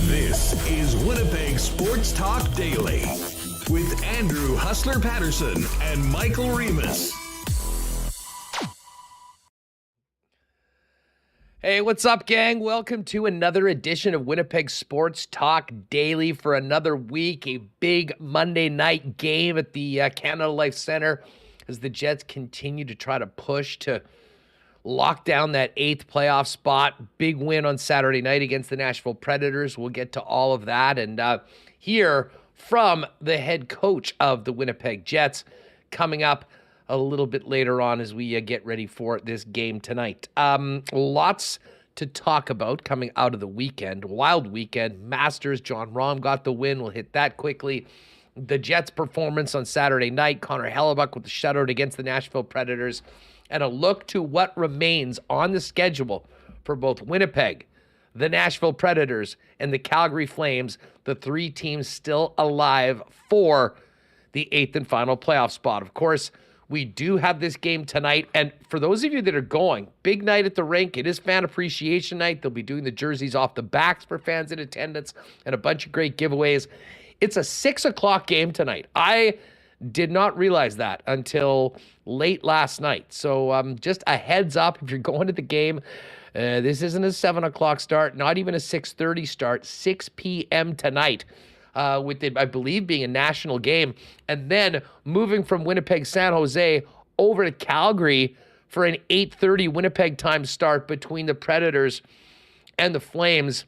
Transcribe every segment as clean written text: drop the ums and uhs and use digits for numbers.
This is Winnipeg Sports Talk Daily with Andrew Hustler Paterson and Michael Remis. Hey, what's up, gang? Welcome to another edition of Winnipeg Sports Talk Daily for another week. A big Monday night game at the Canada Life Center as the Jets continue to try to push to lock down that 8th playoff spot. Big win on Saturday night against the Nashville Predators. We'll get to all of that. And hear from the head coach of the Winnipeg Jets coming up a little bit later on as we get ready for this game tonight. Lots to talk about coming out of the weekend. Wild weekend. Masters, John Rahm got the win. We'll hit that quickly. The Jets' performance on Saturday night. Connor Hellebuck with the shutout against the Nashville Predators. And a look to what remains on the schedule for both Winnipeg, the Nashville Predators, and the Calgary Flames, the three teams still alive for the 8th and final playoff spot. Of course, we do have this game tonight, and for those of you that are going, big night at the rink. It is Fan Appreciation Night. They'll be doing the jerseys off the backs for fans in attendance and a bunch of great giveaways. It's a 6 o'clock game tonight. I did not realize that until late last night. So just a heads up, if you're going to the game, this isn't a 7 o'clock start, not even a 6:30 start, 6 p.m. tonight, with it, I believe, being a national game. And then moving from Winnipeg, San Jose over to Calgary for an 8:30 Winnipeg time start between the Predators and the Flames.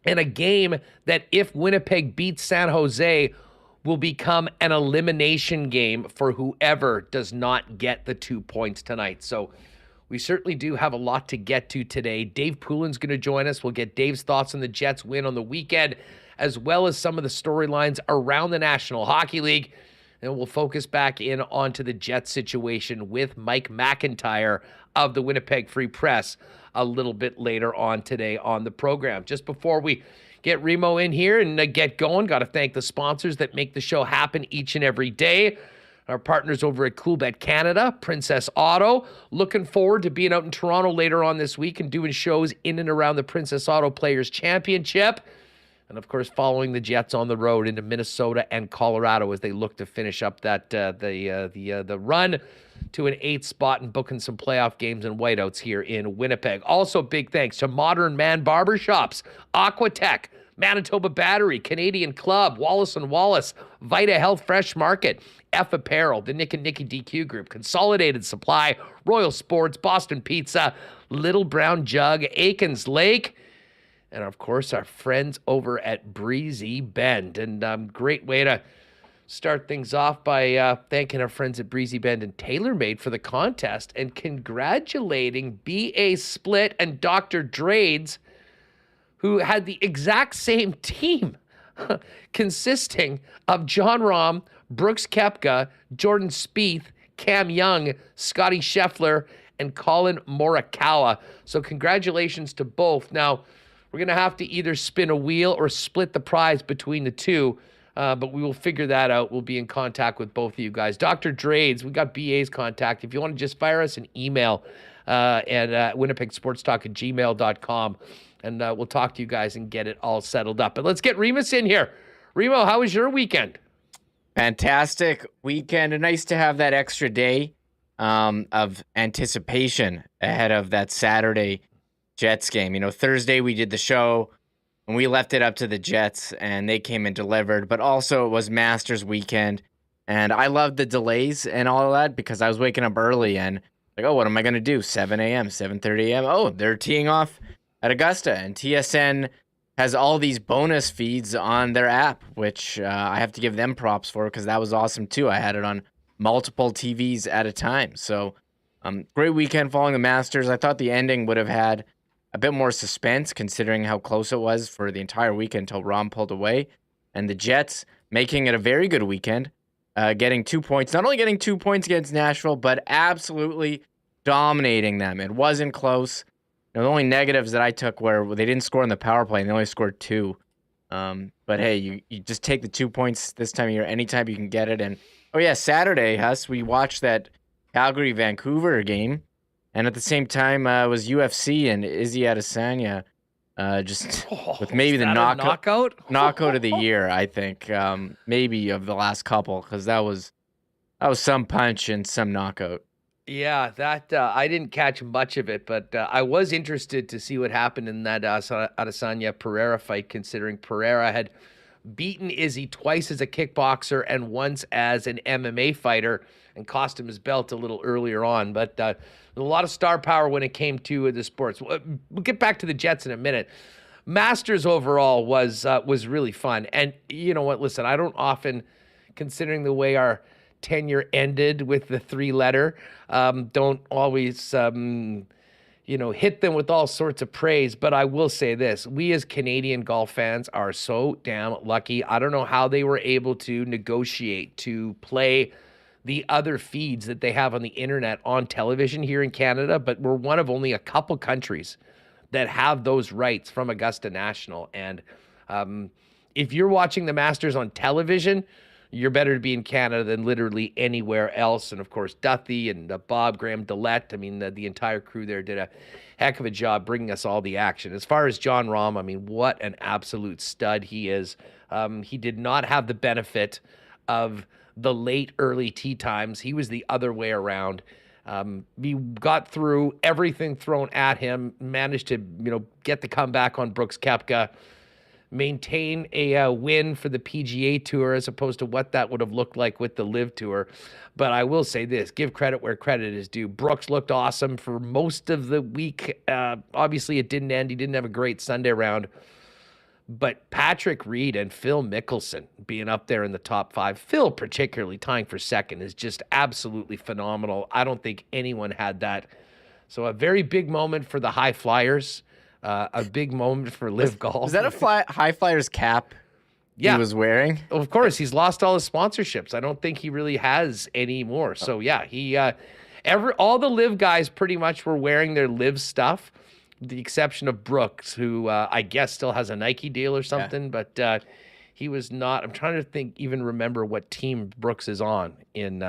And a game that if Winnipeg beats San Jose will become an elimination game for whoever does not get the 2 points tonight. So we certainly do have a lot to get to today. Dave Poulin's going to join us. We'll get Dave's thoughts on the Jets win on the weekend, as well as some of the storylines around the National Hockey League. And we'll focus back in onto the Jets situation with Mike McIntyre of the Winnipeg Free Press a little bit later on today on the program. Just before we get Remo in here and get going, got to thank the sponsors that make the show happen each and every day. Our partners over at Coolbet Canada, Princess Auto. Looking forward to being out in Toronto later on this week and doing shows in and around the Princess Auto Players Championship. And, of course, following the Jets on the road into Minnesota and Colorado as they look to finish up that the run to an 8th spot and booking some playoff games and whiteouts here in Winnipeg. Also, big thanks to Modern Man Barbershops, Aquatech, Manitoba Battery, Canadian Club, Wallace & Wallace, Vita Health Fresh Market, F Apparel, the Nick and Nicky DQ Group, Consolidated Supply, Royal Sports, Boston Pizza, Little Brown Jug, Aikens Lake, and, of course, our friends over at Breezy Bend. And great way to start things off by thanking our friends at Breezy Bend and TaylorMade for the contest and congratulating B.A. Split and Dr. Drades, who had the exact same team consisting of John Rahm, Brooks Koepka, Jordan Spieth, Cam Young, Scotty Scheffler, and Colin Morikawa. So congratulations to both. Now, we're going to have to either spin a wheel or split the prize between the two, but we will figure that out. We'll be in contact with both of you guys. Dr. Drades, we got BA's contact. If you want to just fire us an email at winnipegsportstalk@gmail.com, and we'll talk to you guys and get it all settled up. But let's get Remis in here. Remo, how was your weekend? Fantastic weekend. Nice to have that extra day of anticipation ahead of that Saturday Jets game. You know, Thursday we did the show and we left it up to the Jets and they came and delivered, but also it was Masters weekend. And I loved the delays and all of that because I was waking up early and like, oh, what am I going to do? 7 a.m., 7:30 a.m. Oh, they're teeing off at Augusta, and TSN has all these bonus feeds on their app, which I have to give them props for because that was awesome too. I had it on multiple TVs at a time. So Great weekend following the Masters. I thought the ending would have had a bit more suspense considering how close it was for the entire weekend until Rom pulled away. And the Jets making it a very good weekend, getting 2 points. Not only getting 2 points against Nashville, but absolutely dominating them. It wasn't close. The only negatives that I took were they didn't score on the power play, and they only scored 2. But hey, you just take the 2 points this time of year, anytime you can get it. And Saturday, Huss, we watched that Calgary-Vancouver game. And at the same time, was UFC and Izzy Adesanya, with maybe the knockout of the year, I think, maybe of the last couple, because that was some punch and some knockout. Yeah, that I didn't catch much of it, but I was interested to see what happened in that Adesanya-Pereira fight, considering Pereira had beaten Izzy twice as a kickboxer and once as an MMA fighter and cost him his belt a little earlier on. But a lot of star power when it came to the sports. We'll get back to the Jets in a minute. Masters overall was really fun. And you know what? Listen, I don't often, considering the way our tenure ended with the 3-letter, don't always hit them with all sorts of praise. But I will say this: we as Canadian golf fans are so damn lucky. I don't know how they were able to negotiate to play the other feeds that they have on the internet on television here in Canada, but we're one of only a couple countries that have those rights from Augusta National. And if you're watching the Masters on television, you're better to be in Canada than literally anywhere else. And of course, Duthie and Bob, Graham Dillette, I mean, the entire crew there did a heck of a job bringing us all the action. As far as John Rahm, I mean, what an absolute stud he is. He did not have the benefit of the late early tee times. He was the other way around. He got through everything thrown at him, managed to get the comeback on Brooks Koepka, maintain a win for the PGA Tour as opposed to what that would have looked like with the LIV Tour. But I will say this, give credit where credit is due. Brooks looked awesome for most of the week. Obviously it didn't end. He didn't have a great Sunday round. But Patrick Reed and Phil Mickelson being up there in the top 5, Phil particularly tying for second, is just absolutely phenomenal. I don't think anyone had that. So a very big moment for the high flyers, a big moment for LIV Golf. Is that a high flyers cap he was wearing? Of course, he's lost all his sponsorships. I don't think he really has any more. So yeah, he all the LIV guys pretty much were wearing their LIV stuff, with the exception of Brooks, who I guess still has a Nike deal or something, but he was not. I'm trying to remember what team Brooks is on in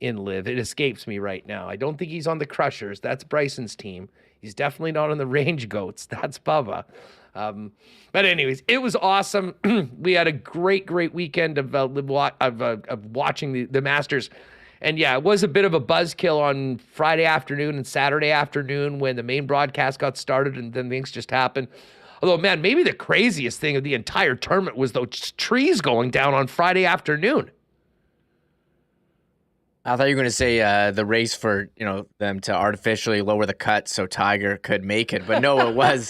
LIV. It escapes me right now. I don't think he's on the Crushers. That's Bryson's team. He's definitely not on the Range Goats. That's Bubba. But anyways, it was awesome. We had a great weekend of watching the Masters. And yeah, it was a bit of a buzzkill on Friday afternoon and Saturday afternoon when the main broadcast got started, and then things just happened. Although, man, maybe the craziest thing of the entire tournament was those trees going down on Friday afternoon. I thought you were going to say the race for them to artificially lower the cut so Tiger could make it, but no, it was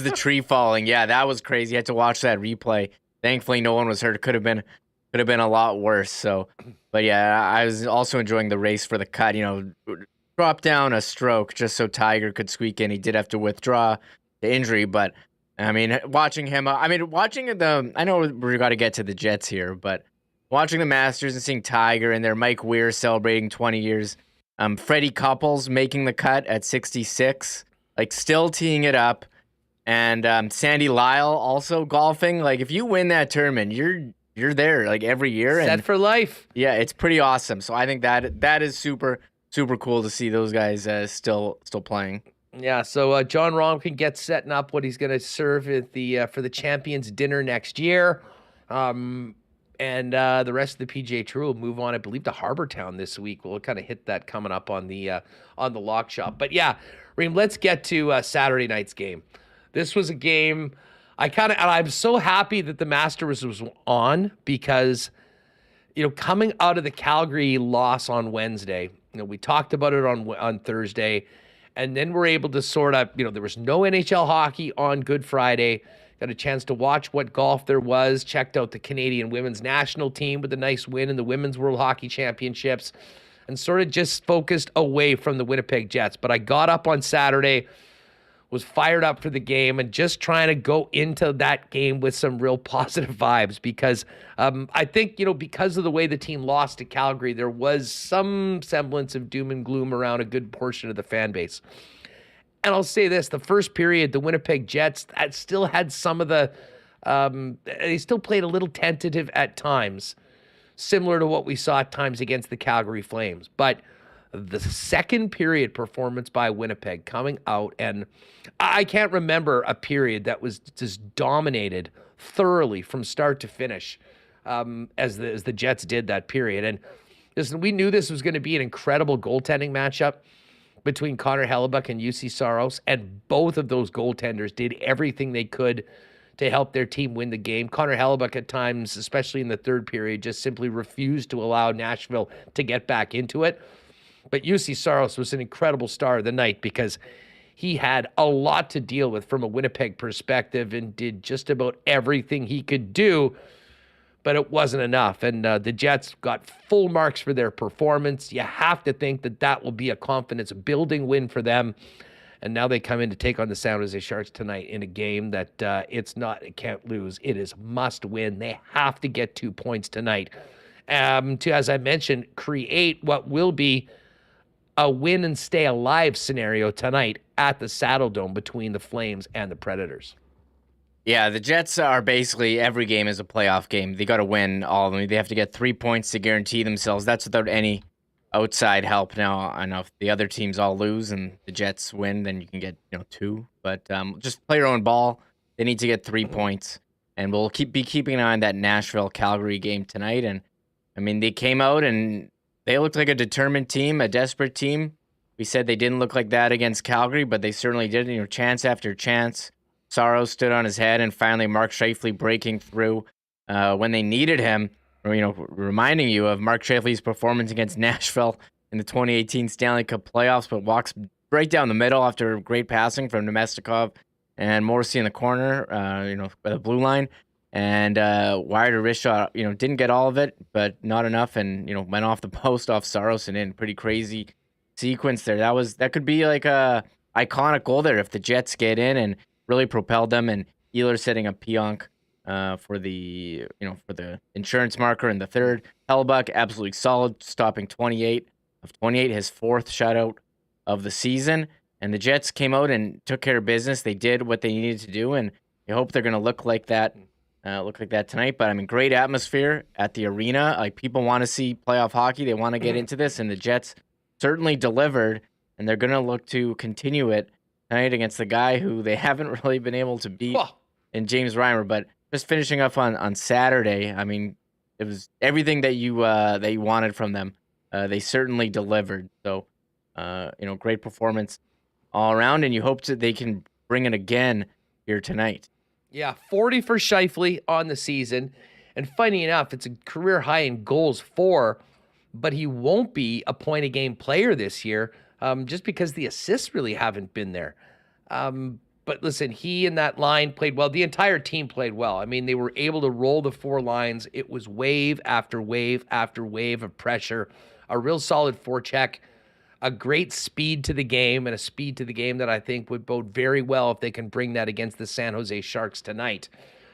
the tree falling. Yeah, that was crazy. I had to watch that replay. Thankfully, no one was hurt. It could have been a lot worse. So, but yeah, I was also enjoying the race for the cut. Drop down a stroke just so Tiger could squeak in. He did have to withdraw the injury, but I mean, watching him. I know we got to get to the Jets here, but watching the Masters and seeing Tiger and their Mike Weir celebrating 20 years, Freddie Couples making the cut at 66, still teeing it up, and Sandy Lyle also golfing. If you win that tournament, you're there every year. Set for life. Yeah, it's pretty awesome. So I think that is super, super cool to see those guys still playing. Yeah, so John Rahm can get setting up what he's going to serve at for the Champions Dinner next year. And the rest of the PGA Tour will move on, I believe, to Harbour Town this week. We'll kind of hit that coming up on the Lock Shop. But yeah, Reem, let's get to Saturday night's game. This was a game I'm so happy that the Masters was on because, coming out of the Calgary loss on Wednesday, we talked about it on Thursday, and then we're able to sort of, there was no NHL hockey on Good Friday. Got a chance to watch what golf there was, checked out the Canadian women's national team with a nice win in the Women's World Hockey Championships. and sort of just focused away from the Winnipeg Jets. But I got up on Saturday, was fired up for the game, and just trying to go into that game with some real positive vibes because I think, because of the way the team lost to Calgary, there was some semblance of doom and gloom around a good portion of the fan base. And I'll say this, the first period, the Winnipeg Jets still had some of the, they still played a little tentative at times, similar to what we saw at times against the Calgary Flames. But the second period performance by Winnipeg coming out, and I can't remember a period that was just dominated thoroughly from start to finish as the Jets did that period. And listen, we knew this was going to be an incredible goaltending matchup between Connor Hellebuyck and UC Saros, and both of those goaltenders did everything they could to help their team win the game. Connor Hellebuyck at times, especially in the third period, just simply refused to allow Nashville to get back into it. But UC Saros was an incredible star of the night because he had a lot to deal with from a Winnipeg perspective and did just about everything he could do, but it wasn't enough. And the Jets got full marks for their performance. You have to think that will be a confidence-building win for them. And now they come in to take on the San Jose Sharks tonight in a game that it can't lose. It is must win. They have to get 2 points tonight to, as I mentioned, create what will be a win and stay alive scenario tonight at the Saddle Dome between the Flames and the Predators. Yeah, the Jets are basically every game is a playoff game. They got to win all of them. They have to get 3 points to guarantee themselves. That's without any outside help. Now, I know if the other teams all lose and the Jets win, then you can get 2. But just play your own ball. They need to get 3 points, and we'll be keeping an eye on that Nashville-Calgary game tonight. And I mean, they came out and they looked like a determined team, a desperate team. We said they didn't look like that against Calgary, but they certainly did. Chance after chance. Saros stood on his head, and finally Mark Scheifele breaking through when they needed him. Reminding you of Mark Scheifele's performance against Nashville in the 2018 Stanley Cup playoffs, but walks right down the middle after great passing from Nemestikov and Morrissey in the corner, by the blue line. And wired a wrist shot, didn't get all of it, but not enough, and went off the post off Saros and in. Pretty crazy sequence there. That could be like a iconic goal there if the Jets get in and really propelled them. And Ehlers setting up Pionk for the insurance marker in the third. Hellebuyck absolutely solid, stopping 28 of 28, his fourth shutout of the season. And the Jets came out and took care of business. They did what they needed to do, and you hope they're going to look like that tonight. But I mean, great atmosphere at the arena. Like, people want to see playoff hockey. They want to get into this, and the Jets certainly delivered, and they're going to look to continue it tonight against the guy who they haven't really been able to beat in James Reimer. But just finishing up on Saturday, I mean, it was everything that you wanted from them. They certainly delivered. So, great performance all around, and you hope that they can bring it again here tonight. Yeah, 40 for Scheifele on the season. And funny enough, it's a career high in goals for, but he won't be a point-a-game player this year just because the assists really haven't been there. But listen, he and that line played well. The entire team played well. I mean, they were able to roll the 4 lines. It was wave after wave after wave of pressure, a real solid forecheck, a great speed to the game, and a speed to the game that I think would bode very well if they can bring that against the San Jose Sharks tonight,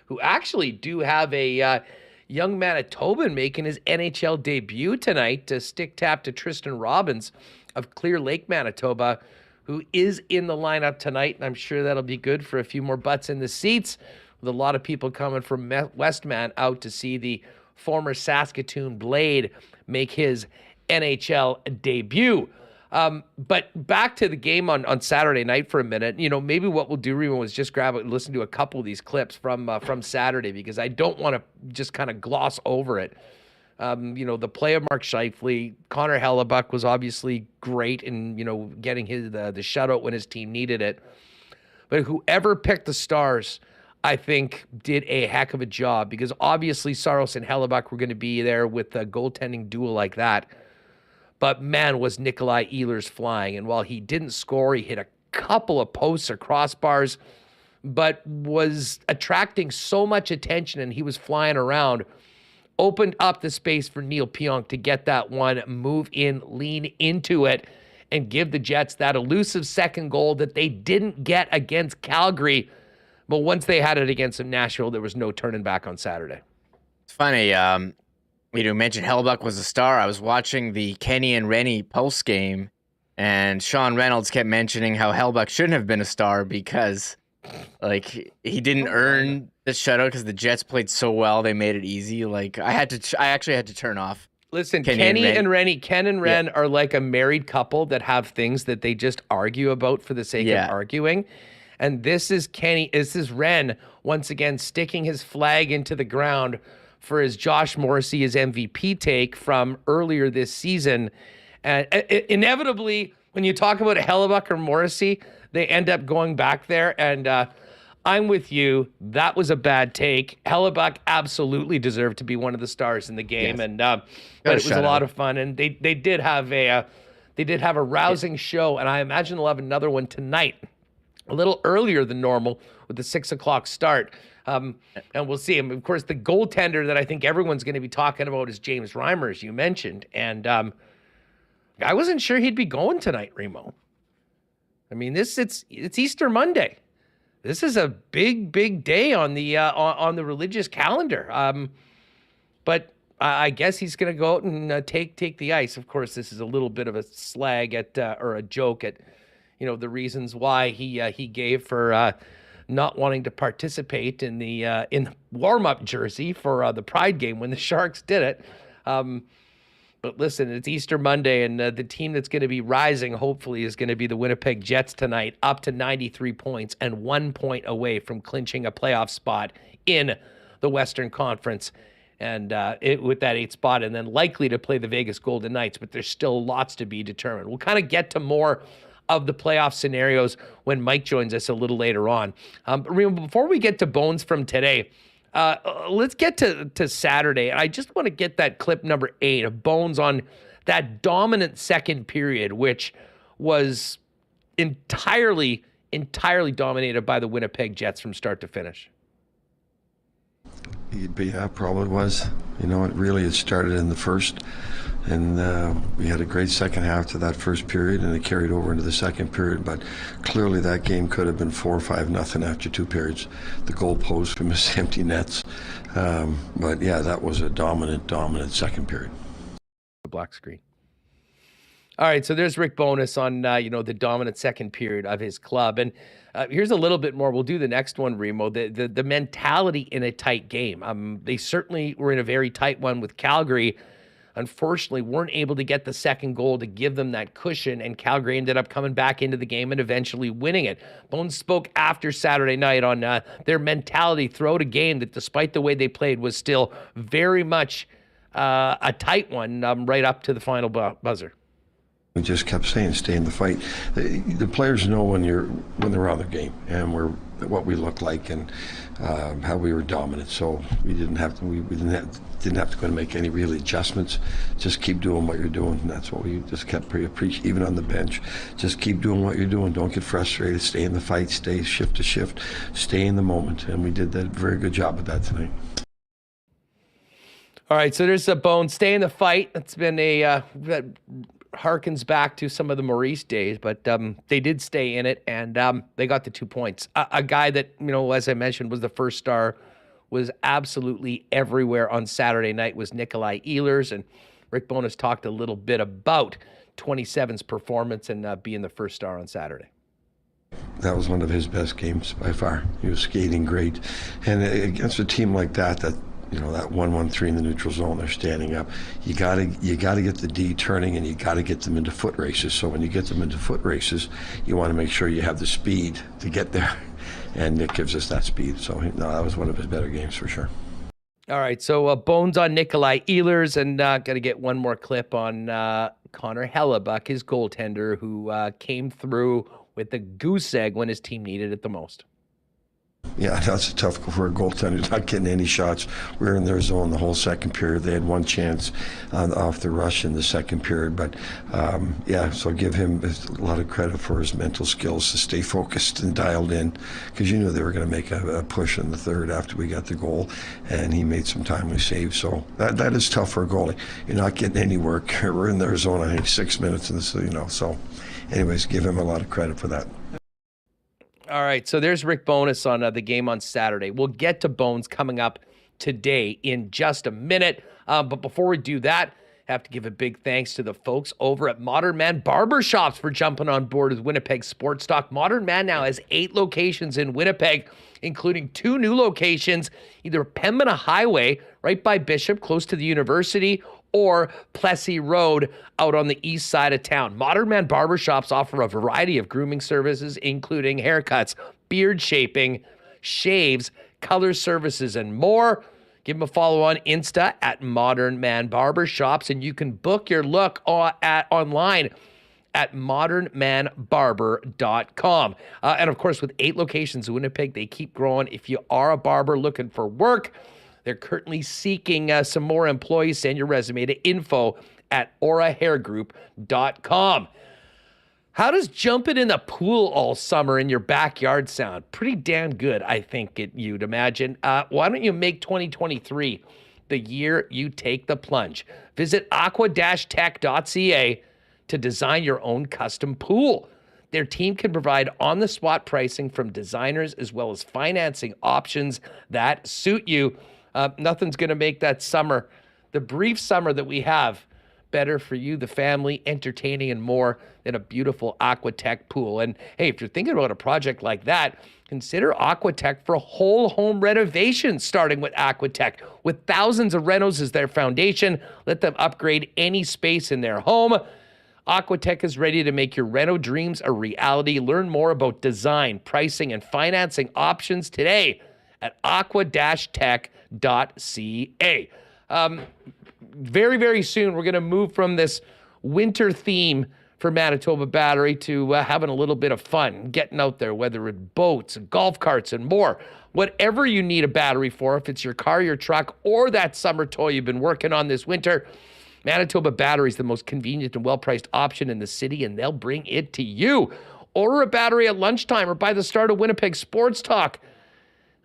who actually do have a young Manitoban making his NHL debut tonight to stick tap to Tristan Robbins of Clear Lake, Manitoba, who is in the lineup tonight. And I'm sure that'll be good for a few more butts in the seats, with a lot of people coming from Westman out to see the former Saskatoon Blade make his NHL debut. But back to the game on Saturday night for a minute. Maybe what we'll do, Remo, is just listen to a couple of these clips from Saturday, because I don't want to just kind of gloss over it. The play of Mark Scheifele, Connor Hellebuyck was obviously great in, getting the shutout when his team needed it. But whoever picked the stars, I think, did a heck of a job, because obviously Saros and Hellebuyck were going to be there with a goaltending duel like that. But man, was Nikolai Ehlers flying. And while he didn't score, he hit a couple of posts or crossbars, but was attracting so much attention, and he was flying around. opened up the space for Neil Pionk to get that one, move in, lean into it, and give the Jets that elusive second goal that they didn't get against Calgary. But once they had it against Nashville, there was no turning back on Saturday. It's funny. You mentioned Hellebuyck was a star. I was watching the Kenny and Rennie post game, and Sean Reynolds kept mentioning how Hellebuyck shouldn't have been a star because, like, he didn't earn the shutout because the Jets played so well. They made it easy. Like, I actually had to turn off. Listen, Ken and Ren are like a married couple that have things that they just argue about for the sake of arguing. And this is Ren once again sticking his flag into the ground for his Josh Morrissey, his MVP take from earlier this season. And inevitably, when you talk about Hellebuyck or Morrissey, they end up going back there. And I'm with you. That was a bad take. Hellebuyck absolutely deserved to be one of the stars in the game. Yes. And but it was a lot of fun. And they did have a rousing show. And I imagine they'll have another one tonight, a little earlier than normal with the 6:00 start. And we'll see him. Of course, the goaltender that I think everyone's going to be talking about is James Reimer, as you mentioned. And I wasn't sure he'd be going tonight, Remo. I mean, it's Easter Monday. This is a big day on the religious calendar. But I guess he's going to go out and take the ice. Of course, this is a little bit of a slag at or a joke at, the reasons why he gave for not wanting to participate in the warm-up jersey for the Pride game when the Sharks did it. But listen, it's Easter Monday, and the team that's going to be rising, hopefully, is going to be the Winnipeg Jets tonight, up to 93 points and 1 point away from clinching a playoff spot in the Western Conference, and with that 8th spot, and then likely to play the Vegas Golden Knights, but there's still lots to be determined. We'll kind of get to more of the playoff scenarios when Mike joins us a little later on. Before we get to Bones from today, let's get to Saturday. I just want to get that clip number 8 of Bones on that dominant second period, which was entirely dominated by the Winnipeg Jets from start to finish. Yeah, probably was. It started in the first, and we had a great second half to that first period, and it carried over into the second period. But clearly, that game could have been 4 or 5-0 after 2 periods. The goalpost from his empty nets. But yeah, that was a dominant second period. The black screen. All right, so there's Rick Bowness on the dominant second period of his club, and here's a little bit more. We'll do the next one, Remo. The mentality in a tight game. They certainly were in a very tight one with Calgary. Unfortunately, weren't able to get the second goal to give them that cushion, and Calgary ended up coming back into the game and eventually winning it. Bones spoke after Saturday night on their mentality throughout a game that, despite the way they played, was still very much a tight one right up to the final buzzer. We just kept saying, stay in the fight. The players know when they're on their game and what we look like and how we were dominant. So we didn't have to go and make any real adjustments. Just keep doing what you're doing. And that's what we just kept preaching, even on the bench. Just keep doing what you're doing. Don't get frustrated. Stay in the fight. Stay shift to shift. Stay in the moment. And we did that very good job with that tonight. All right, so there's a Bone. Stay in the fight. It's been that harkens back to some of the Maurice days, but they did stay in it, and they got the 2 points. A guy that, as I mentioned, was the first star, was absolutely everywhere on Saturday night, was Nikolai Ehlers, and Rick Bowness talked a little bit about 27's performance and being the first star on Saturday. That was one of his best games by far. He was skating great, and against a team like that that 1-1-3 in the neutral zone, they're standing up. You gotta get the D turning, and you gotta get them into foot races. So when you get them into foot races, you want to make sure you have the speed to get there, and Nick gives us that speed. So that was one of his better games for sure. All right, so Bones on Nikolai Ehlers, and got to get one more clip on Connor Hellebuyck, his goaltender, who came through with the goose egg when his team needed it the most. Yeah, that's a tough for a goaltender, not getting any shots. We were in their zone the whole second period. They had one chance off the rush in the second period. But, so give him a lot of credit for his mental skills to stay focused and dialed in, because you knew they were going to make a push in the third after we got the goal, and he made some timely saves. So that is tough for a goalie. You're not getting any work. We're in their zone, I think, 6 minutes, and so anyways, give him a lot of credit for that. All right, so there's Rick Bowness on the game on Saturday. We'll get to Bones coming up today in just a minute. But before we do that, I have to give a big thanks to the folks over at Modern Man Barbershops for jumping on board with Winnipeg Sports Talk. Modern Man now has 8 locations in Winnipeg, including 2 new locations, either Pembina Highway, right by Bishop, close to the university, or Plessy Road out on the east side of town. Modern Man Barbershops offer a variety of grooming services, including haircuts, beard shaping, shaves, color services, and more. Give them a follow on Insta at Modern Man Barbershops, and you can book your look online at modernmanbarber.com. And of course, with 8 locations in Winnipeg, they keep growing. If you are a barber looking for work, they're currently seeking some more employees. Send your resume to info@aurahairgroup.com. How does jumping in the pool all summer in your backyard sound? Pretty damn good, I think you'd imagine. Why don't you make 2023 the year you take the plunge? Visit aqua-tech.ca to design your own custom pool. Their team can provide on-the-spot pricing from designers as well as financing options that suit you. Nothing's going to make that summer, the brief summer that we have, better for you, the family, entertaining, and more than a beautiful Aquatech pool. And hey, if you're thinking about a project like that, consider Aquatech for whole home renovations, starting with Aquatech. With thousands of renos as their foundation, let them upgrade any space in their home. Aquatech is ready to make your reno dreams a reality. Learn more about design, pricing, and financing options today at aqua-tech.ca. Very, very soon, we're going to move from this winter theme for Manitoba Battery to having a little bit of fun, getting out there, whether it's boats and golf carts and more. Whatever you need a battery for, if it's your car, your truck, or that summer toy you've been working on this winter, Manitoba Battery is the most convenient and well-priced option in the city, and they'll bring it to you. Order a battery at lunchtime or by the start of Winnipeg Sports Talk,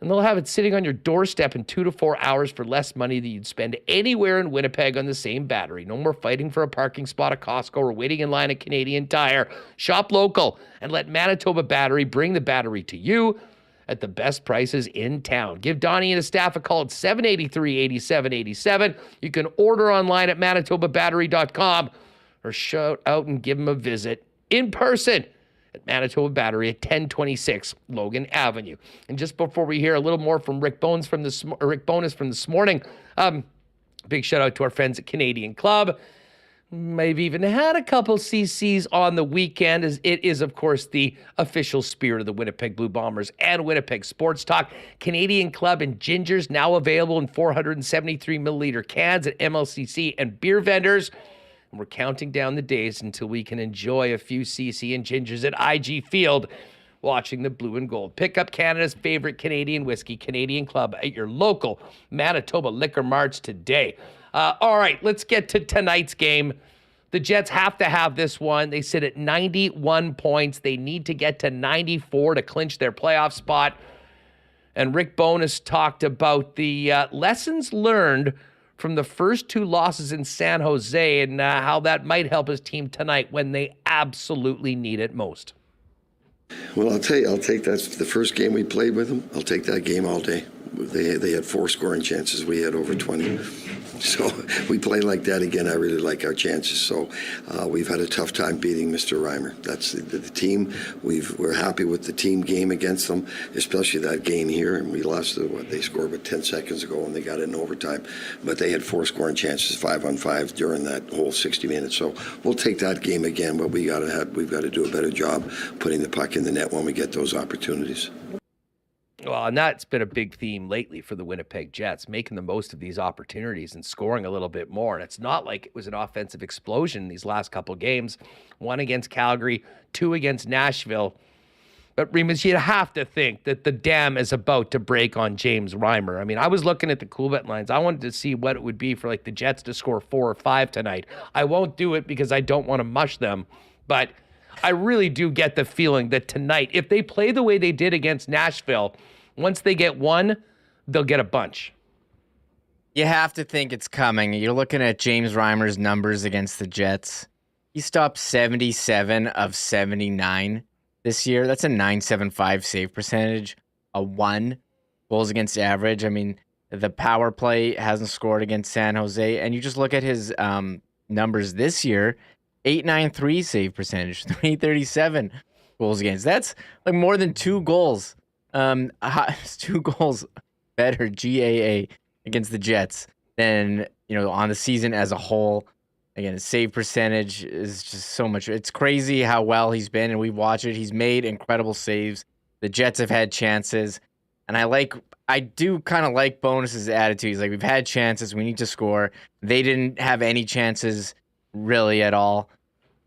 and they'll have it sitting on your doorstep in 2 to 4 hours for less money than you'd spend anywhere in Winnipeg on the same battery. No more fighting for a parking spot at Costco or waiting in line at Canadian Tire. Shop local and let Manitoba Battery bring the battery to you at the best prices in town. Give Donnie and his staff a call at 783-8787. You can order online at manitobabattery.com or shout out and give them a visit in person at Manitoba Battery at 1026 Logan Avenue. And just before we hear a little more from Rick Bowness from this morning, big shout out to our friends at Canadian Club. Maybe even had a couple CCs on the weekend, as it is, of course, the official spirit of the Winnipeg Blue Bombers and Winnipeg Sports Talk. Canadian Club and Gingers now available in 473 milliliter cans at MLCC and beer vendors. And we're counting down the days until we can enjoy a few CC and Gingers at IG Field watching the blue and gold. Pick up Canada's favorite Canadian whiskey, Canadian Club, at your local Manitoba Liquor Marts today. All right, let's get to tonight's game. The Jets have to have this one. They sit at 91 points. They need to get to 94 to clinch their playoff spot. And Rick Bowness talked about the lessons learned from the first 2 losses in San Jose and how that might help his team tonight when they absolutely need it most. Well, I'll tell you, I'll take that. The first game we played with them, I'll take that game all day. They had 4 scoring chances. We had over 20. So we play like that again. I really like our chances. So we've had a tough time beating Mr. Reimer. That's the team. We're happy with the team game against them, especially that game here. And we lost they scored 10 seconds ago and they got it in overtime. But they had 4 scoring chances, 5-on-5 during that whole 60 minutes. So we'll take that game again. But we've got to do a better job putting the puck in the net when we get those opportunities. Well, and that's been a big theme lately for the Winnipeg Jets, making the most of these opportunities and scoring a little bit more. And it's not like it was an offensive explosion in these last couple games. 1 against Calgary, 2 against Nashville. But Remis, you'd have to think that the dam is about to break on James Reimer. I mean, I was looking at the Coolbet lines. I wanted to see what it would be for like the Jets to score 4 or 5 tonight. I won't do it because I don't want to mush them. But I really do get the feeling that tonight, if they play the way they did against Nashville, once they get one, they'll get a bunch. You have to think it's coming. You're looking at James Reimer's numbers against the Jets. He stopped 77 of 79 this year. That's a .975 save percentage, a 1 goals against average. I mean, the power play hasn't scored against San Jose. And you just look at his numbers this year, .893 save percentage, .337 goals against. That's like more than 2 goals. 2 goals better GAA against the Jets than, on the season as a whole. Again, his save percentage is just so much. It's crazy how well he's been, and we watch it. He's made incredible saves. The Jets have had chances, and I do kind of like Bowness's attitude. He's like, we've had chances. We need to score. They didn't have any chances really at all.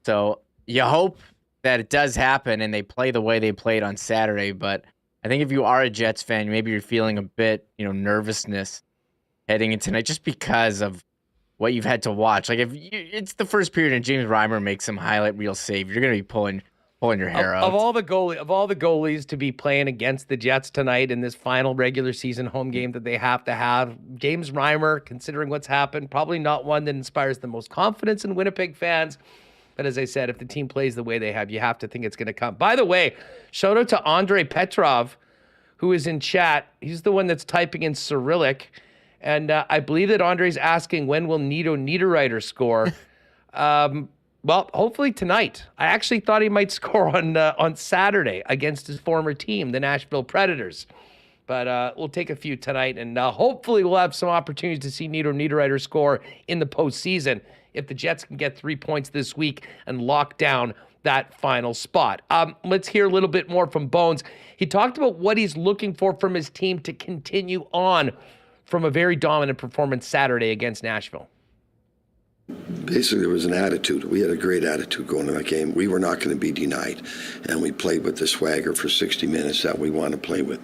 So you hope that it does happen and they play the way they played on Saturday. But I think if you are a Jets fan, maybe you're feeling a bit, nervousness heading into tonight just because of what you've had to watch. Like, if it's the first period and James Reimer makes some highlight reel save, you're going to be pulling your hair out. Of all the goalies to be playing against the Jets tonight in this final regular season home game that they have to have, James Reimer, considering what's happened, probably not one that inspires the most confidence in Winnipeg fans. But as I said, if the team plays the way they have, you have to think it's going to come. By the way, shout out to Andrei Petrov, who is in chat. He's the one that's typing in Cyrillic. And I believe that Andre's asking, when will Nito Niederreiter score? Well, hopefully tonight. I actually thought he might score on Saturday against his former team, the Nashville Predators. But we'll take a few tonight, and hopefully we'll have some opportunities to see Nito Niederreiter score in the postseason if the Jets can get 3 points this week and lock down that final spot. Let's hear a little bit more from Bones. He talked about what he's looking for from his team to continue on from a very dominant performance Saturday against Nashville. Basically, there was an attitude. We had a great attitude going to that game. We were not going to be denied, and we played with the swagger for 60 minutes that we want to play with.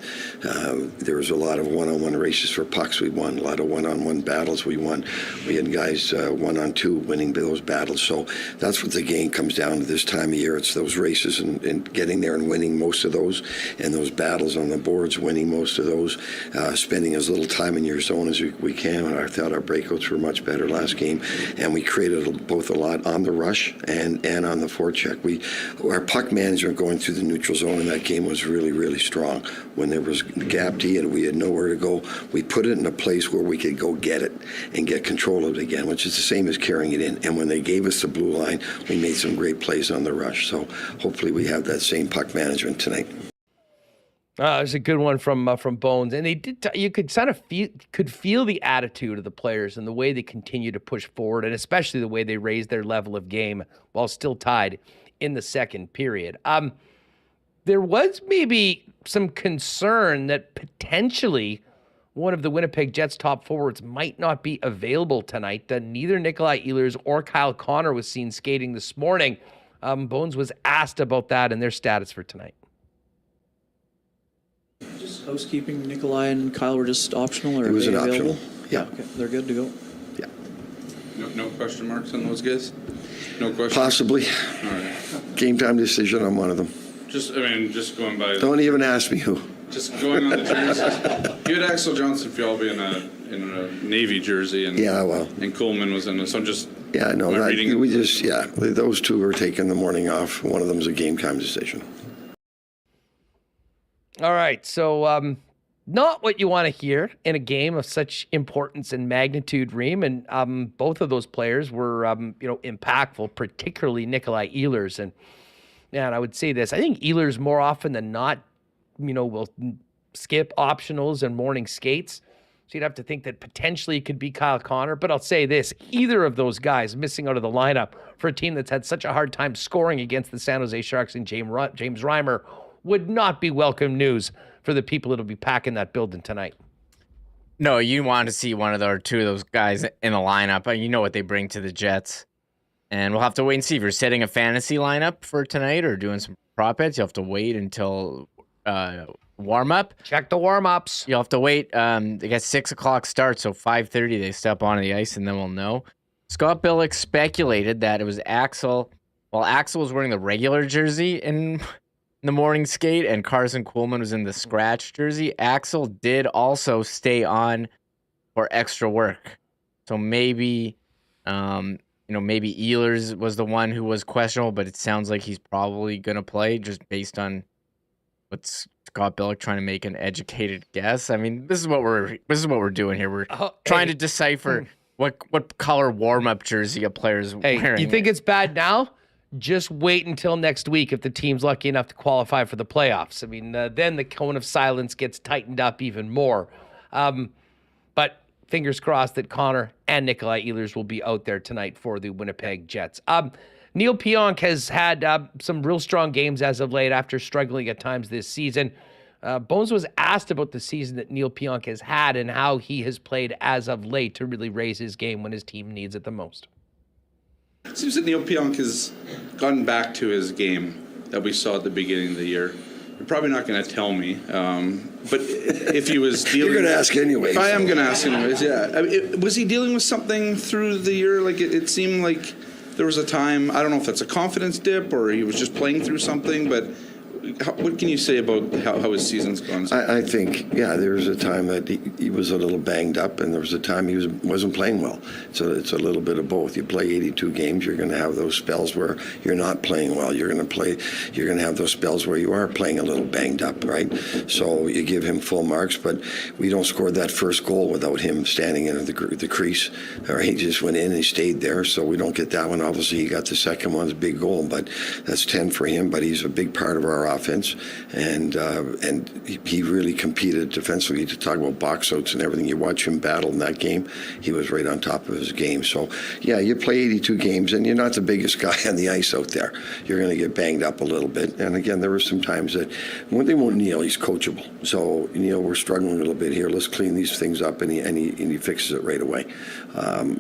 There was a lot of one-on-one races for pucks we won, a lot of one-on-one battles we won. We had guys one-on-two winning those battles. So that's what the game comes down to this time of year. It's those races and getting there and winning most of those, and those battles on the boards, winning most of those, spending as little time in your zone as we can. I thought our breakouts were much better last game, and we created both a lot on the rush and on the forecheck. Our puck management going through the neutral zone in that game was really, really strong. When there was gap D and we had nowhere to go, we put it in a place where we could go get it and get control of it again, which is the same as carrying it in. And when they gave us the blue line, we made some great plays on the rush. So hopefully we have that same puck management tonight. There's a good one from Bones, and they did. You could kind of feel the attitude of the players and the way they continue to push forward, and especially the way they raised their level of game while still tied in the second period. There was maybe some concern that potentially one of the Winnipeg Jets' top forwards might not be available tonight. Neither Nikolai Ehlers or Kyle Connor was seen skating this morning. Bones was asked about that and their status for tonight. Just housekeeping, Nikolai and Kyle were just optional, or It was are they an available? optional. Yeah. Okay, they're good to go. Yeah. No question marks on those guys? No question? Possibly. All right. Game time decision on one of them. Just going by... Don't even ask me who. Just going on the jerseys. You had Axel Johnson Fjallby in a Navy jersey, and Yeah, well. and Coolman was in it. So I'm just... Yeah, no, am I reading it? those two were taking the morning off. One of them's a game time decision. All right, so not what you want to hear in a game of such importance and magnitude, Reem, and both of those players were, impactful, particularly Nikolai Ehlers. And I would say this: I think Ehlers more often than not, will skip optionals and morning skates. So you'd have to think that potentially it could be Kyle Connor. But I'll say this: either of those guys missing out of the lineup for a team that's had such a hard time scoring against the San Jose Sharks and James Reimer would not be welcome news for the people that'll be packing that building tonight. No, you want to see one of the, or two of those guys in the lineup. You know what they bring to the Jets. And we'll have to wait and see if you're setting a fantasy lineup for tonight or doing some prop bets. You'll have to wait until warm up. Check the warm ups. You'll have to wait. They got 6 o'clock start, so 5:30 they step onto the ice, and then we'll know. Scott Billick speculated that it was Axel. Well, Axel was wearing the regular jersey in the morning skate, and Carson Coolman was in the scratch jersey. Axel did also stay on for extra work, so maybe. Maybe Ehlers was the one who was questionable, but it sounds like he's probably going to play just based on what Scott Billick trying to make an educated guess. I mean, this is what we're doing here. We're trying to decipher what color warm-up jersey a player's wearing. You think it's bad now? Just wait until next week if the team's lucky enough to qualify for the playoffs. I mean, then the cone of silence gets tightened up even more. But fingers crossed that Connor and Nikolai Ehlers will be out there tonight for the Winnipeg Jets. Neil Pionk has had some real strong games as of late after struggling at times this season. Bones was asked about the season that Neil Pionk has had and how he has played as of late to really raise his game when his team needs it the most. It seems that Neil Pionk has gotten back to his game that we saw at the beginning of the year. You're probably not going to tell me, but if he was dealing... You're going to ask anyways. I am going to ask anyways, yeah. I mean, was he dealing with something through the year? Like, it seemed like there was a time, I don't know if that's a confidence dip or he was just playing through something, but what can you say about how his season's gone? I think, there was a time that he was a little banged up, and there was a time he wasn't playing well. So it's a little bit of both. You play 82 games, you're going to have those spells where you're not playing well. You're going to have those spells where you are playing a little banged up, right? So you give him full marks, but we don't score that first goal without him standing in the crease. All right, he just went in and he stayed there, so we don't get that one. Obviously, he got the second one's a big goal, but that's 10 for him. But he's a big part of our offense, and he really competed defensively. To talk about box outs and everything, you watch him battle in that game, he was right on top of his game. So you play 82 games and you're not the biggest guy on the ice out there. You're going to get banged up a little bit. And again, there were some times that one thing about Neil, he's coachable. So we're struggling a little bit here, let's clean these things up, and he fixes it right away.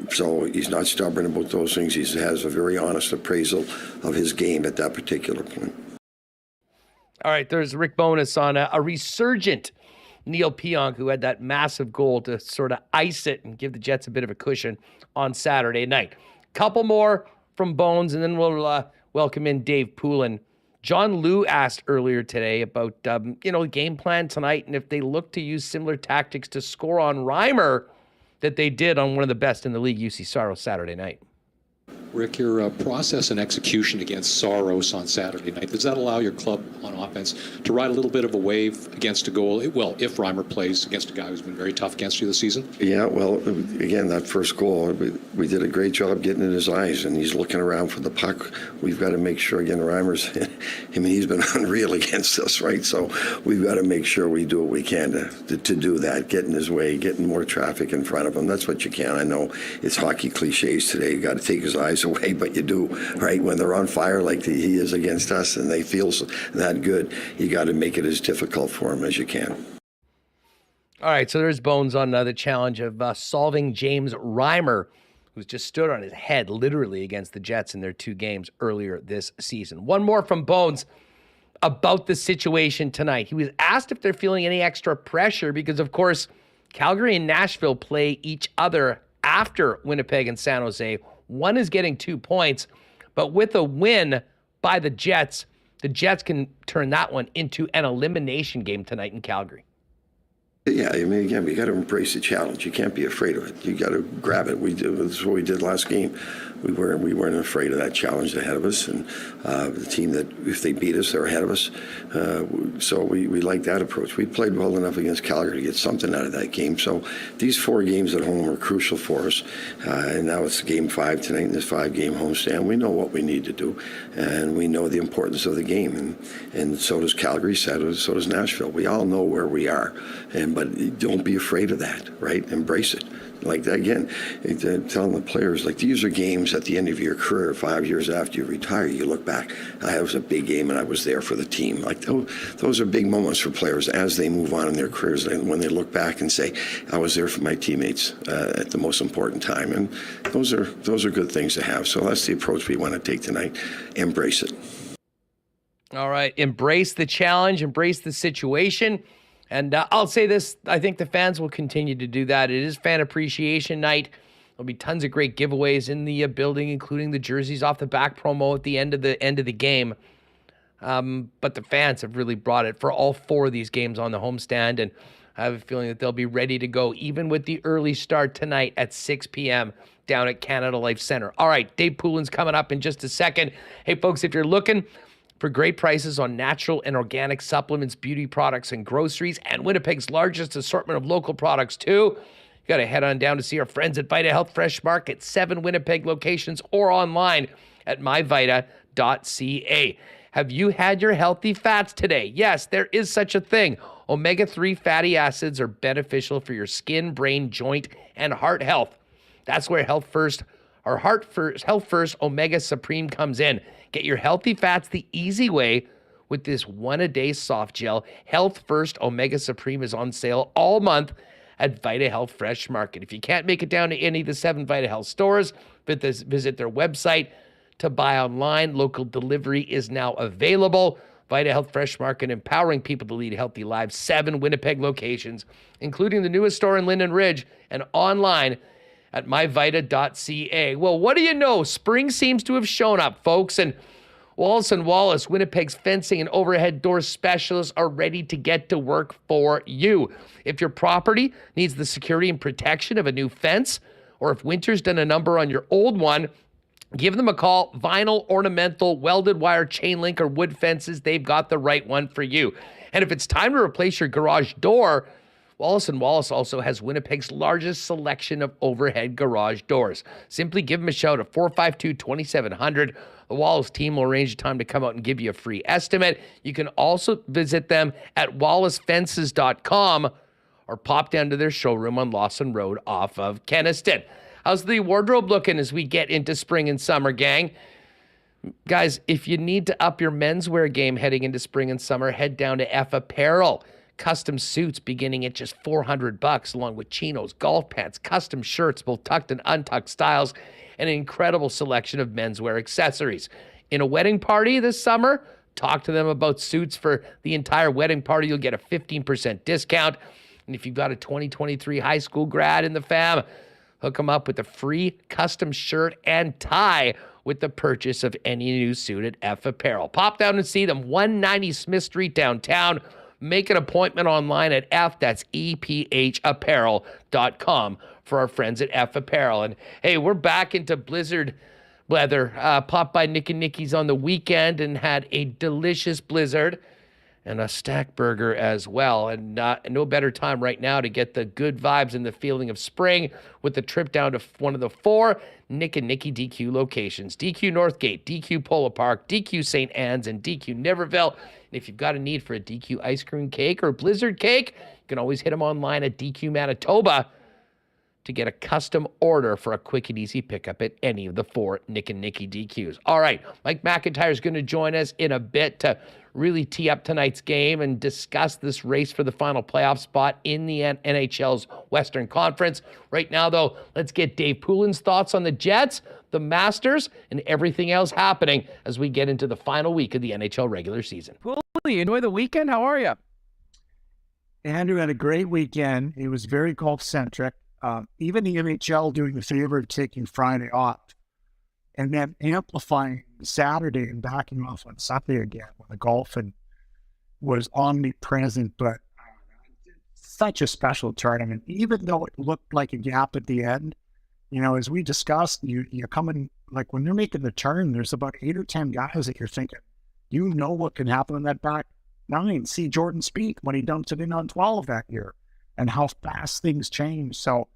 So he's not stubborn about those things. He has a very honest appraisal of his game at that particular point. All right, there's Rick Bowness on a resurgent Neil Pionk, who had that massive goal to sort of ice it and give the Jets a bit of a cushion on Saturday night. Couple more from Bones, and then we'll welcome in Dave Poulin. John Liu asked earlier today about game plan tonight and if they look to use similar tactics to score on Reimer that they did on one of the best in the league, UC Saros, Saturday night. Rick, your process and execution against Saros on Saturday night, does that allow your club on offense to ride a little bit of a wave against a goal? Well, if Reimer plays against a guy who's been very tough against you this season? Yeah, well, again, that first goal, we did a great job getting in his eyes, and he's looking around for the puck. We've got to make sure, again, Reimer's, he's been unreal against us, right? So we've got to make sure we do what we can to do that, get in his way, getting more traffic in front of him. That's what you can. I know it's hockey cliches today. You got to take his eyes away, but you do, right? When they're on fire like he is against us and they feel that good, you got to make it as difficult for him as you can. All right, so there's Bones on the challenge of solving James Reimer, who's just stood on his head literally against the Jets in their 2 games earlier this season. One more from Bones about the situation tonight. He was asked if they're feeling any extra pressure because, of course, Calgary and Nashville play each other after Winnipeg and San Jose. One is getting 2 points, but with a win by the Jets can turn that one into an elimination game tonight in Calgary. Yeah, I mean, again, we got to embrace the challenge. You can't be afraid of it. You got to grab it. This is what we did last game. We weren't afraid of that challenge ahead of us, and the team that if they beat us, they're ahead of us. So we like that approach. We played well enough against Calgary to get something out of that game. So these 4 games at home are crucial for us, and now it's game 5 tonight in this 5-game homestand. We know what we need to do, and we know the importance of the game, and so does Calgary, so does Nashville. We all know where we are, but don't be afraid of that, right? Embrace it. Like that, again, telling the players, like, these are games at the end of your career, 5 years after you retire, you look back, that was a big game and I was there for the team. Like, those are big moments for players as they move on in their careers, and when they look back and say, I was there for my teammates at the most important time. And those are good things to have. So that's the approach we want to take tonight. Embrace it. All right. Embrace the challenge, embrace the situation. And I'll say this, I think the fans will continue to do that. It is Fan Appreciation Night. There'll be tons of great giveaways in the building, including the jerseys off the back promo at the end of the game. But the fans have really brought it for all 4 of these games on the homestand, and I have a feeling that they'll be ready to go, even with the early start tonight at 6 p.m. down at Canada Life Center. All right, Dave Poulin's coming up in just a second. Hey, folks, if you're looking for great prices on natural and organic supplements, beauty products, and groceries, and Winnipeg's largest assortment of local products, too, you got to head on down to see our friends at Vita Health Fresh Market, 7 Winnipeg locations, or online at myvita.ca. Have you had your healthy fats today? Yes, there is such a thing. Omega-3 fatty acids are beneficial for your skin, brain, joint, and heart health. That's where Health First Omega Supreme comes in. Get your healthy fats the easy way with this 1-a-day soft gel. Health First Omega Supreme is on sale all month at Vita Health Fresh Market. If you can't make it down to any of the 7 Vita Health stores, visit their website to buy online. Local delivery is now available. Vita Health Fresh Market, empowering people to lead healthy lives. 7 Winnipeg locations, including the newest store in Linden Ridge, and online at myvita.ca. Well, what do you know? Spring seems to have shown up, folks, and Wallace & Wallace, Winnipeg's fencing and overhead door specialists, are ready to get to work for you. If your property needs the security and protection of a new fence, or if winter's done a number on your old one, give them a call. Vinyl, ornamental, welded wire, chain link, or wood fences, they've got the right one for you. And if it's time to replace your garage door, Wallace & Wallace also has Winnipeg's largest selection of overhead garage doors. Simply give them a shout at 452-2700. The Wallace team will arrange a time to come out and give you a free estimate. You can also visit them at wallacefences.com or pop down to their showroom on Lawson Road off of Kenniston. How's the wardrobe looking as we get into spring and summer, gang? Guys, if you need to up your menswear game heading into spring and summer, head down to F Apparel. Custom suits beginning at just $400, along with chinos, golf pants, custom shirts, both tucked and untucked styles, and an incredible selection of menswear accessories. In a wedding party this summer, talk to them about suits for the entire wedding party. You'll get a 15% discount. And if you've got a 2023 high school grad in the fam, hook them up with a free custom shirt and tie with the purchase of any new suit at F Apparel. Pop down and see them, 190 Smith Street downtown. Make an appointment online at that's EPHapparel.com for our friends at F Apparel. And hey, we're back into blizzard weather. Popped by Nick and Nicky's on the weekend and had a delicious blizzard and a stack burger as well. And no better time right now to get the good vibes and the feeling of spring with the trip down to one of the 4 Nick and Nicky DQ locations. DQ Northgate, DQ Polo Park, DQ St. Anne's, and DQ Niverville. And if you've got a need for a DQ ice cream cake or blizzard cake, you can always hit them online at DQ Manitoba to get a custom order for a quick and easy pickup at any of the 4 Nick and Nicky DQs. All right, Mike McIntyre is going to join us in a bit to really tee up tonight's game and discuss this race for the final playoff spot in the NHL's Western Conference. Right now, though, let's get Dave Poulin's thoughts on the Jets, the Masters, and everything else happening as we get into the final week of the NHL regular season. Poulin, you enjoy the weekend? How are you? Andrew had a great weekend. It was very golf-centric. Even the NHL doing the favor of taking Friday off and then amplifying Saturday and backing off on Sunday again when the golfing was omnipresent. But such a special tournament, even though it looked like a gap at the end. You know, as we discussed, you're coming, like when you're making the turn, there's about 8 or 10 guys that you're thinking, you know what can happen in that back 9. See Jordan Spieth when he dumped it in on 12 that year and how fast things change. So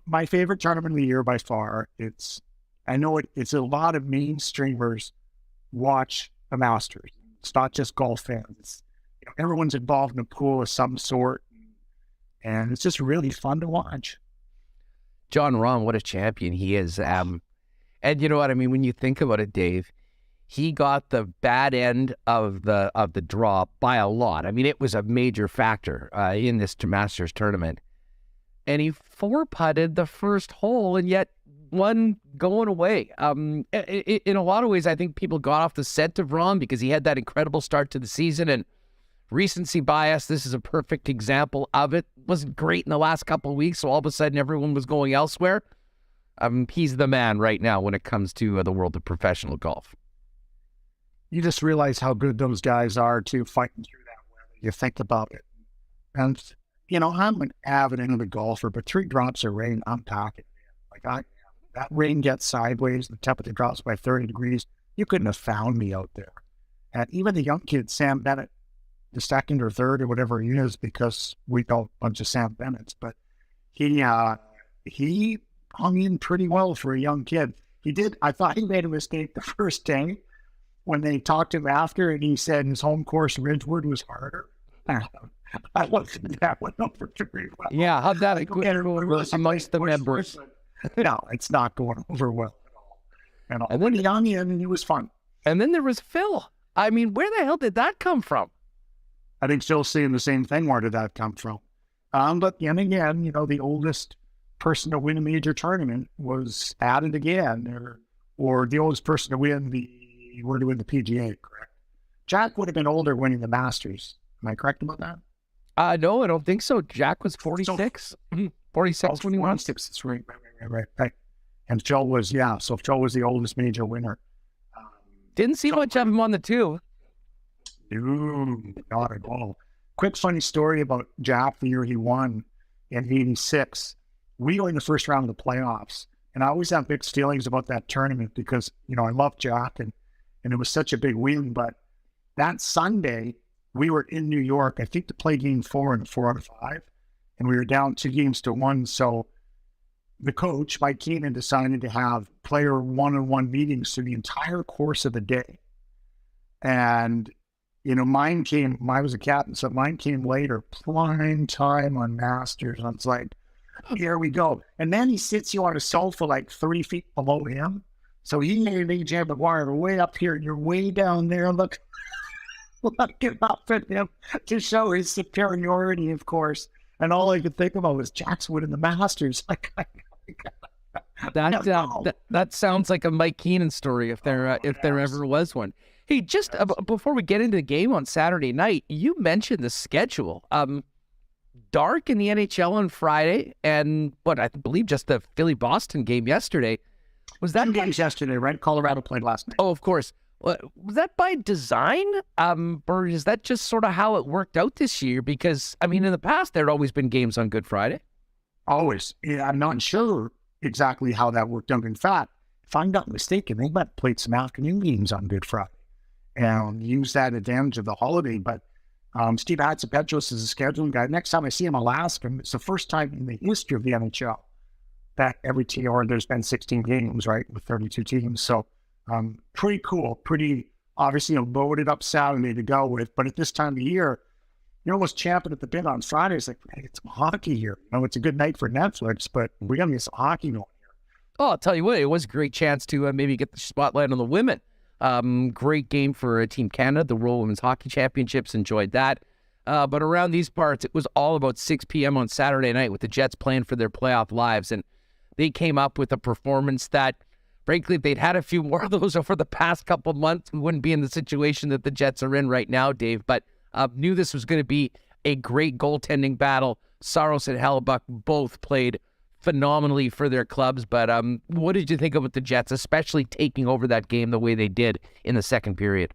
my favorite tournament of the year by far. I know it's a lot of mainstreamers watch the Masters. It's not just golf fans. Everyone's involved in a pool of some sort, and it's just really fun to watch. John Rahm, what a champion he is. And you know what I mean? When you think about it, Dave, he got the bad end of the draw by a lot. I mean, it was a major factor in this Masters tournament. And he 4-putted the first hole and yet one going away. In a lot of ways, I think people got off the scent of Rahm because he had that incredible start to the season, and recency bias, this is a perfect example of it. Wasn't great in the last couple of weeks, so all of a sudden everyone was going elsewhere. He's the man right now when it comes to the world of professional golf. You just realize how good those guys are to fighting through that weather. You think about it. And, you know, I'm an avid into the golfer, but 3 drops of rain, I'm packing it in. Like, that rain gets sideways, the temperature drops by 30 degrees. You couldn't have found me out there. And even the young kid, Sam Bennett, the second or third or whatever he is, because we know a bunch of Sam Bennett's, but he hung in pretty well for a young kid. He did. I thought he made a mistake the first day when they talked to him after, and he said his home course Ridgewood was harder. I looked at that one over very well. Yeah, how'd that go amongst the members? No, it's not going over well at all. And then he hung in, and he was fun. And then there was Phil. I mean, where the hell did that come from? I think Phil's saying the same thing. Where did that come from? But then again, you know, the oldest person to win a major tournament was added again, or the oldest person to win the PGA, correct? Jack would have been older winning the Masters. Am I correct about that? No, I don't think so. Jack was 46. 46 when he won. 46, that's right. And Phil was, so Phil was the oldest major winner. Didn't see much of him on the two. No, not at all. Quick funny story about Jack the year he won in 86. We were in the first round of the playoffs, and I always have mixed feelings about that tournament because, you know, I love Jack and it was such a big win. But that Sunday, we were in New York, I think, to play game 4 in 4 out of 5, and we were down 2-1. So the coach, Mike Keenan, decided to have player one-on-one meetings through the entire course of the day. And you know, I was a captain, so mine came later, prime time on Masters. And it's like, here we go. And then he sits you on a sofa like 3 feet below him. So he and AJ McGuire are way up here, and you're way down there looking up at him to show his superiority, of course. And all I could think about was Jack's winning the Masters. Like, that sounds like a Mike Keenan story if there ever was one. Hey, just before we get into the game on Saturday night, you mentioned the schedule. Dark in the NHL on Friday, and I believe just the Philly-Boston game yesterday. Was that 2 games yesterday, right? Colorado played last night. Oh, of course. Was that by design, or is that just sort of how it worked out this year? Because, I mean, in the past, there had always been games on Good Friday. Always. Yeah, I'm not sure exactly how that worked out. In fact, if I'm not mistaken, they might have played some afternoon games on Good Friday and use that advantage of the holiday. But Steve Hatzapetros is a scheduling guy. Next time I see him, I'll ask him. It's the first time in the history of the NHL that every team, or there's been 16 games, right, with 32 teams. So pretty cool, pretty obviously a loaded up Saturday to go with. But at this time of year, you're almost champing at the bit on Friday. It's like, hey, it's hockey here. You know, it's a good night for Netflix, but we're going to get some hockey going here. Oh, I'll tell you what, it was a great chance to maybe get the spotlight on the women. Great game for Team Canada, the World Women's Hockey Championships. Enjoyed that. But around these parts, it was all about 6 p.m. on Saturday night with the Jets playing for their playoff lives. And they came up with a performance that, frankly, if they'd had a few more of those over the past couple of months, we wouldn't be in the situation that the Jets are in right now, Dave. But knew this was going to be a great goaltending battle. Saros and Hellebuck both played phenomenally for their clubs. But what did you think about the Jets, especially taking over that game the way they did in the second period?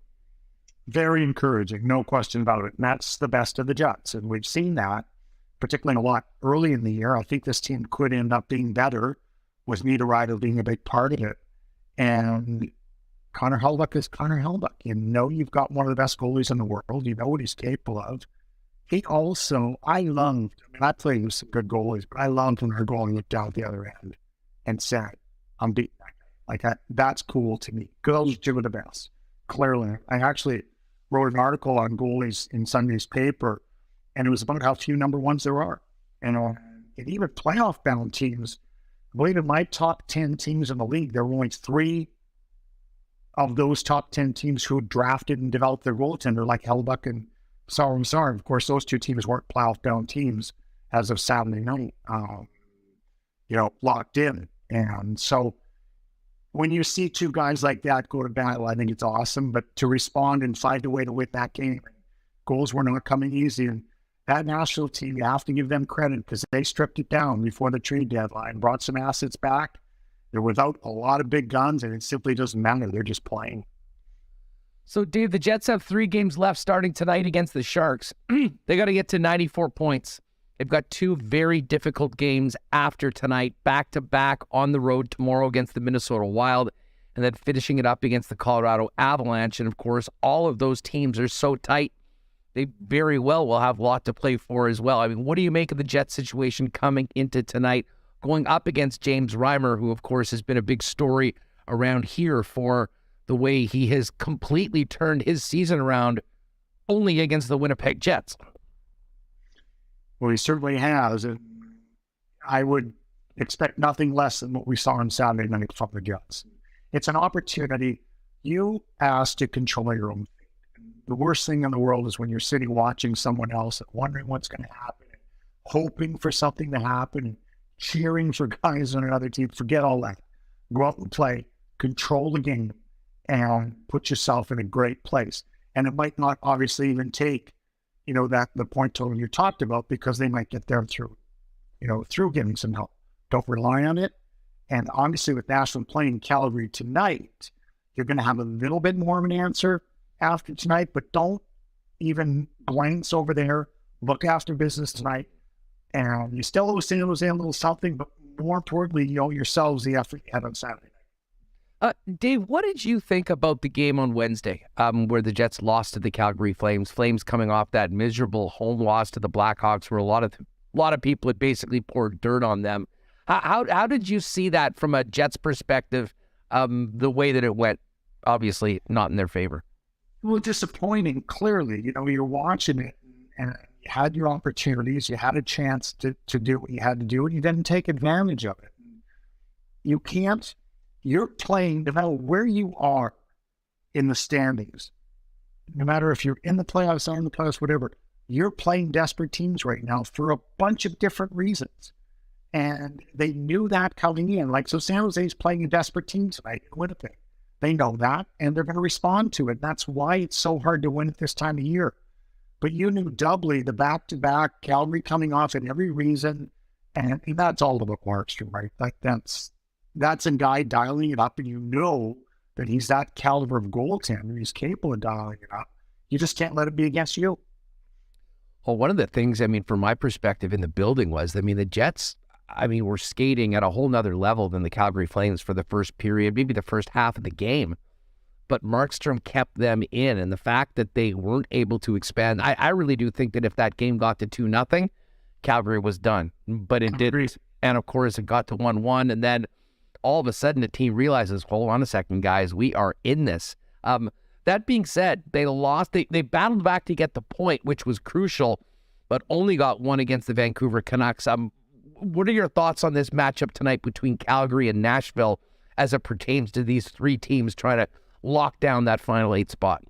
Very encouraging, no question about it. And that's the best of the Jets. And we've seen that, particularly a lot early in the year. I think this team could end up being better, with Niederreiter being a big part of it. And Connor Hellebuck is Connor Hellebuck. You know you've got one of the best goalies in the world. You know what he's capable of. He also, I played with some good goalies, but I loved when our goalie looked down at the other end and said, I'm beating that guy. Like, that's cool to me. Girls do the best. Clearly. I actually wrote an article on goalies in Sunday's paper, and it was about how few number ones there are. You know, and even playoff bound teams, I believe in my top 10 teams in the league, there were only 3 of those top 10 teams who drafted and developed their goaltender, like Hellbuck and Sarr. Of course, those 2 teams weren't playoff-bound teams as of Saturday night, locked in. And so when you see 2 guys like that go to battle, I think it's awesome. But to respond and find a way to win that game, goals were not coming easy. And that Nashville team, you have to give them credit because they stripped it down before the trade deadline, brought some assets back. They're without a lot of big guns, and it simply doesn't matter. They're just playing. So, Dave, the Jets have 3 games left starting tonight against the Sharks. They got to get to 94 points. They've got 2 very difficult games after tonight, back-to-back on the road tomorrow against the Minnesota Wild, and then finishing it up against the Colorado Avalanche. And, of course, all of those teams are so tight, they very well will have a lot to play for as well. I mean, what do you make of the Jets situation coming into tonight, going up against James Reimer, who, of course, has been a big story around here for the way he has completely turned his season around only against the Winnipeg Jets? Well, he certainly has. And I would expect nothing less than what we saw on Saturday night from the Jets. It's an opportunity. You asked to control your own fate. The worst thing in the world is when you're sitting watching someone else and wondering what's going to happen, and hoping for something to happen, and cheering for guys on another team. Forget all that. Go out and play, control the game, and put yourself in a great place. And it might not obviously even take, that the point total you talked about, because they might get there through getting some help. Don't rely on it. And obviously with Nashville playing Calgary tonight, you're going to have a little bit more of an answer after tonight, but don't even glance over there. Look after business tonight. And you still owe San Jose a little something, but more importantly, you owe yourselves the effort you had on Saturday night. Dave, what did you think about the game on Wednesday, where the Jets lost to the Calgary Flames? Flames coming off that miserable home loss to the Blackhawks, where a lot of people had basically poured dirt on them. How did you see that from a Jets perspective? The way that it went, obviously not in their favor. Well, disappointing. Clearly, you're watching it, and you had your opportunities. You had a chance to do what you had to do, and you didn't take advantage of it. You can't. You're playing, no matter where you are in the standings, no matter if you're in the playoffs, or in the playoffs, whatever, you're playing desperate teams right now for a bunch of different reasons. And they knew that coming in. So San Jose's playing a desperate team tonight in Winnipeg. They know that, and they're going to respond to it. That's why it's so hard to win at this time of year. But you knew doubly the back-to-back, Calgary coming off at every reason, and that's all about Markstrom, right? That's a guy dialing it up, and you know that he's that caliber of goaltender. He's capable of dialing it up. You just can't let it be against you. Well, one of the things, from my perspective in the building was, the Jets, were skating at a whole nother level than the Calgary Flames for the first period, maybe the first half of the game. But Markstrom kept them in, and the fact that they weren't able to expand, I really do think that if that game got to 2-0, Calgary was done. But it didn't. And of course, it got to 1-1, and then all of a sudden the team realizes, hold on a second, guys, we are in this. That being said, they lost. They battled back to get the point, which was crucial, but only got one against the Vancouver Canucks. What are your thoughts on this matchup tonight between Calgary and Nashville as it pertains to these 3 teams trying to lock down that final 8 spot?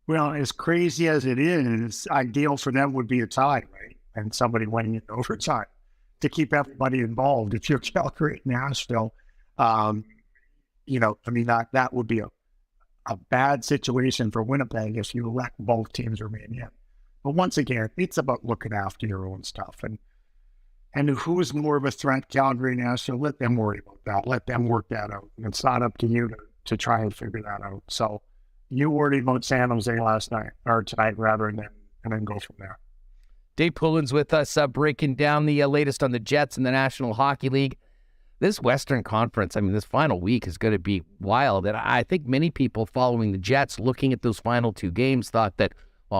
Well, as crazy as it is, ideal for them would be a tie, right? And somebody winning in overtime to keep everybody involved. If you're Calgary and Nashville, that would be a bad situation for Winnipeg if you let both teams remain in. But once again, it's about looking after your own stuff. And who's more of a threat, Calgary and Nashville? Let them worry about that. Let them work that out. It's not up to you to try and figure that out. So you worried about San Jose tonight rather, and then go from there. Dave Poulin's with us, breaking down the latest on the Jets in the National Hockey League. This Western Conference, this final week is going to be wild. And I think many people following the Jets, looking at those final 2 games, thought that,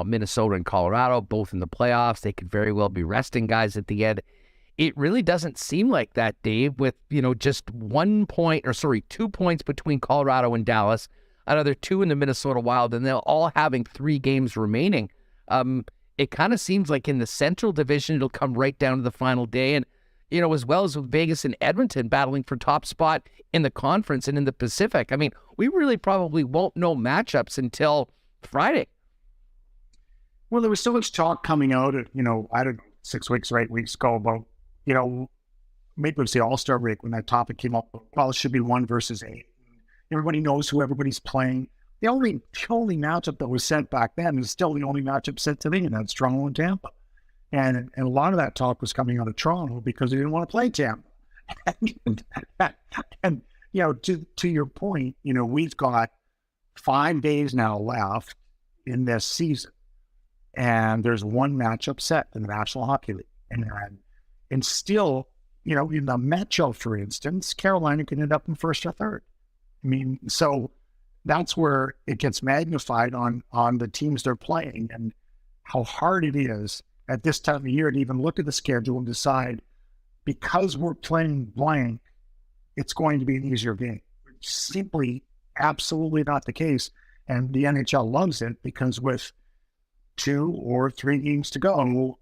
Minnesota and Colorado, both in the playoffs, they could very well be resting guys at the end. It really doesn't seem like that, Dave, with, just 2 points between Colorado and Dallas, another 2 in the Minnesota Wild, and they're all having 3 games remaining. It kind of seems like in the Central Division, it'll come right down to the final day. And, as well as with Vegas and Edmonton battling for top spot in the conference and in the Pacific. I mean, we really probably won't know matchups until Friday. Well, there was so much talk coming out, I don't know, 6 weeks or 8 weeks ago about, maybe it was the All-Star break when that topic came up. Well, it should be 1 versus 8. Everybody knows who everybody's playing. The only matchup that was set back then is still the only matchup set today, and that's Toronto and Tampa. And a lot of that talk was coming out of Toronto because they didn't want to play Tampa. and to your point, we've got 5 days now left in this season. And there's one matchup set in the National Hockey League. And still, in the Metro, for instance, Carolina can end up in first or third. I mean, so that's where it gets magnified on the teams they're playing and how hard it is at this time of year to even look at the schedule and decide, because we're playing blank, it's going to be an easier game. It's simply absolutely not the case. And the NHL loves it because with 2 or 3 games to go,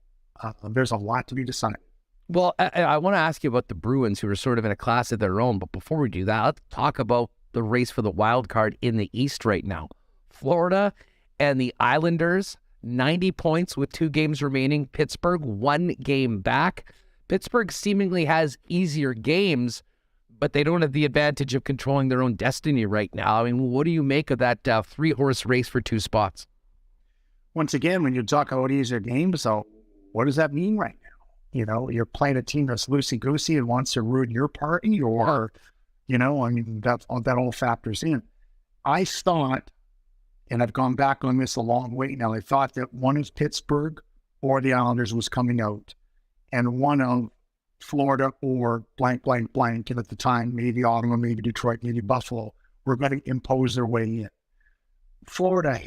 there's a lot to be decided. Well, I want to ask you about the Bruins, who are sort of in a class of their own. But before we do that, let's talk about the race for the wild card in the East right now. Florida and the Islanders, 90 points with 2 games remaining. Pittsburgh, 1 game back. Pittsburgh seemingly has easier games, but they don't have the advantage of controlling their own destiny right now. I mean, what do you make of that 3-horse race for 2 spots? Once again, when you talk about easier games, so what does that mean right now? You're playing a team that's loosey-goosey and wants to ruin your party, or, that all factors in. I thought, and I've gone back on this a long way now, I thought that one of Pittsburgh or the Islanders was coming out, and one of Florida or blank, blank, blank, and at the time, maybe Ottawa, maybe Detroit, maybe Buffalo, were going to impose their way in. Florida,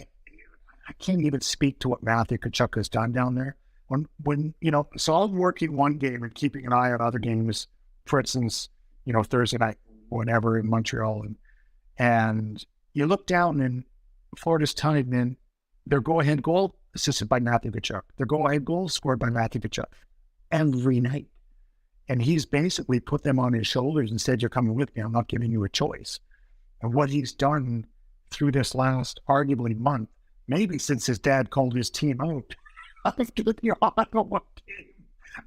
I can't even speak to what Matthew Tkachuk has done down there. So I'm working one game and keeping an eye on other games, for instance, Thursday night, whatever, in Montreal. And you look down and Florida's tying in their go-ahead goal assisted by Matthew Tkachuk. Their go-ahead goal scored by Matthew Tkachuk every night. And he's basically put them on his shoulders and said, you're coming with me. I'm not giving you a choice. And what he's done through this last, arguably, month, maybe since his dad called his team out, I'm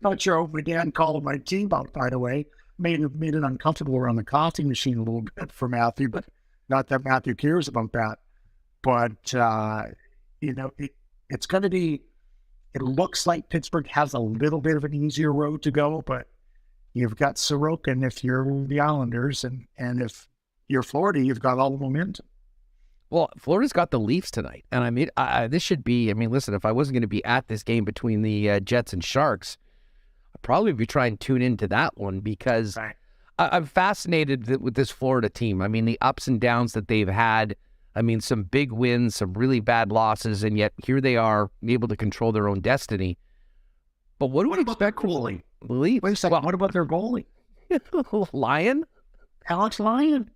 not sure if my dad called my team out, by the way. Made it uncomfortable around the coffee machine a little bit for Matthew, but not that Matthew cares about that. But, it's going to be, it looks like Pittsburgh has a little bit of an easier road to go, but you've got Sorokin if you're the Islanders, and if you're Florida, you've got all the momentum. Well, Florida's got the Leafs tonight, and I mean, this should be, listen, if I wasn't going to be at this game between the Jets and Sharks, I'd probably be trying to tune into that one because I'm fascinated with this Florida team. I mean, the ups and downs that they've had, some big wins, some really bad losses, and yet here they are able to control their own destiny. But what do we expect from the Leafs? Wait a second, what about their goalie? Lyon? Alex Lyon.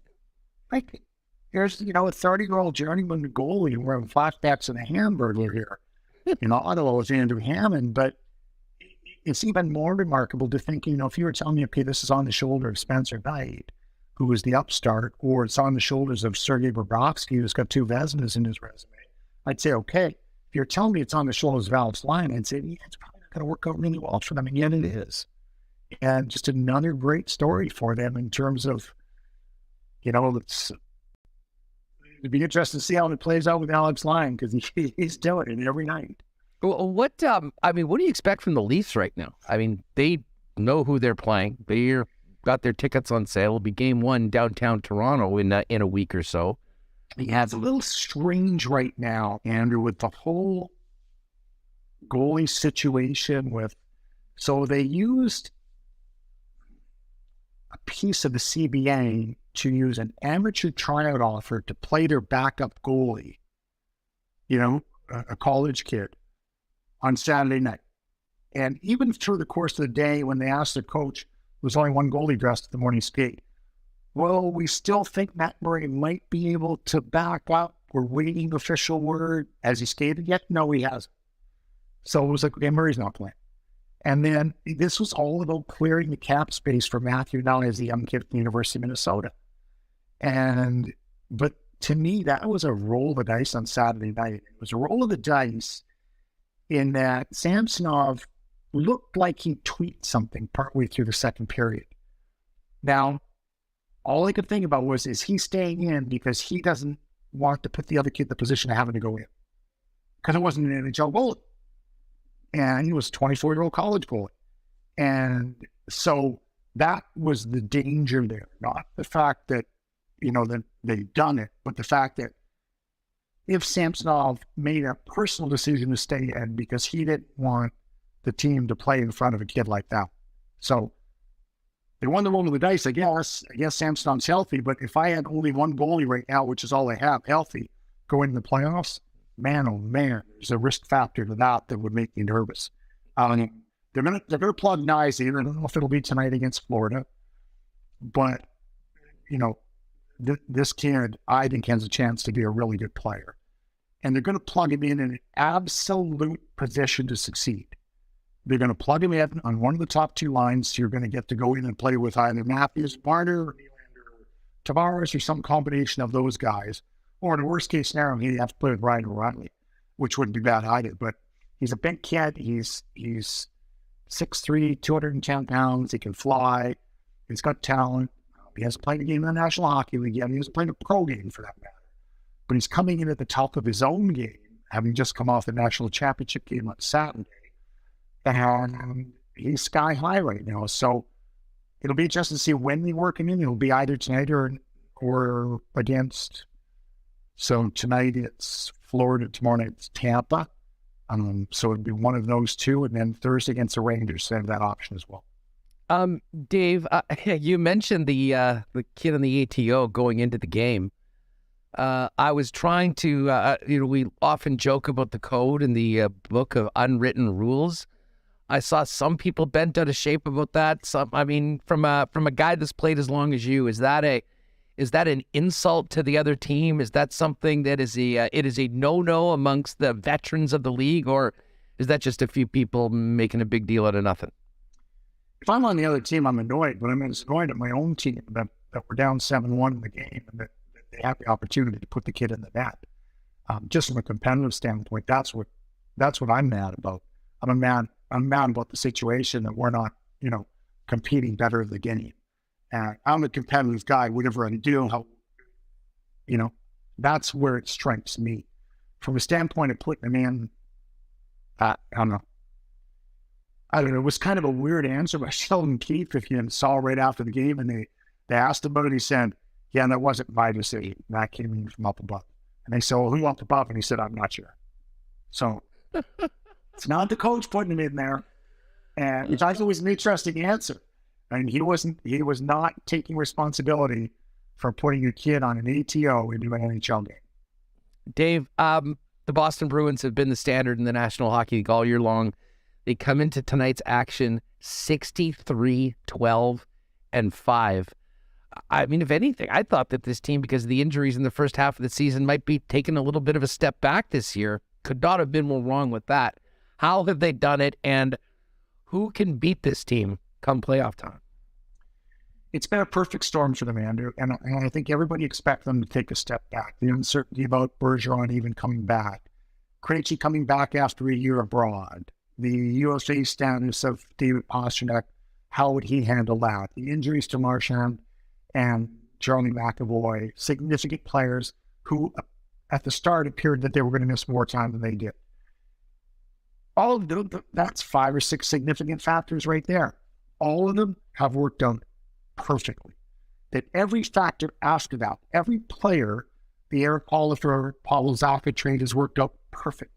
Here's, a 30-year-old journeyman goalie. We're having flashbacks in a hamburger here. Ottawa was Andrew Hammond, but it's even more remarkable to think, if you were telling me, okay, this is on the shoulder of Spencer Knight, who was the upstart, or it's on the shoulders of Sergei Bobrovsky, who's got 2 Vezinas in his resume, I'd say, okay. If you're telling me it's on the shoulders of Alex Lyon, I'd say, yeah, it's probably not going to work out really well for them, and yet it is. And just another great story for them in terms of, it'd be interesting to see how it plays out with Alex Lyon because he's doing it every night. Well, what do you expect from the Leafs right now? They know who they're playing. They've got their tickets on sale. It'll be game 1 downtown Toronto in a week or so. Yeah, it's a little strange right now, Andrew, with the whole goalie situation so they used a piece of the CBA to use an amateur tryout offer to play their backup goalie, a college kid, on Saturday night. And even through the course of the day, when they asked the coach, there was only one goalie dressed at the morning skate. Well, we still think Matt Murray might be able to back up. We're waiting official word. Has he skated yet? No, he hasn't. So it was like, okay, Murray's not playing. And then this was all about clearing the cap space for Matthew now as a young kid from the University of Minnesota. But to me, that was a roll of the dice on Saturday night. It was a roll of the dice in that Samsonov looked like he tweaked something partway through the second period. Now, all I could think about was, is he staying in because he doesn't want to put the other kid in the position of having to go in? Because it wasn't an NHL goalie. And he was a 24-year-old college goalie. And so that was the danger there, not the fact that, that they've done it, but the fact that if Samsonov made a personal decision to stay in because he didn't want the team to play in front of a kid like that. So they won the roll of the dice, I guess. I guess Samsonov's healthy, but if I had only one goalie right now, which is all I have, healthy, going into the playoffs, man, oh man, there's a risk factor to that would make me nervous. They're gonna plug Nyes in. I don't know if it'll be tonight against Florida, but this kid, I think, has a chance to be a really good player, and they're going to plug him in an absolute position to succeed. They're going to plug him in on one of the top two lines. So you're going to get to go in and play with either Matthews, Marner, or Tavares, or some combination of those guys. Or in the worst case scenario, he'd have to play with Ryan O'Reilly, which wouldn't be bad either. But he's a big kid. He's 6'3", 210 pounds. He can fly. He's got talent. He hasn't played a game in the National Hockey League yet. He hasn't played a pro game for that matter. But he's coming in at the top of his own game, having just come off the National Championship game on Saturday. And he's sky high right now. So it'll be interesting to see when they work him in. It'll be either tonight or against. So tonight it's Florida, tomorrow night it's Tampa. So it'd be one of those two, and then Thursday against the Rangers. They have that option as well. Dave, you mentioned the kid on the ATO going into the game. I was trying to, we often joke about the code in the book of unwritten rules. I saw some people bent out of shape about that. From a guy that's played as long as you, is that an insult to the other team? Is that something that is a no-no amongst the veterans of the league, or is that just a few people making a big deal out of nothing? If I'm on the other team, I'm annoyed, but I'm annoyed at my own team that we're down 7-1 in the game and that they have the opportunity to put the kid in the net. Just from a competitive standpoint, that's what I'm mad about. I'm mad about the situation that we're not, competing better in the game. And I'm a competitive guy, whatever I do, that's where it strikes me. From a standpoint of putting them in, I don't know. It was kind of a weird answer by Sheldon Keefe, if you saw right after the game, and they asked him about it. He said, yeah, that wasn't my decision. That came in from up above. And they said, well, who up above? And he said, I'm not sure. So it's not the coach putting him in there. And which I thought was an interesting answer. And he was not taking responsibility for putting a kid on an ATO into an NHL game. Dave, the Boston Bruins have been the standard in the National Hockey League all year long. They come into tonight's action 63-12-5. If anything, I thought that this team, because of the injuries in the first half of the season, might be taking a little bit of a step back this year. Could not have been more wrong with that. How have they done it, and who can beat this team come playoff time? It's been a perfect storm for them, Andrew, and I think everybody expects them to take a step back. The uncertainty about Bergeron even coming back, Krejci coming back after a year abroad, the USA status of David Pastrnak, how would he handle that? The injuries to Marchand and Charlie McAvoy, significant players who at the start appeared that they were going to miss more time than they did. All of them, that's 5 or 6 significant factors right there. All of them have worked out perfectly. That every factor after that, every player, the Eric Oliver, Paul Zacha trade has worked out perfectly.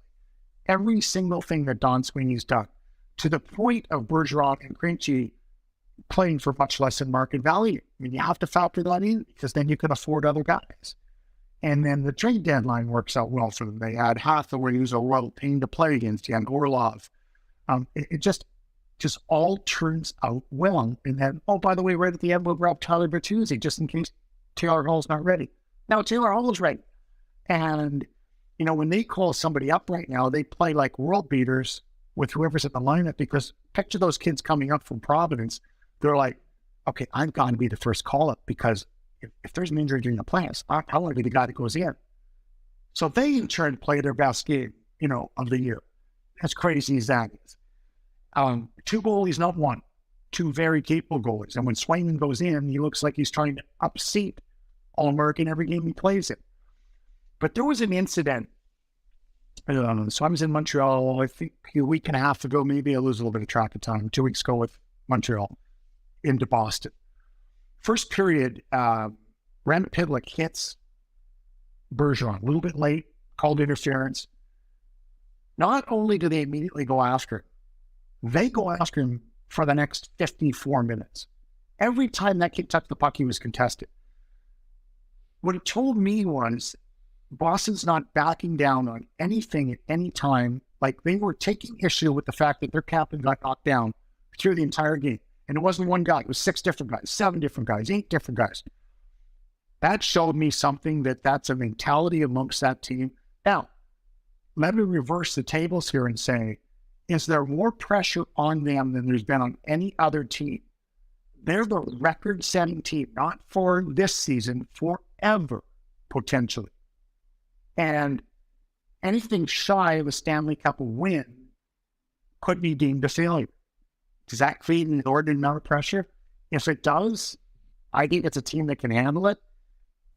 Every single thing that Don Sweeney's done, to the point of Bergeron and Krejci playing for much less than market value. You have to factor that in because then you can afford other guys. And then the trade deadline works out well for them. They had Hathaway, who's a real pain to play against. You had Orlov. It just all turns out well. And then, by the way, right at the end, we'll grab Tyler Bertuzzi just in case Taylor Hall's not ready. Now, Taylor Hall is ready. And, when they call somebody up right now, they play like world beaters with whoever's in the lineup, because picture those kids coming up from Providence. They're like, okay, I've got to be the first call-up because if there's an injury during the playoffs, I want to be the guy that goes in. So they, in turn, play their best game, of the year. As crazy as that is. 2 goalies, not one. 2 very capable goalies. And when Swayman goes in, he looks like he's trying to upseat All-American every game he plays in. But there was an incident. So I was in Montreal, I think a week and a half ago, maybe I lose a little bit of track of time, 2 weeks ago with Montreal into Boston. First period, Rand Pidlick hits Bergeron a little bit late, called interference. Not only do they immediately go after him, they go after him for the next 54 minutes. Every time that kid touched the puck, he was contested. What it told me was Boston's not backing down on anything at any time. Like, they were taking issue with the fact that their captain got knocked down through the entire game. And it wasn't one guy. It was 6 different guys, 7 different guys, 8 different guys. That showed me something that's a mentality amongst that team. Now, let me reverse the tables here and say, is there more pressure on them than there's been on any other team? They're the record-setting team, not for this season, forever, potentially. And anything shy of a Stanley Cup win could be deemed a failure. Does that create an inordinate amount of pressure? If it does, I think it's a team that can handle it.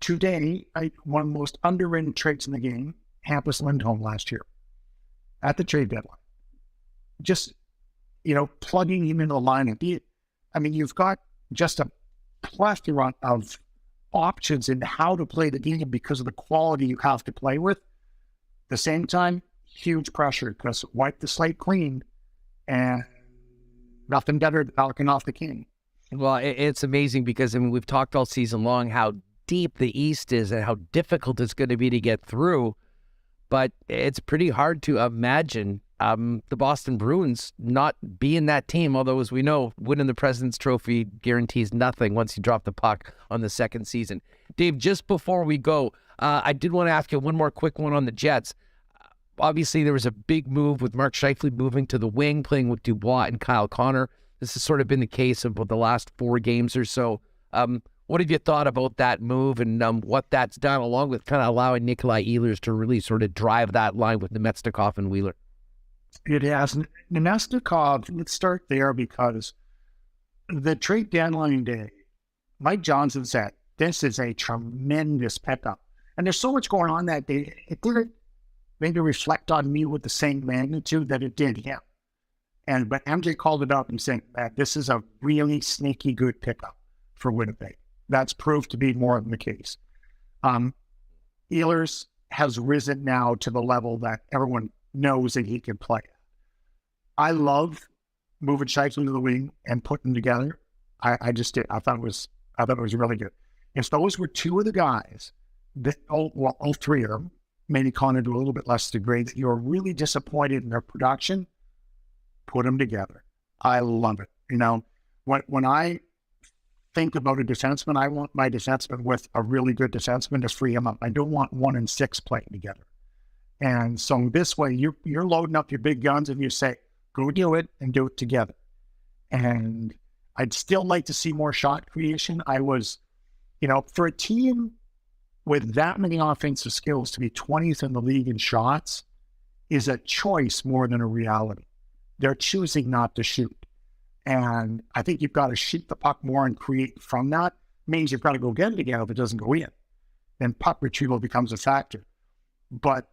Today, one of the most underrated trades in the game, Hampus Lindholm last year at the trade deadline. Just, plugging him into the lineup. You've got just a plethora of options in how to play the game because of the quality you have to play with. At the same time, huge pressure because wipe the slate clean and nothing better than knocking off the king. Well, it's amazing because, we've talked all season long how deep the East is and how difficult it's going to be to get through. But it's pretty hard to imagine the Boston Bruins not being that team, although, as we know, winning the President's Trophy guarantees nothing once you drop the puck on the second season. Dave, just before we go, I did want to ask you one more quick one on the Jets. Obviously, there was a big move with Mark Scheifele moving to the wing, playing with Dubois and Kyle Connor. This has sort of been the case of the last 4 games or so. What have you thought about that move and what that's done, along with kind of allowing Nikolai Ehlers to really sort of drive that line with Nemestikov and Wheeler? It has. Nemestikov, let's start there because the trade deadline day, Mike Johnson said, this is a tremendous pickup. And there's so much going on that day. It didn't maybe reflect on me with the same magnitude that it did him. But MJ called it up and said that this is a really sneaky good pickup for Winnipeg. That's proved to be more than the case. Ehlers has risen now to the level that everyone knows that he can play. I love moving Scheifele to the wing and putting them together. I just did. I thought it was really good. If those were 2 of the guys, all 3 of them, maybe Connor to a little bit less degree, that you're really disappointed in their production, put them together. I love it. When I think about a defenseman, I want my defenseman with a really good defenseman to free him up. I don't want 1 and 6 playing together. And so this way, you're loading up your big guns and you say, go do it and do it together. And I'd still like to see more shot creation. I was, for a team with that many offensive skills to be 20th in the league in shots is a choice more than a reality. They're choosing not to shoot. And I think you've got to shoot the puck more and create from that. Means you've got to go get it again if it doesn't go in. Then puck retrieval becomes a factor. But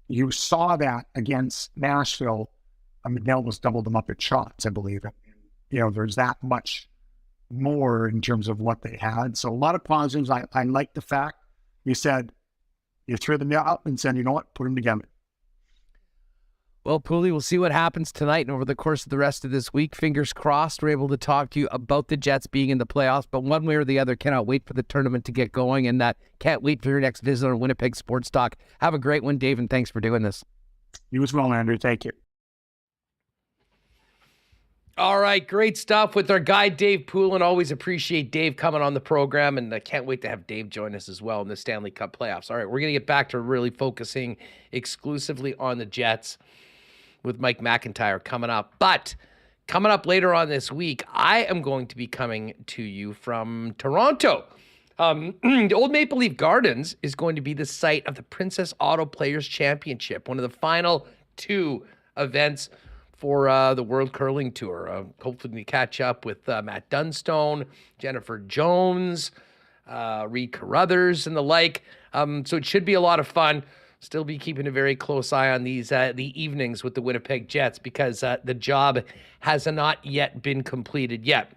you saw that against Nashville. They almost doubled them up at shots, I believe. There's that much more in terms of what they had. So a lot of positives. I like the fact you threw them up and said, you know what, put them together. Well, Poulin, we'll see what happens tonight and over the course of the rest of this week. Fingers crossed we're able to talk to you about the Jets being in the playoffs, but one way or the other, cannot wait for the tournament to get going, and can't wait for your next visit on Winnipeg Sports Talk. Have a great one, Dave, and thanks for doing this. You as well, Andrew. Thank you. All right, great stuff with our guy, Dave Poulin. Always appreciate Dave coming on the program, and I can't wait to have Dave join us as well in the Stanley Cup playoffs. All right, we're going to get back to really focusing exclusively on the Jets. with Mike McIntyre coming up. But coming up later on this week, I am going to be coming to you from Toronto. The Old Maple Leaf Gardens is going to be the site of the Princess Auto Players Championship, one of the final 2 events for the World Curling Tour. Hopefully we catch up with Matt Dunstone, Jennifer Jones, Reed Carruthers, and the like. So it should be a lot of fun. Still be keeping a very close eye on these the evenings with the Winnipeg Jets because the job has not yet been completed yet.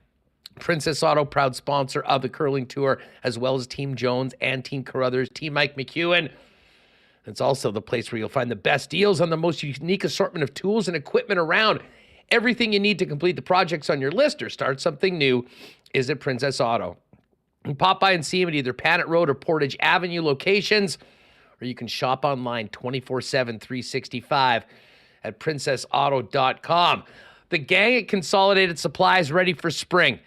Princess Auto, proud sponsor of the Curling Tour, as well as Team Jones and Team Carruthers, Team Mike McEwen. It's also the place where you'll find the best deals on the most unique assortment of tools and equipment around. Everything you need to complete the projects on your list or start something new is at Princess Auto. You pop by and see them at either Panet Road or Portage Avenue locations, or you can shop online 24/7, 365 at princessauto.com. The gang at Consolidated Supply is ready for spring.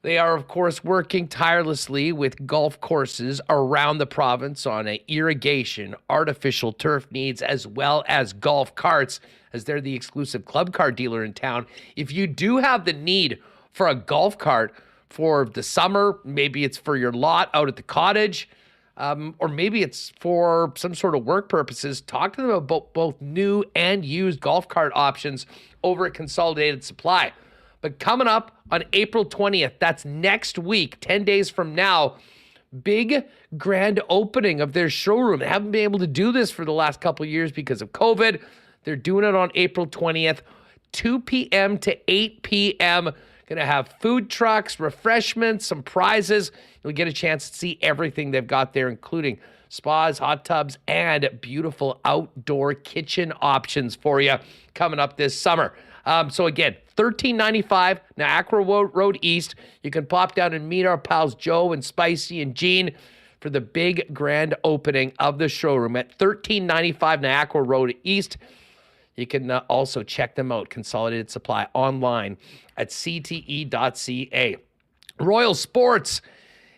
They are, of course, working tirelessly with golf courses around the province on irrigation, artificial turf needs, as well as golf carts, as they're the exclusive club car dealer in town. If you do have the need for a golf cart for the summer, maybe it's for your lot out at the cottage, or maybe it's for some sort of work purposes, talk to them about both new and used golf cart options over at Consolidated Supply. But coming up on April 20th, that's next week, 10 days from now, big grand opening of their showroom. They haven't been able to do this for the last couple of years because of COVID. They're doing it on April 20th, 2 p.m. to 8 p.m. Going to have food trucks, refreshments, some prizes. You'll get a chance to see everything they've got there, including spas, hot tubs, and beautiful outdoor kitchen options for you coming up this summer. So again, $13.95 Niagara Road East. You can pop down and meet our pals Joe and Spicy and Gene for the big grand opening of the showroom at $13.95 Niagara Road East. You can also check them out, Consolidated Supply, online at cte.ca. Royal Sports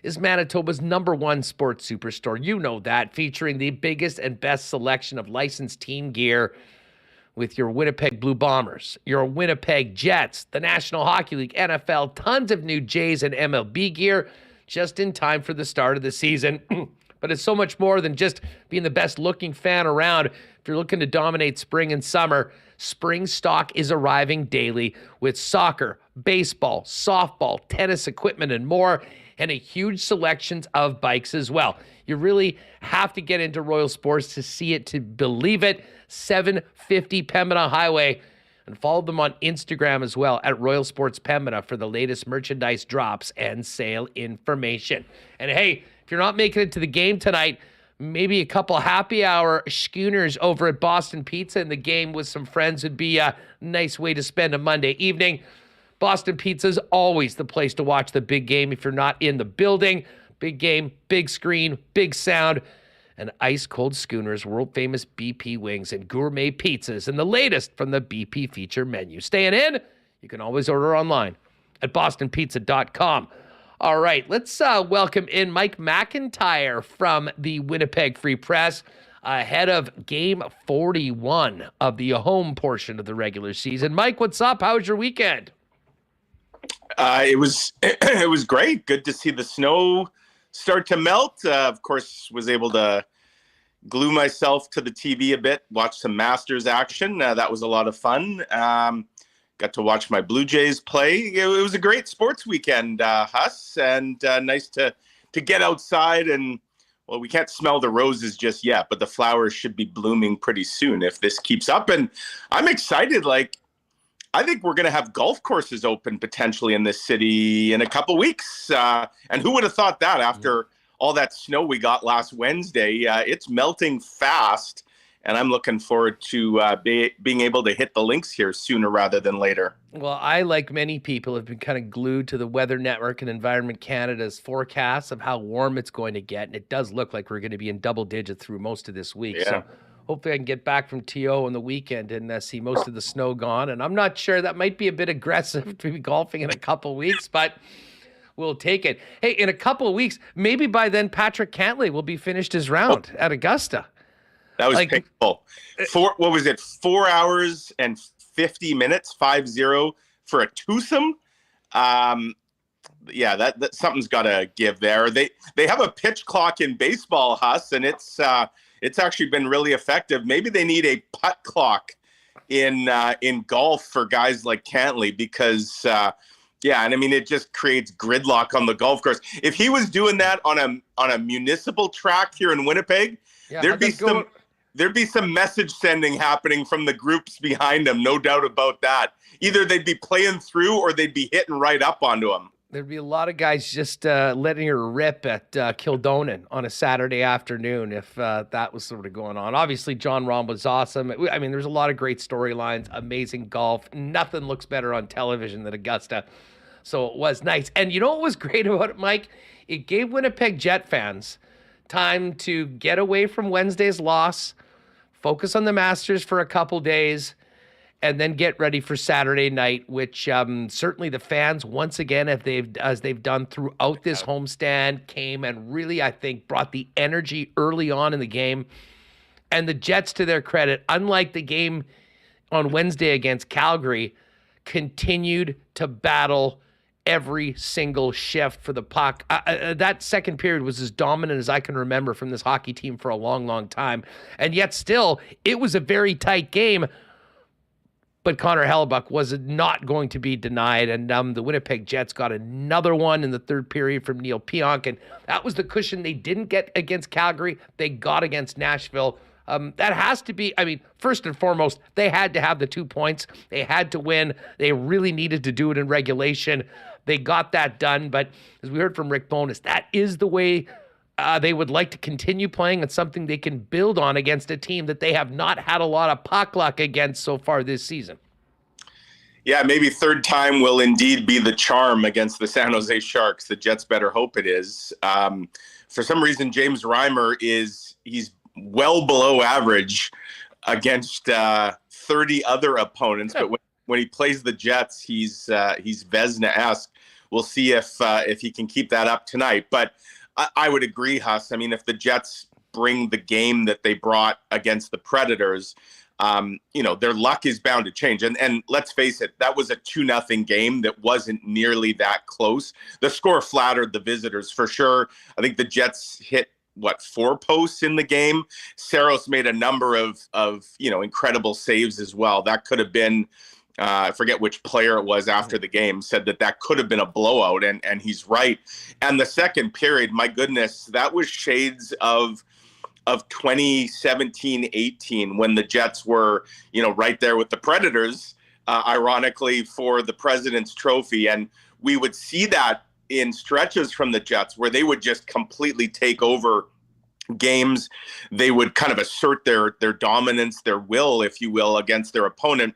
is Manitoba's #1 sports superstore. You know that, featuring the biggest and best selection of licensed team gear with your Winnipeg Blue Bombers, your Winnipeg Jets, the National Hockey League, NFL, tons of new Jays and MLB gear just in time for the start of the season. But it's so much more than just being the best looking fan around. If you're looking to dominate spring and summer, spring stock is arriving daily with soccer, baseball, softball, tennis equipment, and more, and a huge selection of bikes as well. You really have to get into Royal Sports to see it, to believe it. 750 Pembina Highway, and follow them on Instagram as well at Royal Sports Pembina for the latest merchandise drops and sale information. And hey, if you're not making it to the game tonight, maybe a couple happy hour schooners over at Boston Pizza in the game with some friends would be a nice way to spend a Monday evening. Boston Pizza is always the place to watch the big game if you're not in the building. Big game, big screen, big sound, and ice-cold schooners, world-famous BP wings, and gourmet pizzas, and the latest from the BP feature menu. Staying in? You can always order online at bostonpizza.com. All right, let's welcome in Mike McIntyre from the Winnipeg Free Press ahead of Game 41 of the home portion of the regular season. Mike, what's up? How was your weekend? It was great. Good to see the snow start to melt. Of course, was able to glue myself to the TV a bit, watch some Masters action. That was a lot of fun. Got to watch my Blue Jays play. It was a great sports weekend, Huss, and nice to get outside. And, well, we can't smell the roses just yet, but the flowers should be blooming pretty soon if this keeps up. And I'm excited. I think we're going to have golf courses open potentially in this city in a couple weeks. And who would have thought that after all that snow we got last Wednesday? It's melting fast, and I'm looking forward to being able to hit the links here sooner rather than later. Well, I, like many people, have been kind of glued to the Weather Network and Environment Canada's forecasts of how warm it's going to get, and it does look like we're going to be in double digits through most of this week. Yeah. So hopefully I can get back from TO on the weekend and see most of the snow gone. And I'm not sure, that might be a bit aggressive to be golfing in a couple weeks, but we'll take it. Hey, in a couple of weeks, maybe by then Patrick Cantlay will be finished his round at Augusta. That was Like, painful. What was it? 4 hours and 50 minutes, 5-0 for a twosome. Yeah, that something's got to give there. They have a pitch clock in baseball, Huss, and it's actually been really effective. Maybe they need a putt clock in golf for guys like Cantley because yeah, and I mean it just creates gridlock on the golf course. If he was doing that on a municipal track here in Winnipeg, there'd be some message sending happening from the groups behind him, no doubt about that. Either they'd be playing through or they'd be hitting right up onto him. There'd be a lot of guys just letting her rip at Kildonan on a Saturday afternoon if that was sort of going on. Obviously, John Rahm was awesome. I mean, there's a lot of great storylines, amazing golf. Nothing looks better on television than Augusta. So it was nice. And you know what was great about it, Mike? It gave Winnipeg Jet fans time to get away from Wednesday's loss, focus on the Masters for a couple days, and then get ready for Saturday night, which certainly the fans, once again, as they've done throughout this homestand, came and really, I think, brought the energy early on in the game. And the Jets, to their credit, unlike the game on Wednesday against Calgary, continued to battle every single shift for the puck. That second period was as dominant as I can remember from this hockey team for a long, long time. And yet still, it was a very tight game. But Connor Hellebuck was not going to be denied, and the Winnipeg Jets got another one in the third period from Neil Pionk, and that was the cushion they didn't get against Calgary. They got against Nashville. That has to be, I mean, first and foremost, they had to have the 2 points. They had to win. They really needed to do it in regulation. They got that done, but as we heard from Rick Bowness, that is the way they would like to continue playing and something they can build on against a team that they have not had a lot of puck luck against so far this season. Yeah, maybe third time will indeed be the charm against the San Jose Sharks. The Jets better hope it is. For some reason, James Reimer he's well below average against 30 other opponents, but when he plays the Jets, he's Vezina-esque. We'll see if he can keep that up tonight. But I would agree, Huss. I mean, if the Jets bring the game that they brought against the Predators, their luck is bound to change. And let's face it, that was a 2-0 game that wasn't nearly that close. The score flattered the visitors for sure. I think the Jets hit 4 posts in the game. Saros made a number of incredible saves as well. That could have been I forget which player it was after the game said that could have been a blowout, and he's right. And the second period, my goodness, that was shades of 2017-18 when the Jets were, right there with the Predators, ironically, for the President's Trophy. And we would see that in stretches from the Jets where they would just completely take over games. They would kind of assert their dominance, their will, if you will, against their opponent.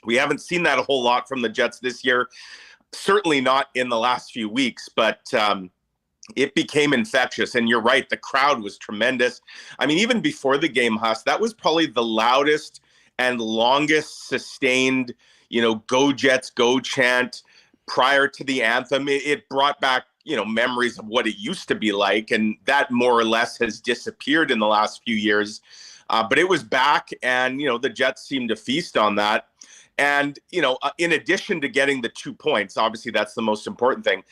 We haven't seen that a whole lot from the Jets this year, certainly not in the last few weeks, but it became infectious. And you're right, the crowd was tremendous. I mean, even before the game, Huss, that was probably the loudest and longest sustained, go Jets, go chant prior to the anthem. It brought back, memories of what it used to be like. And that more or less has disappeared in the last few years. But it was back, and, the Jets seemed to feast on that. And, in addition to getting the 2 points, obviously that's the most important thing.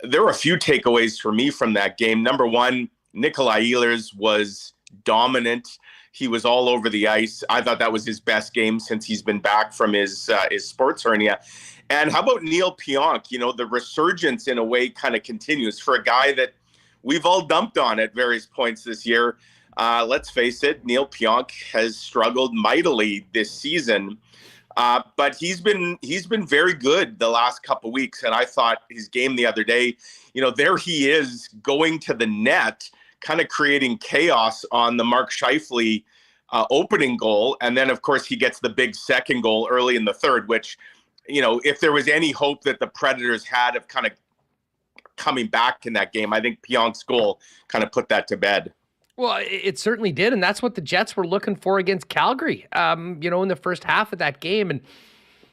There were a few takeaways for me from that game. Number one, Nikolai Ehlers was dominant. He was all over the ice. I thought that was his best game since he's been back from his sports hernia. And how about Neil Pionk? The resurgence in a way kind of continues for a guy that we've all dumped on at various points this year. Let's face it, Neil Pionk has struggled mightily this season. But he's been very good the last couple of weeks. And I thought his game the other day, there he is going to the net, kind of creating chaos on the Mark Scheifele opening goal. And then, of course, he gets the big second goal early in the third, which, if there was any hope that the Predators had of kind of coming back in that game, I think Pionk's goal kind of put that to bed. Well, it certainly did, and that's what the Jets were looking for against Calgary, in the first half of that game. And,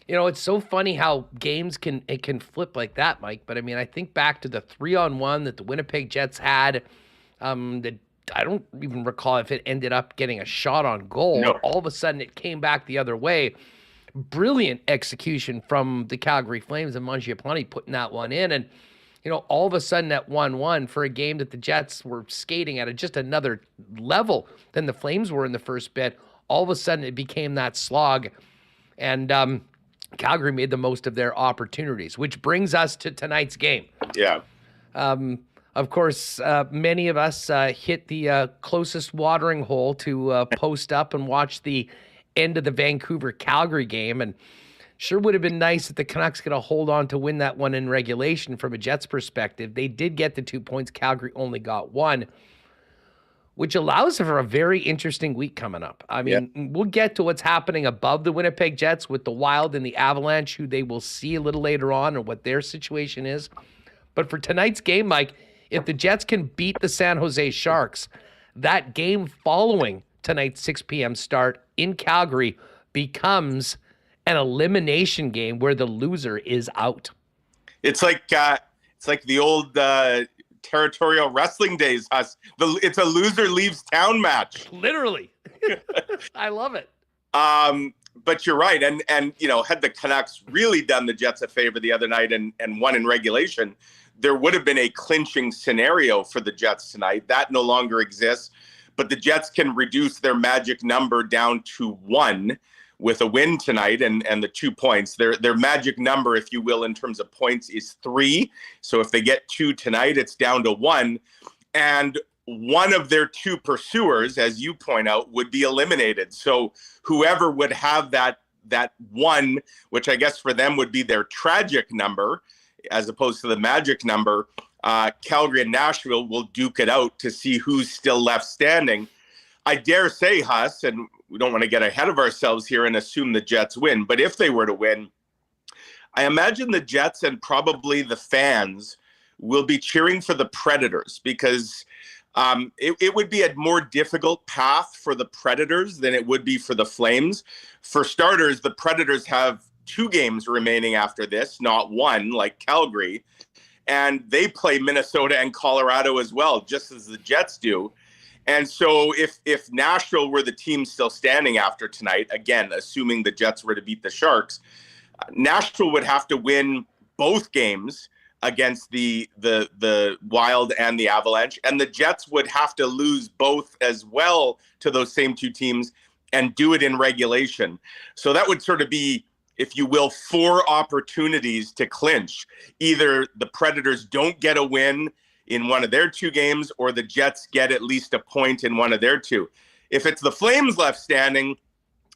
it's so funny how games can flip like that, Mike. But, I mean, I think back to the 3-on-1 that the Winnipeg Jets had that I don't even recall if it ended up getting a shot on goal. No. All of a sudden, it came back the other way. Brilliant execution from the Calgary Flames and Mangiapane putting that one in. And, all of a sudden at 1-1 for a game that the Jets were skating at just another level than the Flames were in the first bit, all of a sudden it became that slog. And Calgary made the most of their opportunities, which brings us to tonight's game. Yeah. Of course, many of us hit the closest watering hole to post up and watch the end of the Vancouver-Calgary game. And sure would have been nice if the Canucks could have hold on to win that one in regulation from a Jets perspective. They did get the 2 points. Calgary only got one, which allows for a very interesting week coming up. I mean, We'll get to what's happening above the Winnipeg Jets with the Wild and the Avalanche, who they will see a little later on, and what their situation is. But for tonight's game, Mike, if the Jets can beat the San Jose Sharks, that game following tonight's 6 p.m. start in Calgary becomes an elimination game where the loser is out. It's like the old territorial wrestling days. It's a loser leaves town match. Literally. I love it. But you're right. And had the Canucks really done the Jets a favor the other night and won in regulation, there would have been a clinching scenario for the Jets tonight. That no longer exists. But the Jets can reduce their magic number down to 1 with a win tonight and the 2 points. Their magic number, if you will, in terms of points is 3. So if they get 2 tonight, it's down to 1. And one of their 2 pursuers, as you point out, would be eliminated. So whoever would have that 1, which I guess for them would be their tragic number, as opposed to the magic number, Calgary and Nashville will duke it out to see who's still left standing. I dare say, Huss, and we don't want to get ahead of ourselves here and assume the Jets win, but if they were to win, I imagine the Jets and probably the fans will be cheering for the Predators because it would be a more difficult path for the Predators than it would be for the Flames. For starters, the Predators have 2 games remaining after this, not 1 like Calgary. And they play Minnesota and Colorado as well, just as the Jets do. And so if Nashville were the team still standing after tonight, again, assuming the Jets were to beat the Sharks, Nashville would have to win both games against the Wild and the Avalanche. And the Jets would have to lose both as well to those same 2 teams and do it in regulation. So that would sort of be, if you will, 4 opportunities to clinch. Either the Predators don't get a win in one of their 2 games, or the Jets get at least a point in one of their 2. If it's the Flames left standing,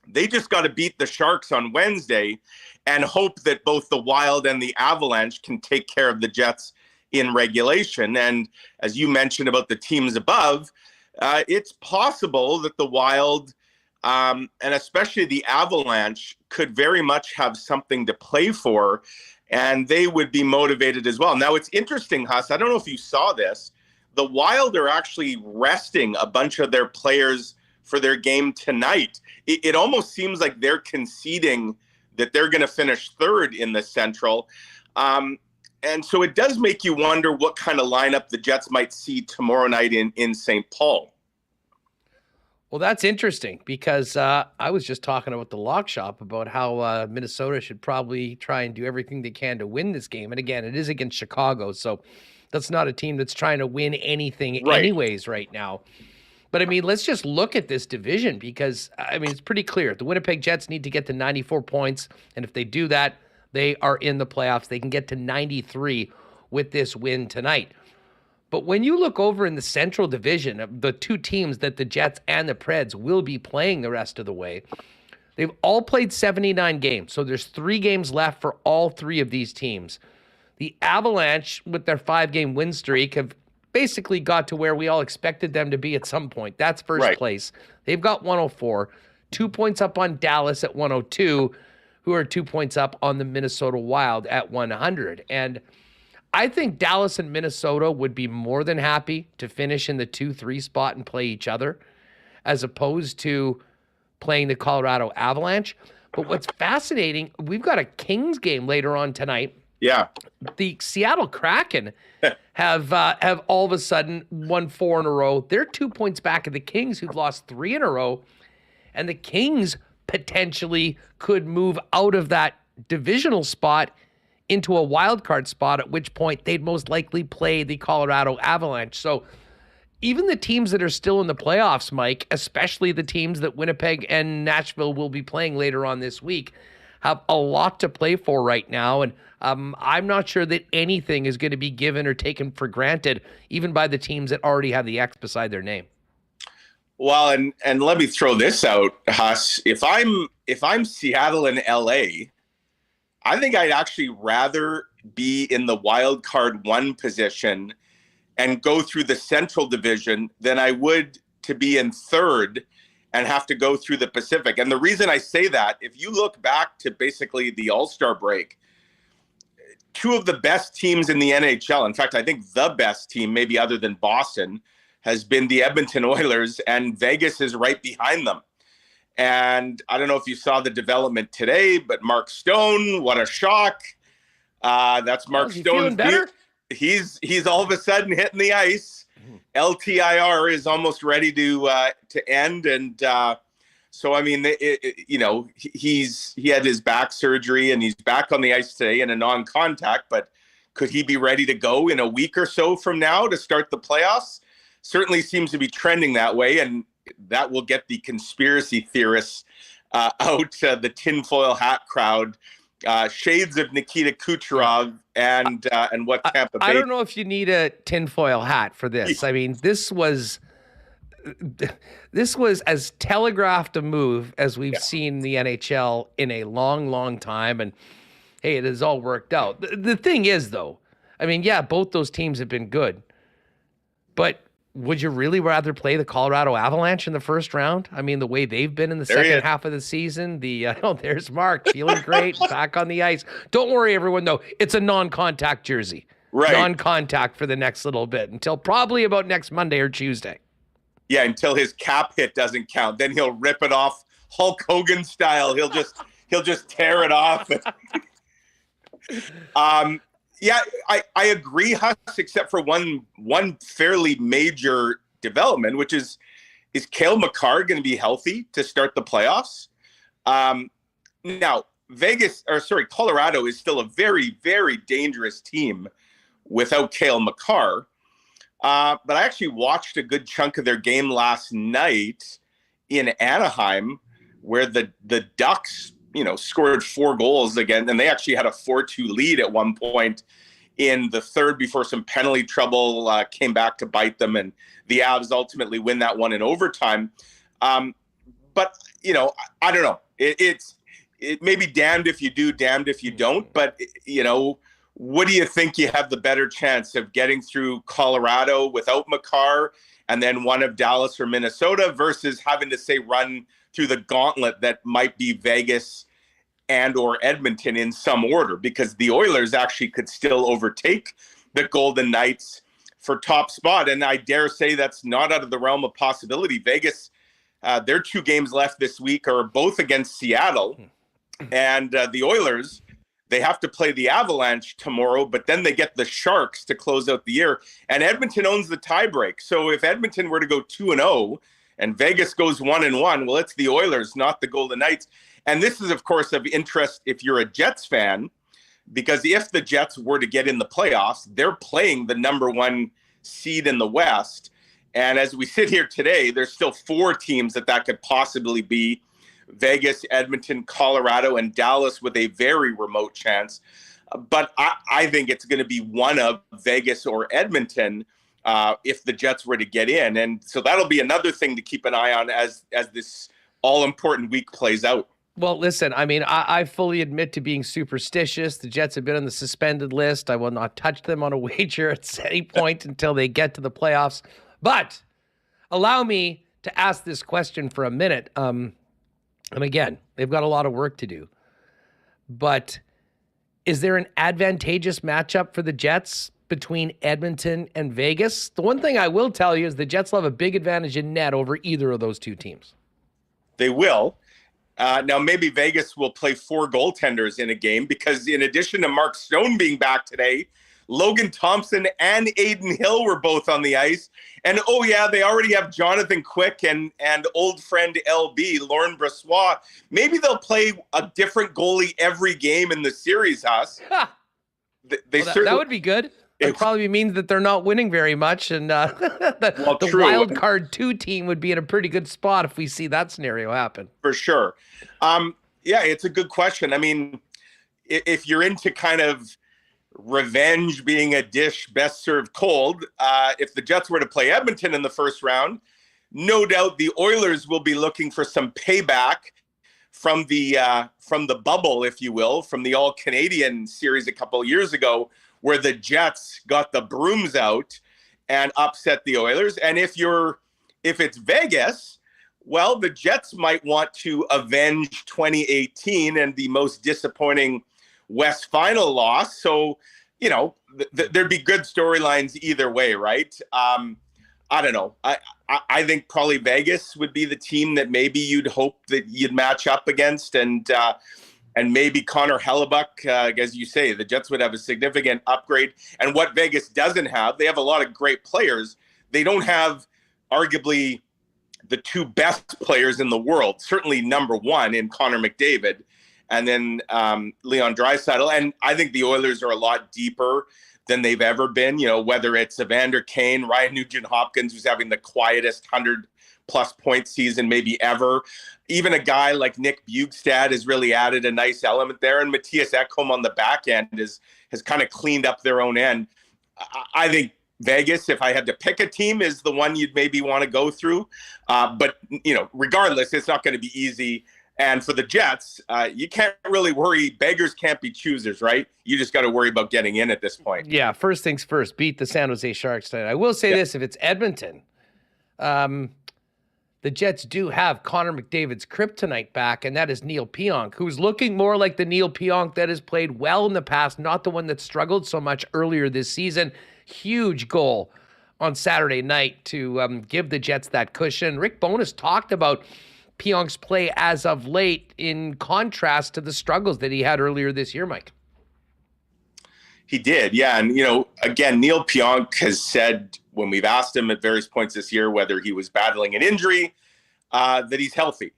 they just got to beat the Sharks on Wednesday and hope that both the Wild and the Avalanche can take care of the Jets in regulation. And as you mentioned about the teams above, it's possible that the Wild and especially the Avalanche could very much have something to play for, and they would be motivated as well. Now, it's interesting, Huss, I don't know if you saw this. The Wild are actually resting a bunch of their players for their game tonight. It almost seems like they're conceding that they're going to finish 3rd in the Central. And so it does make you wonder what kind of lineup the Jets might see tomorrow night in St. Paul. Well, that's interesting because I was just talking about the lock shop about how Minnesota should probably try and do everything they can to win this game. And again, it is against Chicago, so that's not a team that's trying to win anything anyways right now. But I mean, let's just look at this division because, I mean, it's pretty clear. The Winnipeg Jets need to get to 94 points, and if they do that, they are in the playoffs. They can get to 93 with this win tonight. But when you look over in the Central Division, the 2 teams that the Jets and the Preds will be playing the rest of the way, they've all played 79 games. So there's 3 games left for all 3 of these teams. The Avalanche, with their 5-game win streak, have basically got to where we all expected them to be at some point. That's first place. They've got 104, 2 points up on Dallas at 102, who are 2 points up on the Minnesota Wild at 100. And I think Dallas and Minnesota would be more than happy to finish in the 2-3 spot and play each other as opposed to playing the Colorado Avalanche. But what's fascinating, we've got a Kings game later on tonight Yeah. The Seattle Kraken have all of a sudden won 4 in a row. They're 2 points back of the Kings, who've lost 3 in a row. And the Kings potentially could move out of that divisional spot into a wild card spot, at which point they'd most likely play the Colorado Avalanche. So even the teams that are still in the playoffs, Mike, especially the teams that Winnipeg and Nashville will be playing later on this week, have a lot to play for right now. And I'm not sure that anything is going to be given or taken for granted, even by the teams that already have the X beside their name. Well, and let me throw this out, Huss. If I'm Seattle and LA, I think I'd actually rather be in the wild card 1 position and go through the Central Division than I would to be in 3rd and have to go through the Pacific. And the reason I say that, if you look back to basically the All-Star break, 2 of the best teams in the NHL, in fact, I think the best team, maybe other than Boston, has been the Edmonton Oilers, and Vegas is right behind them. And I don't know if you saw the development today, but Mark Stone, what a shock. That's Mark Stone. Feeling better? He's all of a sudden hitting the ice. LTIR is almost ready to end. And so, I mean, he had his back surgery and he's back on the ice today in a non-contact, but could he be ready to go in a week or so from now to start the playoffs? Certainly seems to be trending that way, and that will get the conspiracy theorists out, the tinfoil hat crowd, shades of Nikita Kucherov, and what Tampa Bay. I don't know if you need a tinfoil hat for this. I mean, this was as telegraphed a move as we've seen in the NHL in a long, long time, and hey, it has all worked out. The thing is, though, I mean, yeah, both those teams have been good, but would you really rather play the Colorado Avalanche in the first round? I mean, the way they've been in the second half of the season, there's Mark feeling great, back on the ice. Don't worry, everyone, though. It's a non-contact jersey. Right. Non-contact for the next little bit until probably about next Monday or Tuesday. Yeah, until his cap hit doesn't count. Then he'll rip it off Hulk Hogan style. He'll just tear it off. Yeah, I agree, Huss, except for one fairly major development, which is Cale Makar going to be healthy to start the playoffs? Now, Colorado is still a very, very dangerous team without Cale Makar. But I actually watched a good chunk of their game last night in Anaheim, where the Ducks scored 4 goals again, and they actually had a 4-2 lead at one point in the third before some penalty trouble came back to bite them, and the Avs ultimately win that one in overtime. But I don't know. It may be damned if you do, damned if you don't. But what do you think you have the better chance of getting through Colorado without Makar, and then one of Dallas or Minnesota, versus having to run through the gauntlet that might be Vegas and or Edmonton in some order, because the Oilers actually could still overtake the Golden Knights for top spot. And I dare say that's not out of the realm of possibility. Vegas, their 2 games left this week are both against Seattle, and the Oilers, they have to play the Avalanche tomorrow, but then they get the Sharks to close out the year, and Edmonton owns the tiebreak. So if Edmonton were to go 2-0 and Vegas goes 1-1, well, it's the Oilers, not the Golden Knights. And this is, of course, of interest if you're a Jets fan, because if the Jets were to get in the playoffs, they're playing the number 1 seed in the West. And as we sit here today, there's still 4 teams that could possibly be: Vegas, Edmonton, Colorado, and Dallas with a very remote chance. But I think it's going to be one of Vegas or Edmonton if the Jets were to get in. And so that'll be another thing to keep an eye on as this all-important week plays out. Well, listen, I mean, I fully admit to being superstitious. The Jets have been on the suspended list. I will not touch them on a wager at any point until they get to the playoffs. But allow me to ask this question for a minute. And again, they've got a lot of work to do. But is there an advantageous matchup for the Jets between Edmonton and Vegas? The one thing I will tell you is the Jets will have a big advantage in net over either of those 2 teams. They will. Now, maybe Vegas will play 4 goaltenders in a game because in addition to Mark Stone being back today, Logan Thompson and Aiden Hill were both on the ice. And, oh, yeah, they already have Jonathan Quick and old friend LB, Lauren Brossoit. Maybe they'll play a different goalie every game in the series, Huss. That would be good. It probably means that they're not winning very much, and the wild card 2 team would be in a pretty good spot if we see that scenario happen. For sure. Yeah, it's a good question. I mean, if you're into kind of revenge being a dish best served cold, if the Jets were to play Edmonton in the first round, no doubt the Oilers will be looking for some payback from the bubble, if you will, from the All-Canadian series a couple of years ago, where the Jets got the brooms out and upset the Oilers. And if it's Vegas, well, the Jets might want to avenge 2018 and the most disappointing West Final loss. So, you know, there'd be good storylines either way, right? I don't know. I think probably Vegas would be the team that maybe you'd hope that you'd match up against, and maybe Connor Hellebuck, as you say, the Jets would have a significant upgrade. And what Vegas doesn't have, they have a lot of great players. They don't have arguably the 2 best players in the world, certainly number 1 in Connor McDavid, and then Leon Draisaitl. And I think the Oilers are a lot deeper than they've ever been, you know, whether it's Evander Kane, Ryan Nugent-Hopkins, who's having the quietest 100-plus point season maybe ever. Even a guy like Nick Bjugstad has really added a nice element there. And Matthias Ekholm on the back end has kind of cleaned up their own end. I think Vegas, if I had to pick a team, is the one you'd maybe want to go through. But, you know, regardless, it's not going to be easy. And for the Jets, you can't really worry. Beggars can't be choosers, right? You just got to worry about getting in at this point. Yeah, first things first, beat the San Jose Sharks tonight. I will say this, if it's Edmonton, the Jets do have Connor McDavid's kryptonite back, and that is Neil Pionk, who's looking more like the Neil Pionk that has played well in the past, not the one that struggled so much earlier this season. Huge goal on Saturday night to give the Jets that cushion. Rick Bowness talked about Pionk's play as of late in contrast to the struggles that he had earlier this year, Mike. He did, yeah. And, you know, again, Neil Pionk has said when we've asked him at various points this year whether he was battling an injury, that he's healthy,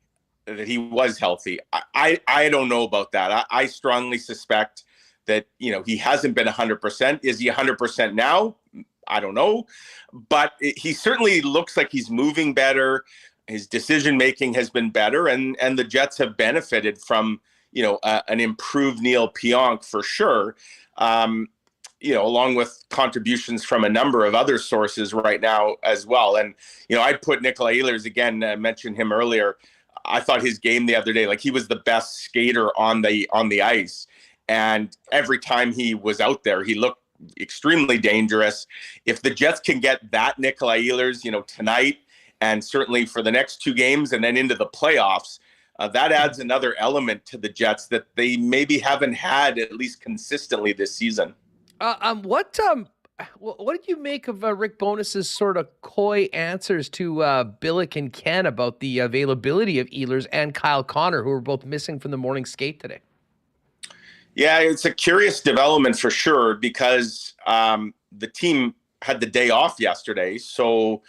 that he was healthy. I don't know about that. I strongly suspect that, you know, he hasn't been 100%. Is he 100% now? I don't know. But he certainly looks like he's moving better. His decision-making has been better, and the Jets have benefited from, you know, an improved Neil Pionk for sure. You know, along with contributions from a number of other sources right now as well. And, you know, I'd put Nikolai Ehlers, again, mentioned him earlier. I thought his game the other day, like he was the best skater on the ice. And every time he was out there, he looked extremely dangerous. If the Jets can get that Nikolai Ehlers, you know, tonight, and certainly for the next 2 games and then into the playoffs, that adds another element to the Jets that they maybe haven't had, at least consistently this season. What did you make of Rick Bowness's sort of coy answers to Billick and Ken about the availability of Ehlers and Kyle Connor, who were both missing from the morning skate today? Yeah, it's a curious development for sure because the team had the day off yesterday, so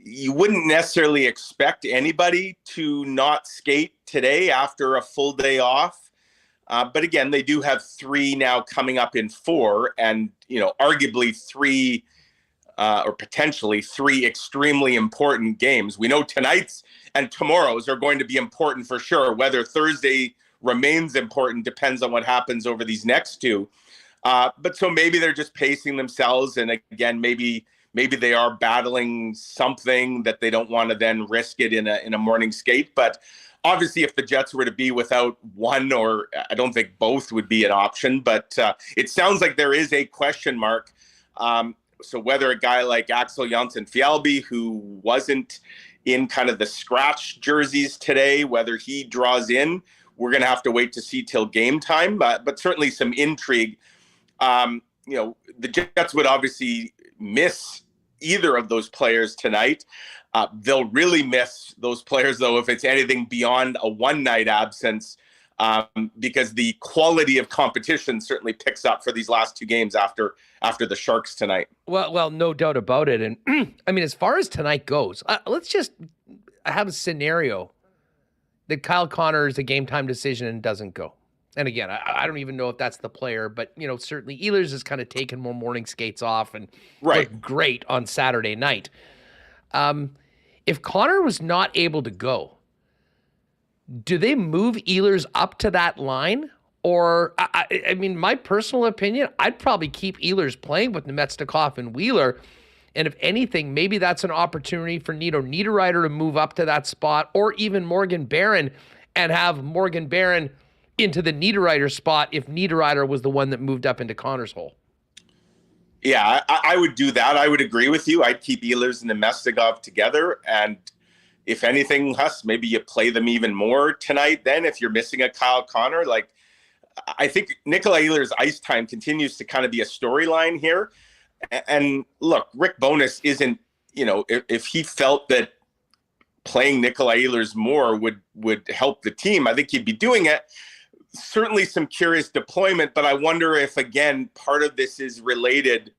you wouldn't necessarily expect anybody to not skate today after a full day off. But again, they do have 3 now coming up in 4, and, you know, arguably 3 or potentially 3 extremely important games. We know tonight's and tomorrow's are going to be important for sure. Whether Thursday remains important depends on what happens over these next 2. But so maybe they're just pacing themselves. And again, maybe they are battling something that they don't want to then risk it in a morning skate. But obviously, if the Jets were to be without one, or I don't think both would be an option, but it sounds like there is a question mark. So whether a guy like Axel Janssen-Fjällby, who wasn't in kind of the scratch jerseys today, whether he draws in, we're going to have to wait to see till game time. But certainly some intrigue. You know, the Jets would obviously miss either of those players tonight. They'll really miss those players, though, if it's anything beyond a one-night absence, because the quality of competition certainly picks up for these last two games after the Sharks tonight. Well, no doubt about it. And I mean, as far as tonight goes, let's just have a scenario that Kyle Connor is a game time decision and doesn't go. And again, I don't even know if that's the player, but certainly Ehlers has kind of taken more morning skates off and looked great on Saturday night. If Connor was not able to go, do they move Ehlers up to that line? Or, I mean, my personal opinion, I'd probably keep Ehlers playing with Nemetsnikov and Wheeler. And if anything, maybe that's an opportunity for Nino Niederreiter to move up to that spot, or even Morgan Barron, and have Morgan Barron into the Niederreiter spot if Niederreiter was the one that moved up into Connor's hole. Yeah, I would do that. I would agree with you. I'd keep Ehlers and Nemetsnikov together. And if anything, Huss, maybe you play them even more tonight then if you're missing a Kyle Connor. Like, I think Nikolai Ehlers' ice time continues to kind of be a storyline here. And look, Rick Bowness isn't, if he felt that playing Nikolai Ehlers more would help the team, I think he'd be doing it. Certainly some curious deployment, but I wonder if, again, part of this is related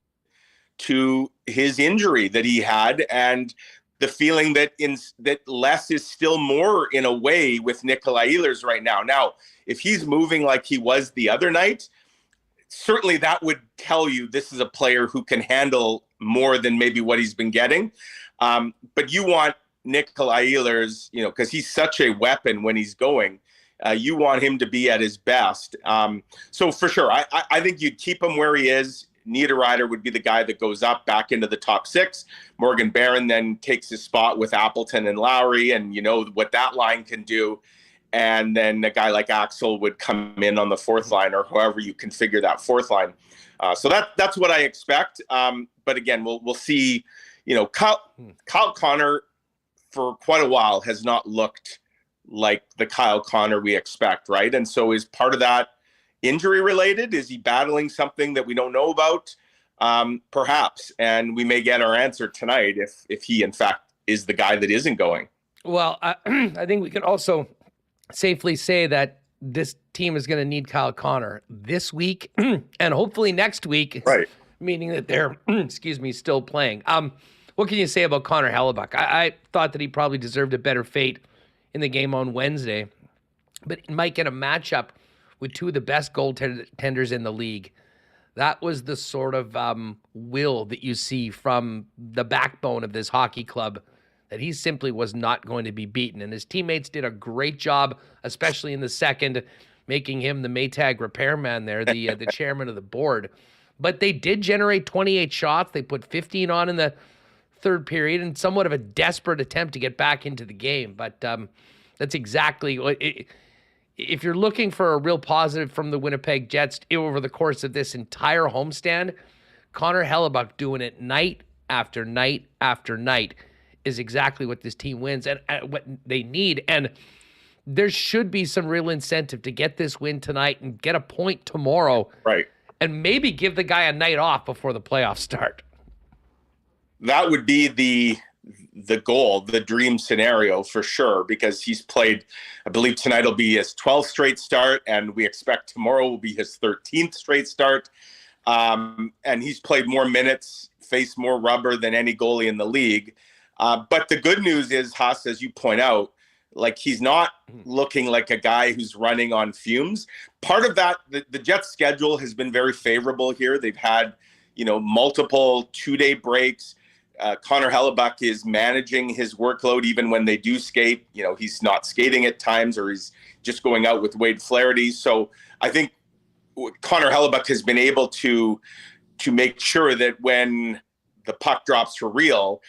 to his injury that he had and the feeling that that less is still more in a way with Nikolai Ehlers right now. Now, if he's moving like he was the other night, certainly that would tell you this is a player who can handle more than maybe what he's been getting. But you want Nikolai Ehlers, because he's such a weapon when he's going. You want him to be at his best. So for sure, I think you'd keep him where he is. Niederreiter would be the guy that goes up back into the top six. Morgan Barron then takes his spot with Appleton and Lowry, and what that line can do. And then a guy like Axel would come in on the fourth line, or however you configure that fourth line. So that's what I expect. But again, we'll see. Kyle Connor for quite a while has not looked like the Kyle Connor we expect, right? And so is part of that injury related? Is he battling something that we don't know about? Perhaps. And we may get our answer tonight if he, in fact, is the guy that isn't going. Well, I think we can also safely say that this team is going to need Kyle Connor this week and hopefully next week, right? Meaning that they're, still playing. What can you say about Connor Hellebuyck? I thought that he probably deserved a better fate in the game on Wednesday, but he might get a matchup with two of the best goaltenders in the league. That was the sort of will that you see from the backbone of this hockey club, that he simply was not going to be beaten. And his teammates did a great job, especially in the second, making him the Maytag repairman there, the chairman of the board. But they did generate 28 shots. They put 15 on in the third period, and somewhat of a desperate attempt to get back into the game. But that's exactly what if you're looking for a real positive from the Winnipeg Jets over the course of this entire homestand, Connor Hellebuyck doing it night after night after night is exactly what this team wins and what they need. And there should be some real incentive to get this win tonight and get a point tomorrow. Right. And maybe give the guy a night off before the playoffs start. That would be the goal, the dream scenario for sure, because he's played, I believe tonight will be his 12th straight start, and we expect tomorrow will be his 13th straight start. And he's played more minutes, faced more rubber than any goalie in the league. But the good news is, Haas, as you point out, like he's not looking like a guy who's running on fumes. Part of that, the Jets' schedule has been very favorable here. They've had, multiple 2-day breaks. Connor Hellebuyck is managing his workload even when they do skate. He's not skating at times, or he's just going out with Wade Flaherty. So I think Connor Hellebuyck has been able to make sure that when the puck drops for real,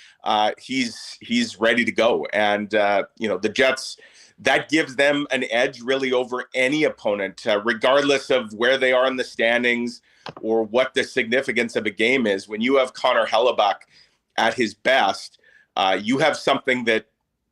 he's ready to go. And the Jets, that gives them an edge really over any opponent, regardless of where they are in the standings or what the significance of a game is. When you have Connor Hellebuyck at his best, you have something that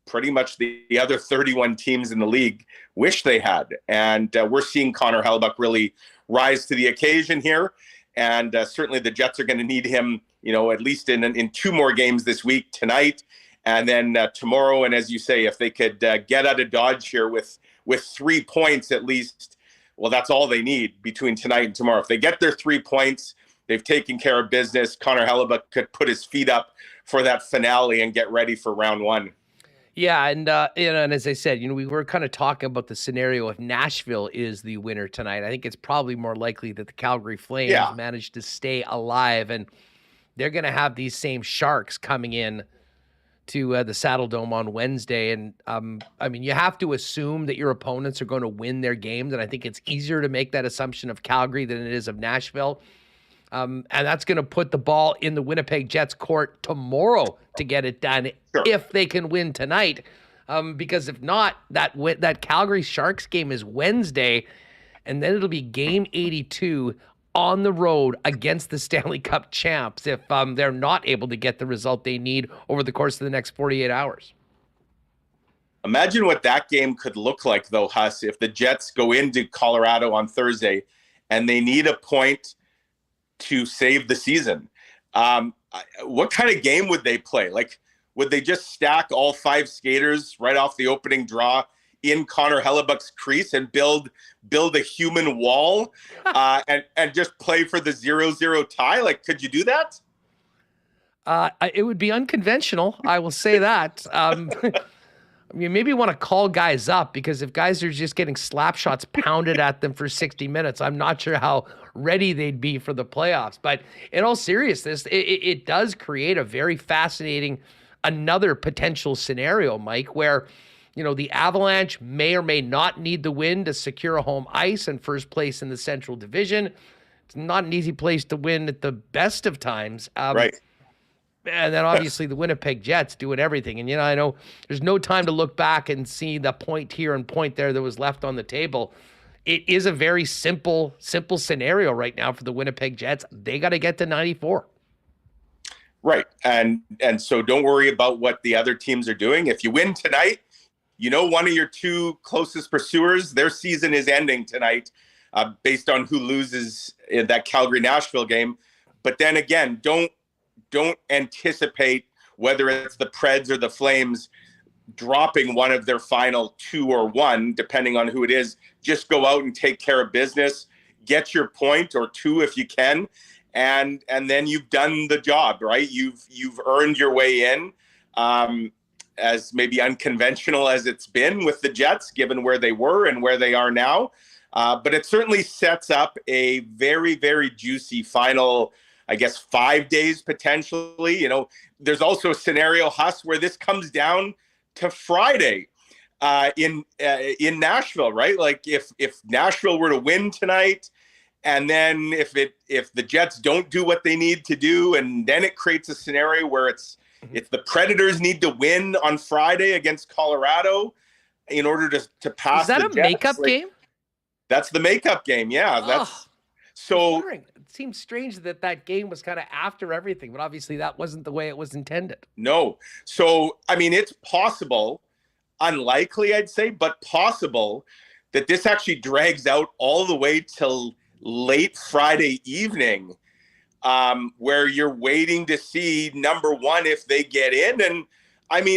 pretty much the other 31 teams in the league wish they had. And we're seeing Connor Hellebuyck really rise to the occasion here. And certainly the Jets are going to need him, at least in 2 more games this week, tonight and then tomorrow. And as you say, if they could get out of Dodge here with 3 points at least, well, that's all they need between tonight and tomorrow. If they get their 3 points, they've taken care of business. Connor Hellebuyck could put his feet up for that finale and get ready for round 1. Yeah, and as I said, we were kind of talking about the scenario if Nashville is the winner tonight. I think it's probably more likely that the Calgary Flames manage to stay alive, and they're going to have these same Sharks coming in to the Saddle Dome on Wednesday. And you have to assume that your opponents are going to win their games, and I think it's easier to make that assumption of Calgary than it is of Nashville. And that's going to put the ball in the Winnipeg Jets court tomorrow to get it done if they can win tonight. Because if not, that Calgary Sharks game is Wednesday, and then it'll be game 82 on the road against the Stanley Cup champs if they're not able to get the result they need over the course of the next 48 hours. Imagine what that game could look like, though, Huss, if the Jets go into Colorado on Thursday and they need a point to save the season. What kind of game would they play? Like, would they just stack all 5 skaters right off the opening draw in Connor Hellebuyck's crease and build a human wall and just play for the 0-0 tie? Like, could you do that? It would be unconventional. I will say that. Maybe you want to call guys up, because if guys are just getting slap shots pounded at them for 60 minutes, I'm not sure how ready they'd be for the playoffs. But in all seriousness, it does create a very fascinating, another potential scenario, Mike, where, the Avalanche may or may not need the win to secure a home ice and first place in the Central Division. It's not an easy place to win at the best of times. Right. And then obviously the Winnipeg Jets doing everything. And, I know there's no time to look back and see the point here and point there that was left on the table. It is a very simple scenario right now for the Winnipeg Jets. They got to get to 94. Right. And so don't worry about what the other teams are doing. If you win tonight, one of your 2 closest pursuers, their season is ending tonight based on who loses in that Calgary-Nashville game. But then again, don't anticipate whether it's the Preds or the Flames dropping one of their final 2 or 1, depending on who it is. Just go out and take care of business, get your point or 2 if you can, and then you've done the job, right? You've earned your way in, as maybe unconventional as it's been with the Jets, given where they were and where they are now. But it certainly sets up a very, very juicy final, I guess, 5 days potentially. There's also a scenario, Huss, where this comes down to Friday in Nashville, right? Like if Nashville were to win tonight, and then if the Jets don't do what they need to do, and then it creates a scenario where it's the Predators need to win on Friday against Colorado in order to pass. Is that the a Jets. makeup game? That's the makeup game. Yeah, that's so. It seems strange that game was kind of after everything, but obviously that wasn't the way it was intended. No. So, it's possible, unlikely, I'd say, but possible that this actually drags out all the way till late Friday evening, where you're waiting to see, number one, if they get in. And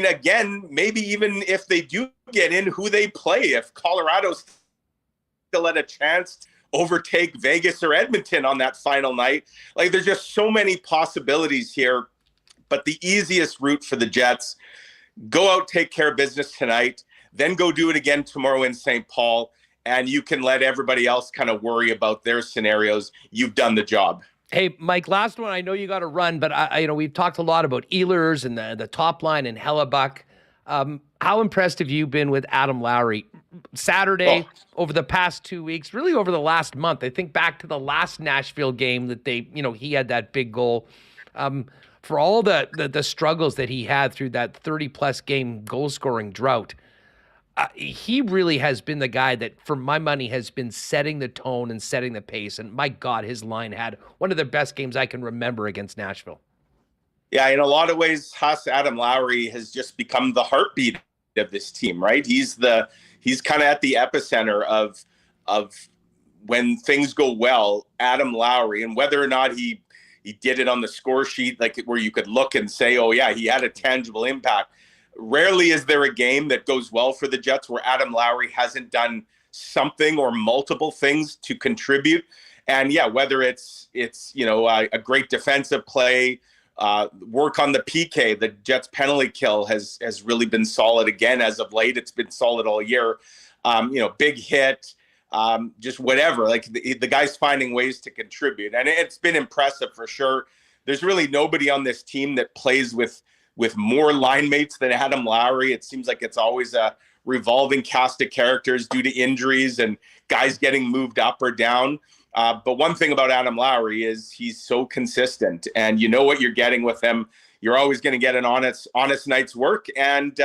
again, maybe even if they do get in, who they play. If Colorado's still had a chance to overtake Vegas or Edmonton on that final night. Like, there's just so many possibilities here. But the easiest route for the Jets, go out, take care of business tonight, then go do it again tomorrow in St. Paul, and you can let everybody else kind of worry about their scenarios. You've done the job. Hey, Mike, last one. I know you got to run, but we've talked a lot about Ehlers and the top line and Hellebuyck. How impressed have you been with Adam Lowry? Saturday, over the past 2 weeks, really over the last month. I think back to the last Nashville game that he had that big goal. For all the struggles that he had through that 30-plus game goal-scoring drought, he really has been the guy that, for my money, has been setting the tone and setting the pace. And my God, his line had one of the best games I can remember against Nashville. Yeah, in a lot of ways, Adam Lowry has just become the heartbeat of this team, right? He's kind of at the epicenter of when things go well, Adam Lowry, and whether or not he did it on the score sheet, like where you could look and say, oh yeah, he had a tangible impact. Rarely is there a game that goes well for the Jets where Adam Lowry hasn't done something or multiple things to contribute. And yeah, whether it's a great defensive play, work on the PK, the Jets penalty kill has really been solid again as of late. It's been solid all year. Big hit, just whatever. Like the guy's finding ways to contribute, and it's been impressive for sure. There's really nobody on this team that plays with more line mates than Adam Lowry. It seems like it's always a revolving cast of characters due to injuries and guys getting moved up or down. But one thing about Adam Lowry is he's so consistent, and you know what you're getting with him. You're always going to get an honest night's work. And,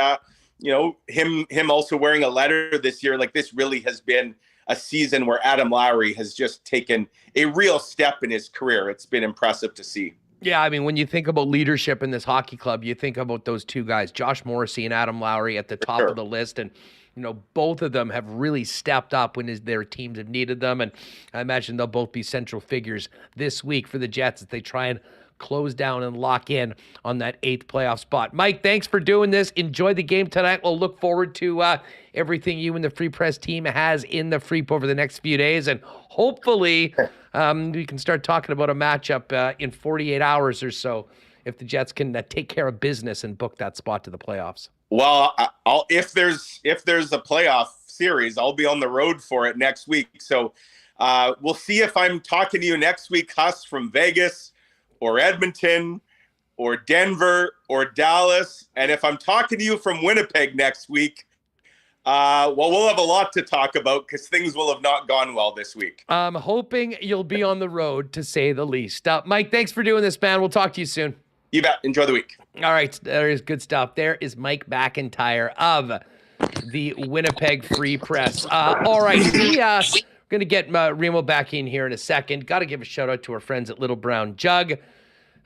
him also wearing a letter this year, like this really has been a season where Adam Lowry has just taken a real step in his career. It's been impressive to see. Yeah, I mean, when you think about leadership in this hockey club, you think about those two guys, Josh Morrissey and Adam Lowry, at the top of the list. And, both of them have really stepped up when their teams have needed them. And I imagine they'll both be central figures this week for the Jets as they try and close down and lock in on that 8th playoff spot. Mike, thanks for doing this. Enjoy the game tonight. We'll look forward to everything you and the Free Press team has in the Freep over the next few days. And hopefully we can start talking about a matchup in 48 hours or so if the Jets can take care of business and book that spot to the playoffs. Well, if there's a playoff series, I'll be on the road for it next week. So we'll see if I'm talking to you next week, Huss, from Vegas or Edmonton or Denver or Dallas. And if I'm talking to you from Winnipeg next week, we'll have a lot to talk about because things will have not gone well this week. I'm hoping you'll be on the road, to say the least. Mike, thanks for doing this, man. We'll talk to you soon. You bet. Enjoy the week. All right. There is good stuff. There is Mike McIntyre of the Winnipeg Free Press. All right. We're going to get Remo back in here in a second. Got to give a shout out to our friends at Little Brown Jug.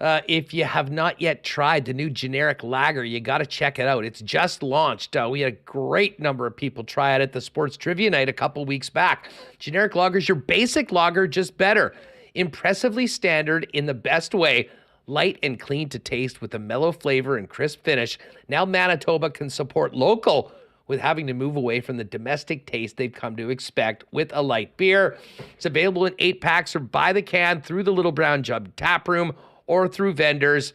If you have not yet tried the new generic lager, you got to check it out. It's just launched. We had a great number of people try it at the Sports Trivia Night a couple weeks back. Generic lager is your basic lager, just better. Impressively standard in the best way. Light and clean to taste with a mellow flavor and crisp finish. Now Manitoba can support local with having to move away from the domestic taste they've come to expect with a light beer. It's available in 8-packs or by the can through the Little Brown Jug tap room or through vendors.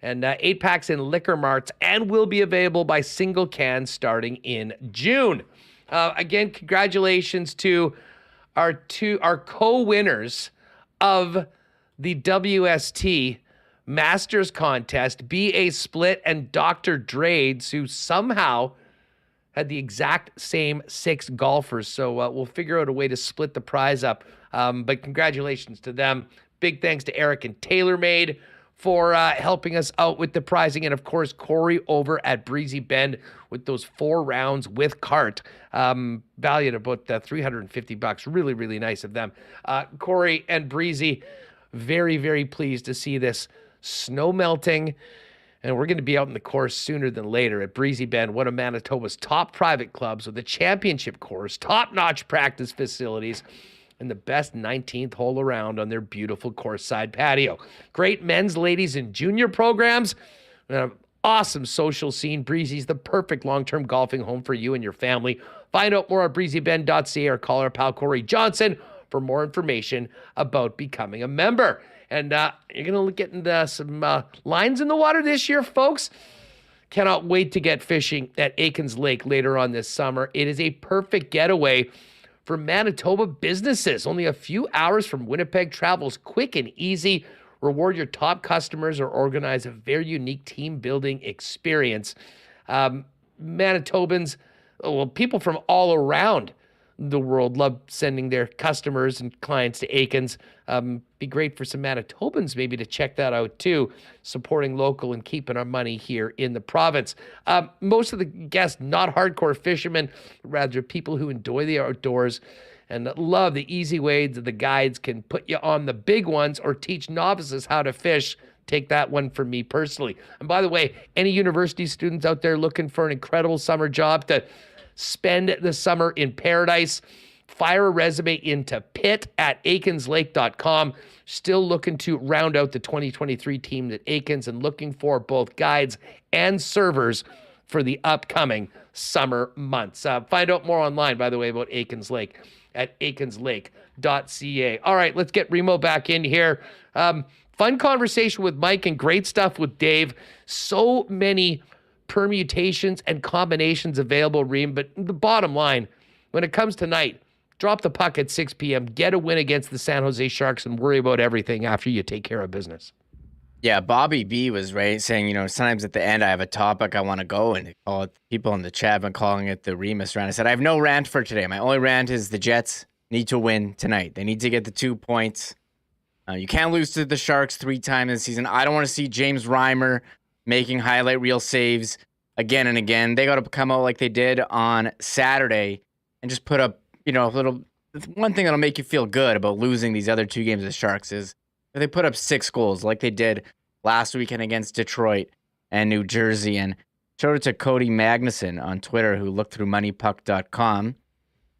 And 8-packs in liquor marts, and will be available by single cans starting in June. Again, congratulations to our co-winners of the WST Masters Contest, B.A. Split and Dr. Drades, who somehow had the exact same 6 golfers. So we'll figure out a way to split the prize up. But congratulations to them. Big thanks to Eric and TaylorMade for helping us out with the prizing. And, of course, Corey over at Breezy Bend with those 4 rounds with cart, valued about $350. Really, really nice of them. Corey and Breezy, very, very pleased to see this snow melting, and we're going to be out in the course sooner than later at Breezy Bend, one of Manitoba's top private clubs with a championship course, top-notch practice facilities, and the best 19th hole around on their beautiful course-side patio. Great men's, ladies, and junior programs, and an awesome social scene. Breezy's the perfect long-term golfing home for you and your family. Find out more at breezybend.ca or call our pal Corey Johnson for more information about becoming a member. And you're going to get into some lines in the water this year, folks. Cannot wait to get fishing at Aikens Lake later on this summer. It is a perfect getaway for Manitoba businesses. Only a few hours from Winnipeg, travels quick and easy. Reward your top customers or organize a very unique team-building experience. Manitobans, people from all around the world love sending their customers and clients to Aikens. Be great for some Manitobans maybe to check that out too, supporting local and keeping our money here in the province. Most of the guests, not hardcore fishermen, rather people who enjoy the outdoors and love the easy way that the guides can put you on the big ones or teach novices how to fish. Take that one from me personally. And by the way, any university students out there looking for an incredible summer job to spend the summer in paradise, fire a resume into pitt@aikenslake.com. Still looking to round out the 2023 team at Aikens and looking for both guides and servers for the upcoming summer months. Find out more online, by the way, about Aikens Lake at aikenslake.ca. All right, let's get Remo back in here. Fun conversation with Mike and great stuff with Dave. So many permutations and combinations available, Reem. But the bottom line, when it comes tonight, drop the puck at 6 p.m., get a win against the San Jose Sharks, and worry about everything after you take care of business. Yeah, Bobby B was right saying, sometimes at the end I have a topic I want to go, and people in the chat have been calling it the Remis rant. I said, I have no rant for today. My only rant is the Jets need to win tonight. They need to get the 2 points. You can't lose to the Sharks 3 times this season. I don't want to see James Reimer making highlight reel saves again and again. They got to come out like they did on Saturday and just put up, one thing that'll make you feel good about losing these other 2 games of the Sharks is that they put up 6 goals like they did last weekend against Detroit and New Jersey. And showed it to Cody Magnuson on Twitter, who looked through moneypuck.com.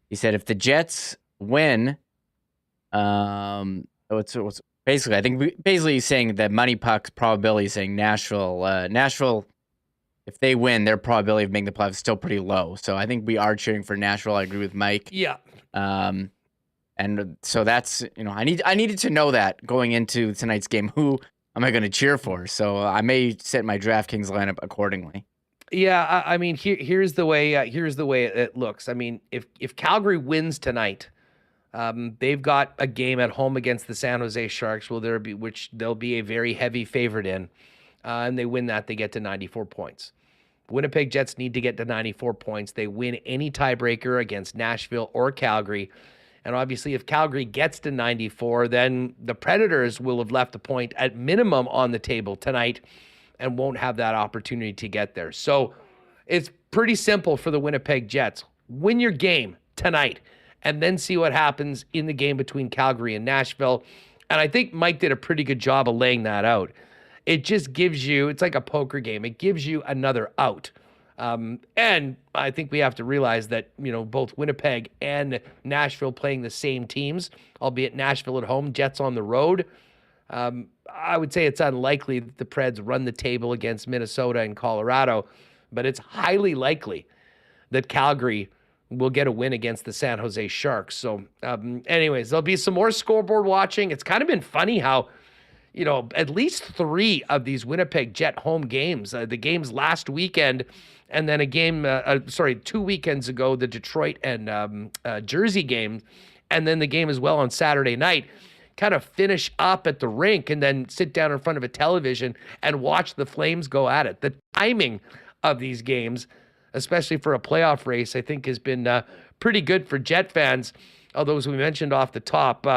He said, if the Jets win, it's basically, I think basically he's saying that Money Puck's probability is saying Nashville, if they win, their probability of making the playoffs is still pretty low. So I think we are cheering for Nashville. I agree with Mike. Yeah. And so that's, I needed to know that going into tonight's game. Who am I going to cheer for? So I may set my DraftKings lineup accordingly. Yeah, I mean, here's the way it looks. I mean, if Calgary wins tonight, they've got a game at home against the San Jose Sharks, which they'll be a very heavy favorite in, and they win that, they get to 94 points. Winnipeg Jets need to get to 94 points. They win any tiebreaker against Nashville or Calgary. And obviously, if Calgary gets to 94, then the Predators will have left a point at minimum on the table tonight and won't have that opportunity to get there. So it's pretty simple for the Winnipeg Jets. Win your game tonight and then see what happens in the game between Calgary and Nashville. And I think Mike did a pretty good job of laying that out. It just gives you, it's like a poker game. It gives you another out. And I think we have to realize that, both Winnipeg and Nashville playing the same teams, albeit Nashville at home, Jets on the road. I would say it's unlikely that the Preds run the table against Minnesota and Colorado, but it's highly likely that Calgary will get a win against the San Jose Sharks. So anyways, there'll be some more scoreboard watching. It's kind of been funny how, at least 3 of these Winnipeg Jet home games, the games last weekend, and then a game, 2 weekends ago, the Detroit and Jersey game, and then the game as well on Saturday night, kind of finish up at the rink and then sit down in front of a television and watch the Flames go at it. The timing of these games, especially for a playoff race, I think has been pretty good for Jet fans. Although, as we mentioned off the top,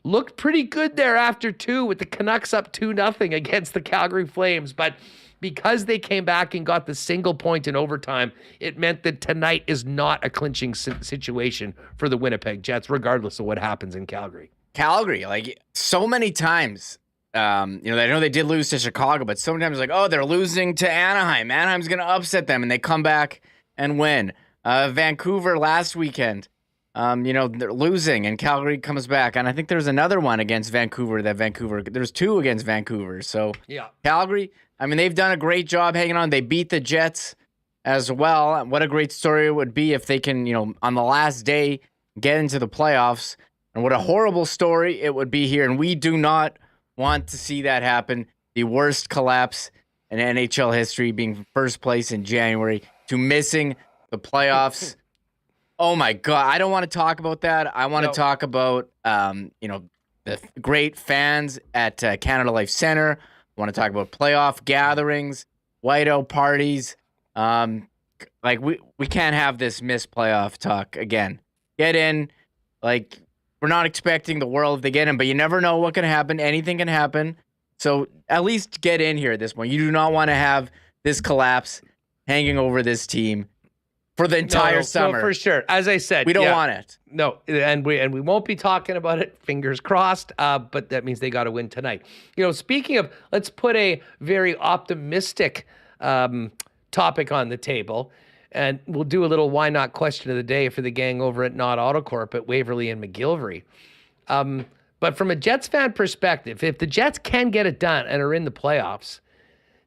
looked pretty good there after 2 with the Canucks up 2-0 against the Calgary Flames. But because they came back and got the single point in overtime, it meant that tonight is not a clinching situation for the Winnipeg Jets, regardless of what happens in Calgary. Calgary, like so many times, I know they did lose to Chicago, but sometimes they're losing to Anaheim. Anaheim's going to upset them, and they come back and win. Vancouver last weekend, they're losing, and Calgary comes back. And I think there's another one against Vancouver there's 2 against Vancouver. So yeah, Calgary, they've done a great job hanging on. They beat the Jets as well. What a great story it would be if they can, on the last day, get into the playoffs. And what a horrible story it would be here. And we do not want to see that happen. The worst collapse in NHL history, being first place in January to missing the playoffs. Oh my God. I don't want to talk about that. I want to talk about, the great fans at Canada Life Center. I want to talk about playoff gatherings, whiteout parties. We can't have this missed playoff talk again. Get in, we're not expecting the world if they get in, but you never know what can happen. Anything can happen. So at least get in here at this point. You do not want to have this collapse hanging over this team for the entire summer. No, for sure. As I said, we don't want it. No, and we won't be talking about it. Fingers crossed. But that means they got to win tonight. Speaking of, let's put a very optimistic topic on the table. And we'll do a little why not question of the day for the gang over at Not Autocorp at Waverly and McGillivray. But from a Jets fan perspective, if the Jets can get it done and are in the playoffs,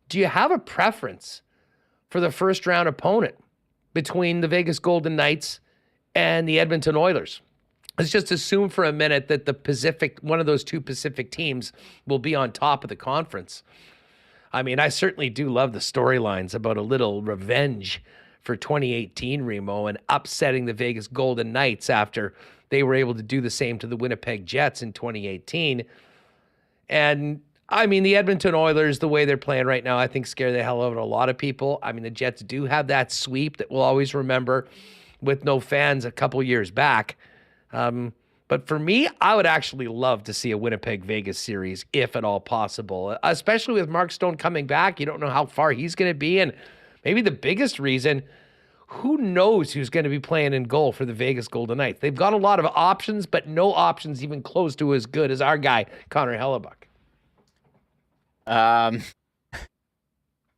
do you have a preference for the first round opponent between the Vegas Golden Knights and the Edmonton Oilers? Let's just assume for a minute that the Pacific, one of those two Pacific teams, will be on top of the conference. I mean, I certainly do love the storylines about a little revenge for 2018, Remo, and upsetting the Vegas Golden Knights after they were able to do the same to the Winnipeg Jets in 2018. And I mean, the Edmonton Oilers, the way they're playing right now, I think scare the hell out of a lot of people. I mean, the Jets do have that sweep that we'll always remember with no fans a couple years back. But for me, I would actually love to see a Winnipeg-Vegas series, if at all possible, especially with Mark Stone coming back. You don't know how far he's going to be. And maybe the biggest reason, who knows who's going to be playing in goal for the Vegas Golden Knights? They've got a lot of options, but no options even close to as good as our guy, Connor Hellebuck. I'm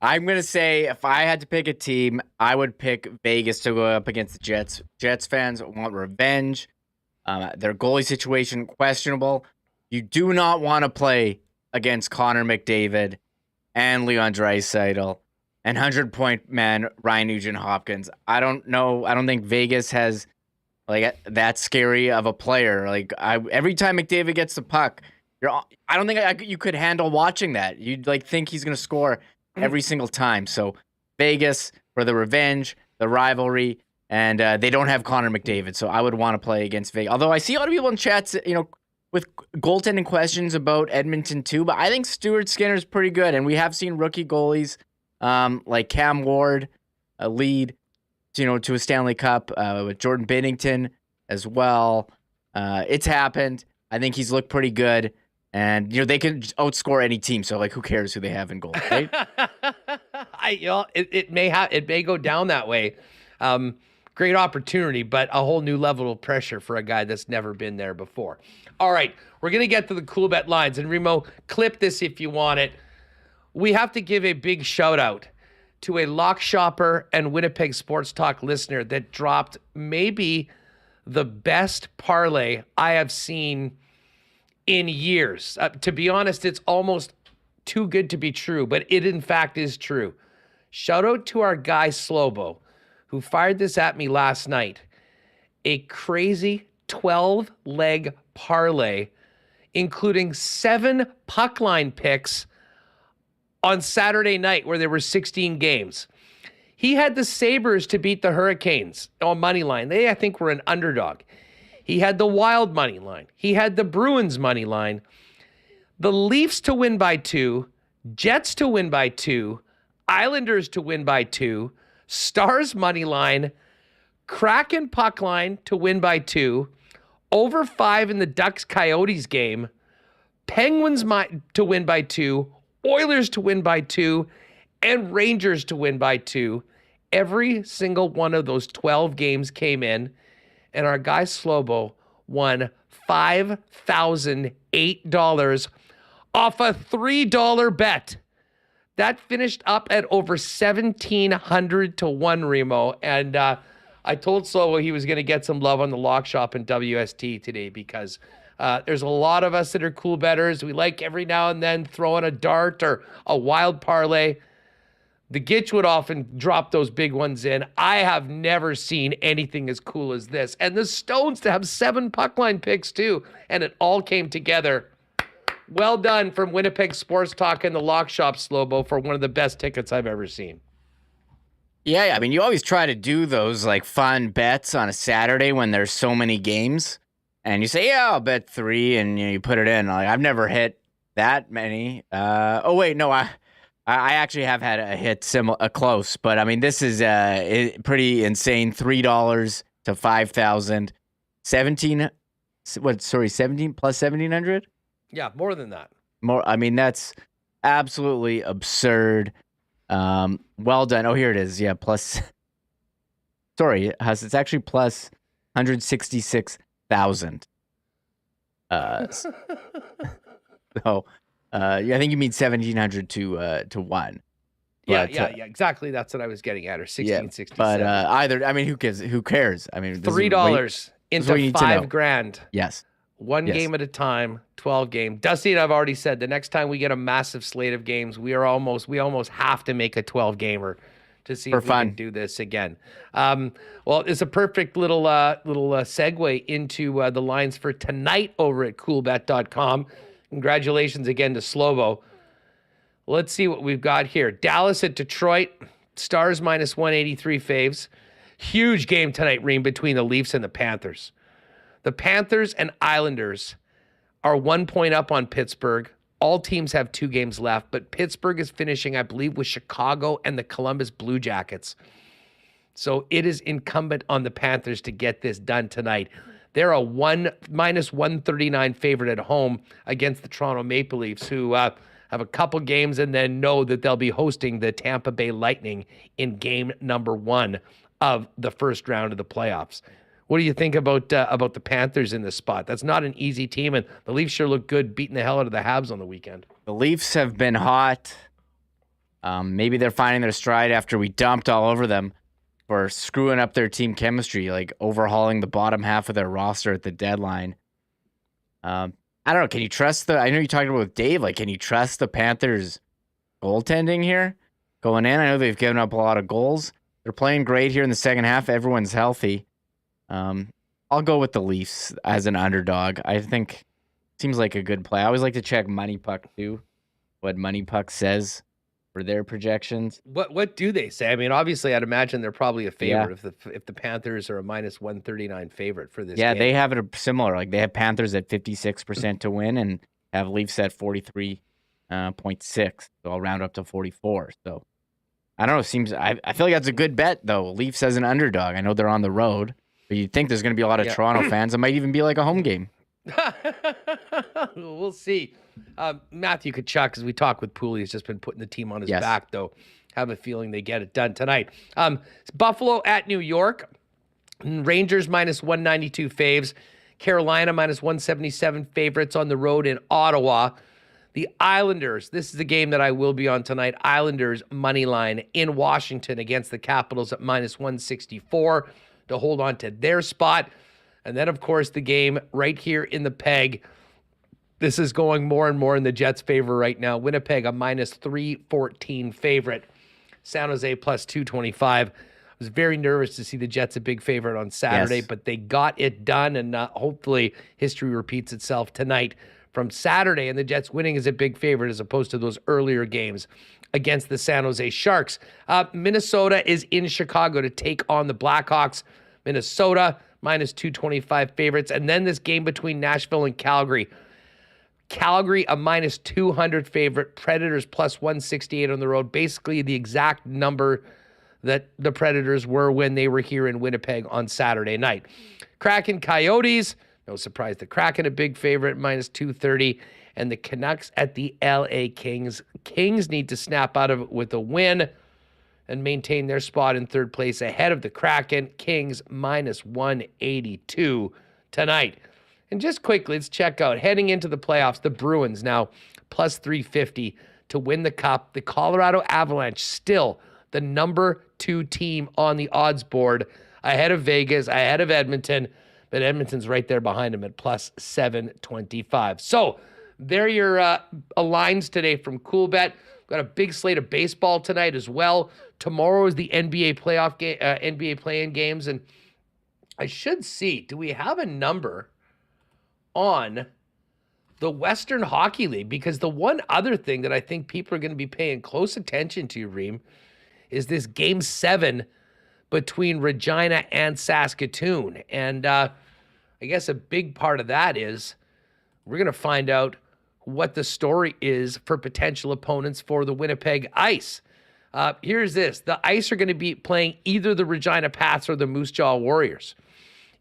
going to say if I had to pick a team, I would pick Vegas to go up against the Jets. Jets fans want revenge. Their goalie situation questionable. You do not want to play against Connor McDavid and Leon Draisaitl and 100-point man Ryan Nugent-Hopkins. I don't know. I don't think Vegas has like that scary of a player. Like every time McDavid gets the puck, I don't think you could handle watching that. You'd like think he's going to score every single time. So Vegas for the revenge, the rivalry. And they don't have Connor McDavid, so I would want to play against Vegas. Although I see a lot of people in chats, with goaltending questions about Edmonton too, but I think Stuart Skinner's pretty good, and we have seen rookie goalies like Cam Ward lead, to a Stanley Cup with Jordan Binnington as well. It's happened. I think he's looked pretty good, and they can outscore any team. So who cares who they have in goal, right? It may go down that way. Great opportunity, but a whole new level of pressure for a guy that's never been there before. All right, we're going to get to the Coolbet lines. And Remo, clip this if you want it. We have to give a big shout out to a Lock Shopper and Winnipeg Sports Talk listener that dropped maybe the best parlay I have seen in years. To be honest, it's almost too good to be true, but it in fact is true. Shout out to our guy Slobo, who fired this at me last night. A crazy 12-leg parlay, including 7 puck line picks on Saturday night where there were 16 games. He had the Sabres to beat the Hurricanes on money line. They, I think, were an underdog. He had the Wild money line. He had the Bruins money line. The Leafs to win by 2, Jets to win by 2, Islanders to win by 2, Stars money line, Kraken puck line to win by 2, over 5 in the Ducks Coyotes game, Penguins to win by 2, Oilers to win by 2, and Rangers to win by 2. Every single one of those 12 games came in, and our guy Slobo won $5,008 off a $3 bet. That finished up at over 1,700 to 1, Remo. And I told Slobo he was going to get some love on the Lock Shop and WST today because there's a lot of us that are cool bettors. We like every now and then throwing a dart or a wild parlay. The Gitch would often drop those big ones in. I have never seen anything as cool as this. And the Stones to have 7 puck line picks too. And it all came together. Well done from Winnipeg Sports Talk and the Lock Shop, Slobo, for one of the best tickets I've ever seen. Yeah, I mean, you always try to do those fun bets on a Saturday when there's so many games, and you say, "Yeah, I'll bet 3," and you put it in. I've never hit that many. I actually have had a hit close, but I mean, this is pretty insane. $3 to 5,000, 17 plus 1,700. Yeah, more than that. More. I mean, that's absolutely absurd. Well done. Oh, here it is. Yeah, plus. Sorry, it's actually plus 166,000. So, I think you mean 1,700 to 1. But, yeah, exactly. That's what I was getting at, or 1667. But either, I mean, who cares? I mean, $3 into $5,000. Yes. One game at a time, 12 game. Dusty and I've already said the next time we get a massive slate of games, we almost have to make a 12 gamer to see if we can do this again. Well, it's a perfect little segue into the lines for tonight over at Coolbet.com. Congratulations again to Slovo. Let's see what we've got here. Dallas at Detroit. Stars minus 183 faves. Huge game tonight, Reem, between the Leafs and the Panthers. The Panthers and Islanders are 1 point up on Pittsburgh. All teams have 2 games left, but Pittsburgh is finishing, I believe, with Chicago and the Columbus Blue Jackets. So it is incumbent on the Panthers to get this done tonight. They're a minus 139 favorite at home against the Toronto Maple Leafs, who have a couple games and then know that they'll be hosting the Tampa Bay Lightning in game number 1 of the first round of the playoffs. What do you think about the Panthers in this spot? That's not an easy team, and the Leafs sure look good beating the hell out of the Habs on the weekend. The Leafs have been hot. Maybe they're finding their stride after we dumped all over them for screwing up their team chemistry, like overhauling the bottom half of their roster at the deadline. I don't know. Can you trust I know you talked about with Dave. Like, can you trust the Panthers goaltending here going in? I know they've given up a lot of goals. They're playing great here in the second half. Everyone's healthy. I'll go with the Leafs as an underdog. I think it seems like a good play. I always like to check Money Puck too, what Money Puck says for their projections. What do they say? I mean, obviously, I'd imagine they're probably a favorite if the Panthers are a minus 139 favorite for this game. Yeah, they have it similar. Like, they have Panthers at 56% to win and have Leafs at 43.6. So I'll round up to 44. So I don't know. I feel like that's a good bet though. Leafs as an underdog. I know they're on the road, but you'd think there's going to be a lot of Toronto fans. It might even be like a home game. We'll see. Matthew Tkachuk, as we talk with Poulin, has just been putting the team on his back, though. Have a feeling they get it done tonight. It's Buffalo at New York. Rangers minus 192 faves. Carolina minus 177 favorites on the road in Ottawa. The Islanders, this is the game that I will be on tonight. Islanders money line in Washington against the Capitals at minus 164 to hold on to their spot. And then, of course, the game right here in the Peg. This is going more and more in the Jets' favor right now. Winnipeg, a minus 314 favorite. San Jose plus 225. I was very nervous to see the Jets a big favorite on Saturday, but they got it done, and hopefully history repeats itself tonight from Saturday, and the Jets winning is a big favorite as opposed to those earlier games against the San Jose Sharks. Minnesota is in Chicago to take on the Blackhawks. Minnesota minus 225 favorites. And then this game between Nashville and Calgary. Calgary, a minus 200 favorite. Predators plus 168 on the road. Basically the exact number that the Predators were when they were here in Winnipeg on Saturday night. Kraken Coyotes. No surprise, the Kraken a big favorite, minus 230. And the Canucks at the LA Kings. Kings need to snap out of it with a win and maintain their spot in third place ahead of the Kraken. Kings minus 182 tonight. And just quickly, let's check out, heading into the playoffs, the Bruins now plus 350 to win the Cup. The Colorado Avalanche still the number 2 team on the odds board, ahead of Vegas, ahead of Edmonton, but Edmonton's right there behind them at plus 725. So there are your lines today from Coolbet. Got a big slate of baseball tonight as well. Tomorrow is the NBA playoff game, NBA play-in games, and I should see. Do we have a number on the Western Hockey League? Because the one other thing that I think people are going to be paying close attention to, Reem, is this Game 7 between Regina and Saskatoon, and I guess a big part of that is we're going to find out what the story is for potential opponents for the Winnipeg Ice. Here's this. The Ice are going to be playing either the Regina Pats or the Moose Jaw Warriors.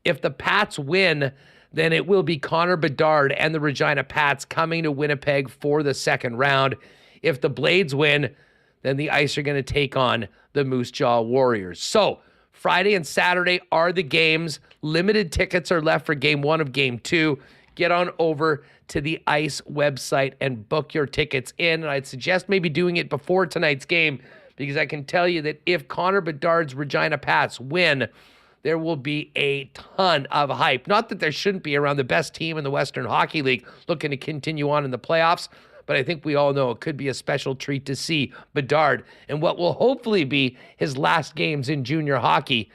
If the Pats win, then it will be Connor Bedard and the Regina Pats coming to Winnipeg for the second round. If the Blades win, then the Ice are going to take on the Moose Jaw Warriors. So Friday and Saturday are the games. Limited tickets are left for Game 1 of Game 2. Get on over to the Ice website and book your tickets in. And I'd suggest maybe doing it before tonight's game because I can tell you that if Connor Bedard's Regina Pats win, there will be a ton of hype. Not that there shouldn't be around the best team in the Western Hockey League looking to continue on in the playoffs, but I think we all know it could be a special treat to see Bedard in what will hopefully be his last games in junior hockey,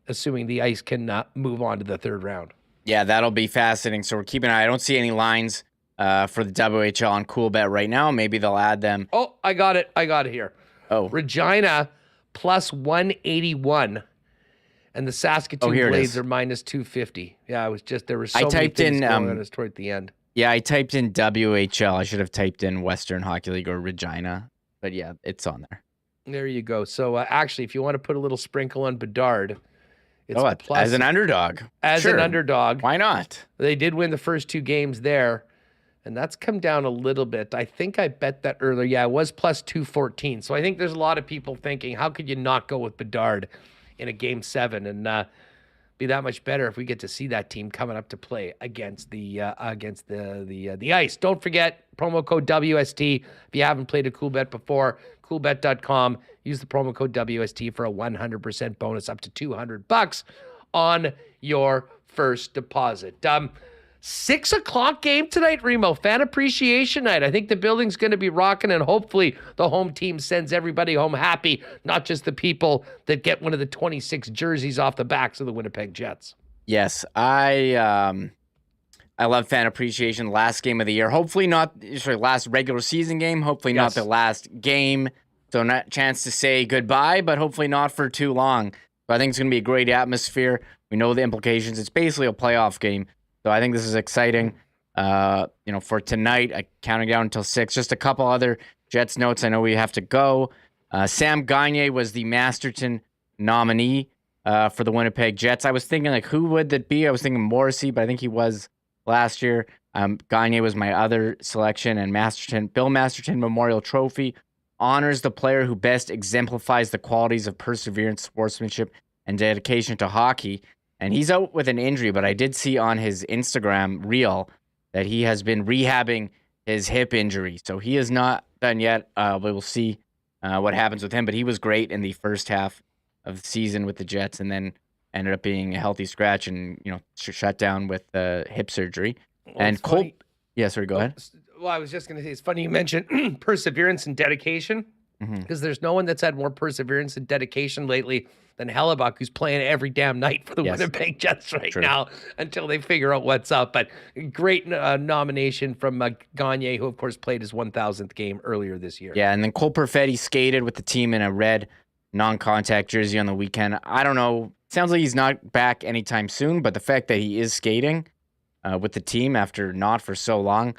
assuming the Ice can move on to the third round. Yeah, that'll be fascinating. So we're keeping an eye. I don't see any lines for the WHL on Coolbet right now. Maybe they'll add them. Oh, I got it here. Oh. Regina plus 181. And the Saskatoon Blades are minus 250. Yeah, it was just, there was so many things going on toward the end. Yeah, I typed in WHL. I should have typed in Western Hockey League or Regina. But yeah, it's on there. There you go. So actually, if you want to put a little sprinkle on Bedard, it's plus, as an underdog. As an underdog. Why not? They did win the first 2 games there, and that's come down a little bit. I think I bet that earlier. Yeah, it was plus 214. So I think there's a lot of people thinking, how could you not go with Bedard in a Game 7 and be that much better if we get to see that team coming up to play against the Ice. Don't forget, promo code WST. If you haven't played a Coolbet before, coolbet.com. Use the promo code WST for a 100% bonus up to $200 on your first deposit. 6 o'clock game tonight, Remo. Fan Appreciation Night. I think the building's going to be rocking, and hopefully the home team sends everybody home happy, not just the people that get one of the 26 jerseys off the backs of the Winnipeg Jets. Yes, I love Fan Appreciation. Last game of the year. Hopefully not, last regular season game. Hopefully not the last game. So not a chance to say goodbye, but hopefully not for too long. So I think it's going to be a great atmosphere. We know the implications. It's basically a playoff game. So I think this is exciting. For tonight, counting down until 6. Just a couple other Jets notes. I know we have to go. Sam Gagner was the Masterton nominee for the Winnipeg Jets. I was thinking, who would that be? I was thinking Morrissey, but I think he was last year. Gagner was my other selection, and Bill Masterton Memorial Trophy honors the player who best exemplifies the qualities of perseverance, sportsmanship, and dedication to hockey. And he's out with an injury, but I did see on his Instagram reel that he has been rehabbing his hip injury. So he is not done yet. But we'll see what happens with him. But he was great in the first half of the season with the Jets, and then ended up being a healthy scratch and shut down with hip surgery. Well, and Cole, sorry, go ahead. Well, I was just going to say, it's funny you mentioned perseverance and dedication, because there's no one that's had more perseverance and dedication lately than Hellebuck, who's playing every damn night for the Winnipeg Jets now until they figure out what's up. But great nomination from Gagner, who, of course, played his 1,000th game earlier this year. Yeah, and then Cole Perfetti skated with the team in a red non-contact jersey on the weekend. I don't know. Sounds like he's not back anytime soon, but the fact that he is skating with the team after not for so long,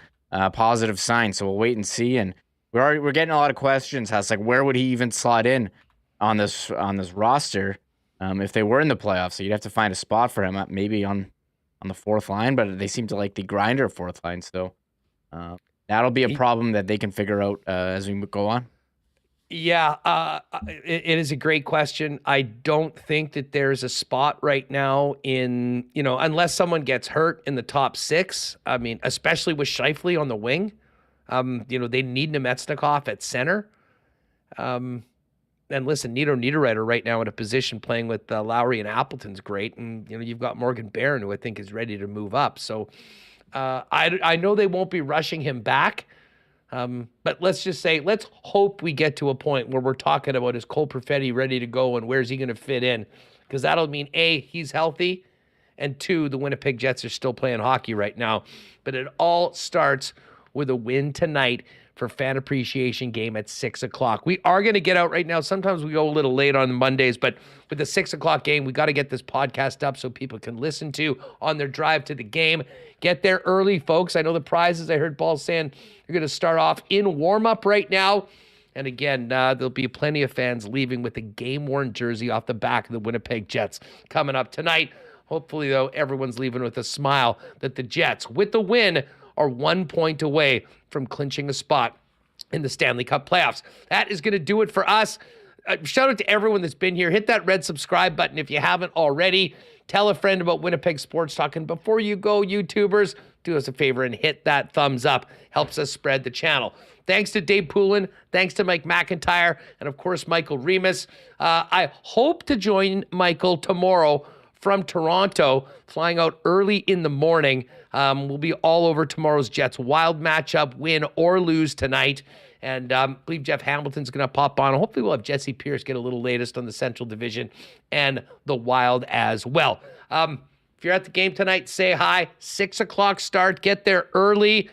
positive sign. So we'll wait and see. And we're getting a lot of questions. How it's where would he even slot in on this roster if they were in the playoffs? So you'd have to find a spot for him, maybe on the fourth line. But they seem to like the grinder fourth line, so that'll be a problem that they can figure out as we go on. Yeah, it is a great question. I don't think that there's a spot right now in, unless someone gets hurt in the top 6. I mean, especially with Scheifele on the wing. They need Nemetsnikov at center. And listen, Nito Niederreiter right now in a position playing with Lowry and Appleton's great. And, you've got Morgan Barron, who I think is ready to move up. So I know they won't be rushing him back. But let's just say, let's hope we get to a point where we're talking about, is Cole Perfetti ready to go and where's he going to fit in? Because that'll mean, A, he's healthy, and 2, the Winnipeg Jets are still playing hockey right now. But it all starts with a win tonight for Fan Appreciation Game at 6 o'clock. We are going to get out right now. Sometimes we go a little late on Mondays, but with the 6 o'clock game, we got to get this podcast up so people can listen to on their drive to the game. Get there early, folks. I know the prizes, I heard Paul saying you're going to start off in warm-up right now. And again, there'll be plenty of fans leaving with a game-worn jersey off the back of the Winnipeg Jets coming up tonight. Hopefully, though, everyone's leaving with a smile that the Jets, with the win, are 1 point away from clinching a spot in the Stanley Cup playoffs. That is going to do it for us. Shout out to everyone that's been here. Hit that red subscribe button if you haven't already. Tell a friend about Winnipeg Sports Talk. And before you go, YouTubers, do us a favor and hit that thumbs up. Helps us spread the channel. Thanks to Dave Poulin. Thanks to Mike McIntyre. And, of course, Michael Remis. I hope to join Michael tomorrow from Toronto, flying out early in the morning. We'll be all over tomorrow's Jets Wild matchup, win or lose tonight. And I believe Jeff Hamilton's going to pop on. Hopefully we'll have Jesse Pierce get a little latest on the Central Division and the Wild as well. If you're at the game tonight, say hi. 6 o'clock start. Get there early.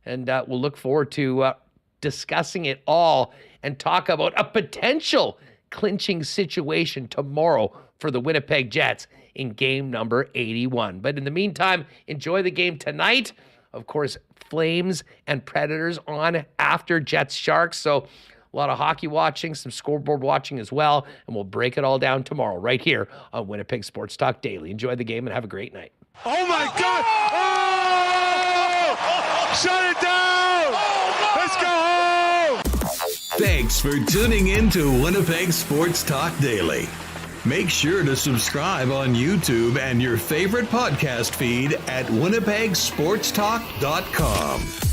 And we'll look forward to discussing it all and talk about a potential clinching situation tomorrow for the Winnipeg Jets in game number 81. But in the meantime, enjoy the game tonight. Of course, Flames and Predators on after Jets Sharks. So a lot of hockey watching, some scoreboard watching as well. And we'll break it all down tomorrow right here on Winnipeg Sports Talk Daily. Enjoy the game and have a great night. Oh my God! Oh! Shut it down! Let's go home! Thanks for tuning in to Winnipeg Sports Talk Daily. Make sure to subscribe on YouTube and your favorite podcast feed at winnipegsportstalk.com.